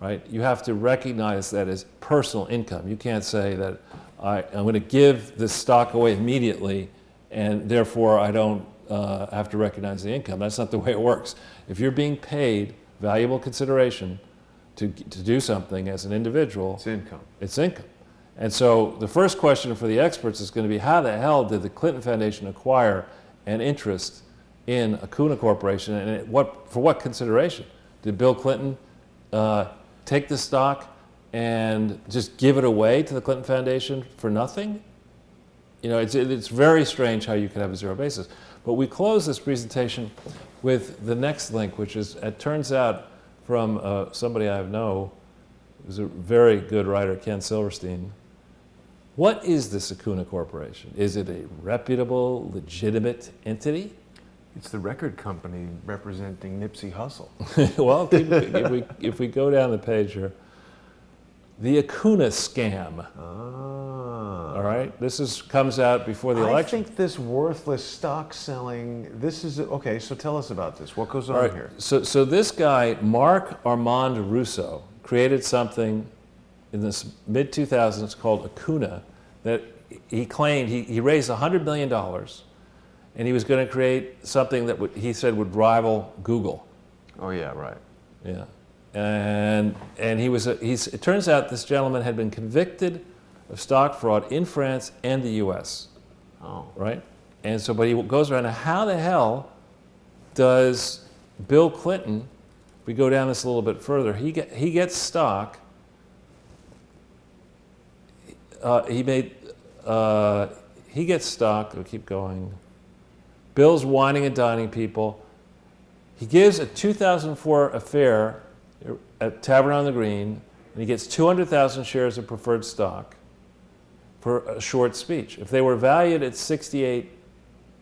Speaker 2: right, you have to recognize that as personal income. You can't say that I'm going to give this stock away immediately and therefore I don't have to recognize the income. That's not the way it works. If you're being paid valuable consideration to do something as an individual,
Speaker 1: it's income.
Speaker 2: It's income. And so the first question for the experts is going to be, how the hell did the Clinton Foundation acquire an interest in Acuna Corporation, and for what consideration? Did Bill Clinton take the stock and just give it away to the Clinton Foundation for nothing? You know, it's very strange how you could have a zero basis. But we close this presentation with the next link, which is, it turns out from somebody I know, who's a very good writer, Ken Silverstein. What is this Acuna Corporation? Is it a reputable, legitimate entity?
Speaker 1: It's the record company representing Nipsey Hussle.
Speaker 2: Well, if we go down the page here, the Acuna scam. All right, this comes out before the election.
Speaker 1: I think this worthless stock selling. This is okay. So tell us about this. What goes on here?
Speaker 2: So this guy, Mark Armand Russo, created something in the mid 2000s called Acuna that he claimed he raised $100 million. And he was going to create something that he said would rival Google.
Speaker 1: Oh yeah, right.
Speaker 2: Yeah, and it turns out this gentleman had been convicted of stock fraud in France and the U.S.
Speaker 1: Oh.
Speaker 2: Right, and so but he goes around. Now, how the hell does Bill Clinton? We go down this a little bit further. He gets stock. He gets stock. We'll keep going. Bill's whining and dining people. He gives a 2004 affair at Tavern on the Green, and he gets 200,000 shares of preferred stock for a short speech. If they were valued at 68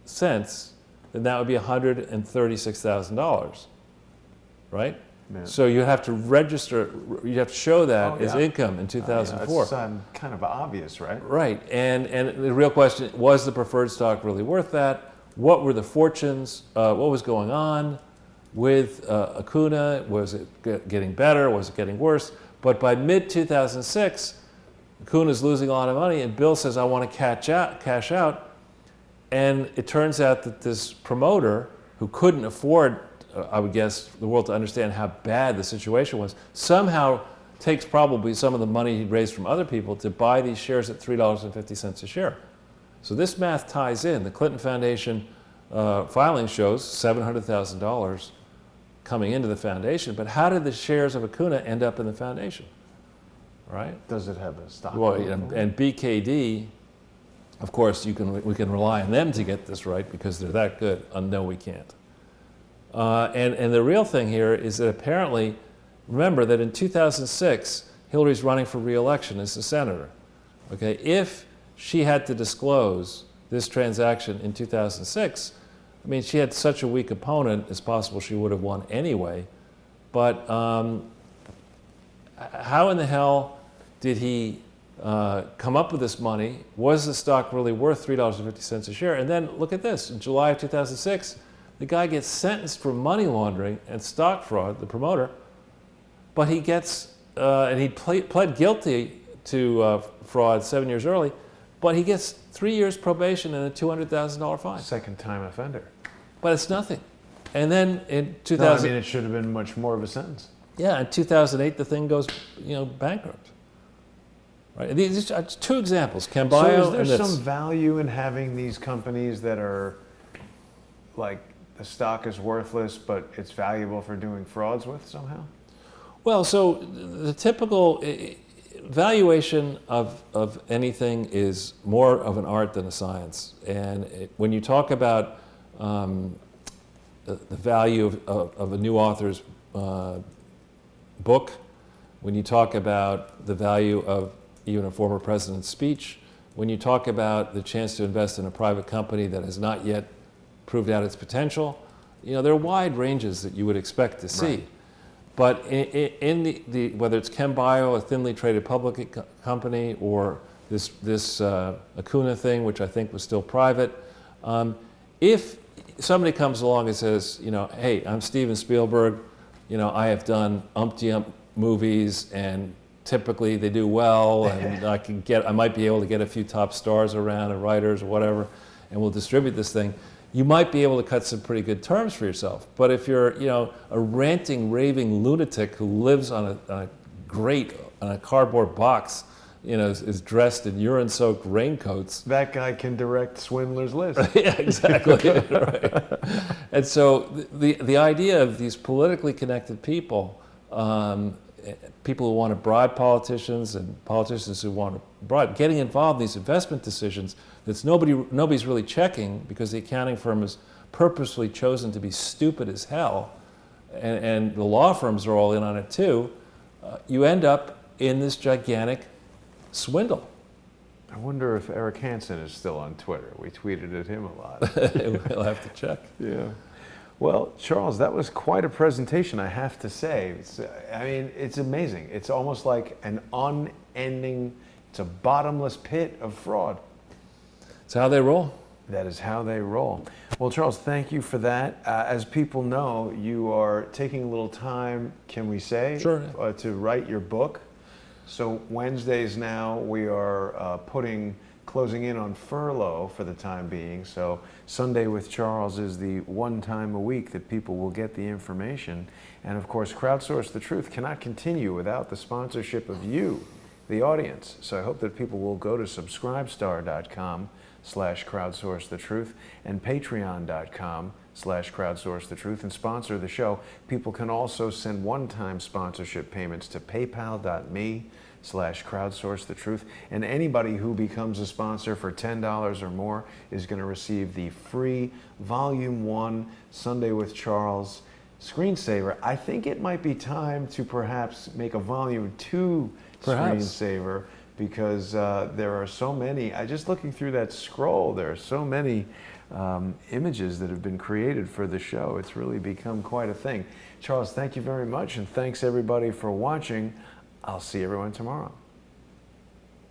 Speaker 2: cents, then that would be $136,000, right? Man. So you have to register, you have to show that as income in 2004.
Speaker 1: It's kind of obvious, right?
Speaker 2: Right, and the real question, was the preferred stock really worth that? What were the fortunes? What was going on with Acuna? Was it getting better? Was it getting worse? But by mid-2006, Acuna's losing a lot of money, and Bill says, I want to cash out. And it turns out that this promoter, who couldn't afford, I would guess, the world to understand how bad the situation was, somehow takes probably some of the money he'd raised from other people to buy these shares at $3.50 a share. So this math ties in. The Clinton Foundation filing shows $700,000 coming into the foundation, but how did the shares of Acuna end up in the foundation? Right?
Speaker 1: Does it have a stock?
Speaker 2: Well, and BKD, of course, we can rely on them to get this right because they're that good. No, we can't. And the real thing here is that apparently, remember that in 2006, Hillary's running for re-election as a senator. Okay, if she had to disclose this transaction in 2006, I mean, she had such a weak opponent, it's possible she would have won anyway. But how in the hell did he come up with this money? Was the stock really worth $3.50 a share? And then look at this. In July of 2006, the guy gets sentenced for money laundering and stock fraud, the promoter, but he gets, and he pled guilty to fraud 7 years early, but he gets 3 years probation and a $200,000 fine.
Speaker 1: Second-time offender.
Speaker 2: But it's nothing. And then in 2000,
Speaker 1: No, I mean, it should have been much more of a sentence.
Speaker 2: yeah, in 2008 the thing goes, bankrupt. Right. These are two examples: Cambayo
Speaker 1: So is
Speaker 2: and
Speaker 1: there
Speaker 2: this.
Speaker 1: some value in having these companies that are like the stock is worthless, but it's valuable for doing frauds with somehow?
Speaker 2: Well, so the typical valuation of anything is more of an art than a science. And when you talk about the value of a new author's book, when you talk about the value of even a former president's speech, when you talk about the chance to invest in a private company that has not yet proved out its potential, there are wide ranges that you would expect to see.
Speaker 1: Right.
Speaker 2: But in the whether it's Cambayo, a thinly traded public company, or this Acuna thing, which I think was still private, if somebody comes along and says, hey, I'm Steven Spielberg, I have done umpty-ump movies, and typically they do well, and I might be able to get a few top stars around and writers or whatever, and we'll distribute this thing. You might be able to cut some pretty good terms for yourself. But if you're, a ranting, raving lunatic who lives on a grate on a cardboard box, is dressed in urine-soaked raincoats.
Speaker 1: That guy can direct Swindler's List.
Speaker 2: Yeah, exactly. Right. And so the idea of these politically connected people, people who want to bribe politicians and politicians who want to bribe, getting involved in these investment decisions that's nobody's really checking because the accounting firm has purposely chosen to be stupid as hell, and the law firms are all in on it too, you end up in this gigantic swindle.
Speaker 1: I wonder if Eric Hansen is still on Twitter. We tweeted at him a lot.
Speaker 2: We'll have to check.
Speaker 1: Yeah. Well, Charles, that was quite a presentation, I have to say. It's amazing. It's almost like an unending, it's a bottomless pit of fraud.
Speaker 2: It's how they roll.
Speaker 1: That is how they roll. Well, Charles, thank you for that. As people know, you are taking a little time, can we say,
Speaker 2: Sure.
Speaker 1: To write your book. So Wednesdays now, we are closing in on furlough for the time being. So Sunday with Charles is the one time a week that people will get the information. And of course, Crowdsource the Truth cannot continue without the sponsorship of you, the audience. So I hope that people will go to subscribestar.com/crowdsourcethetruth and patreon.com/crowdsourcethetruth and sponsor the show. People can also send one-time sponsorship payments to paypal.me/crowdsourcethetruth. And anybody who becomes a sponsor for $10 or more is going to receive the free Volume 1 Sunday with Charles screensaver. I think it might be time to perhaps make a Volume 2 screensaver, because there are so many. Just looking through that scroll, there are so many images that have been created for the show. It's really become quite a thing. Charles, thank you very much, and thanks everybody for watching. I'll see everyone tomorrow.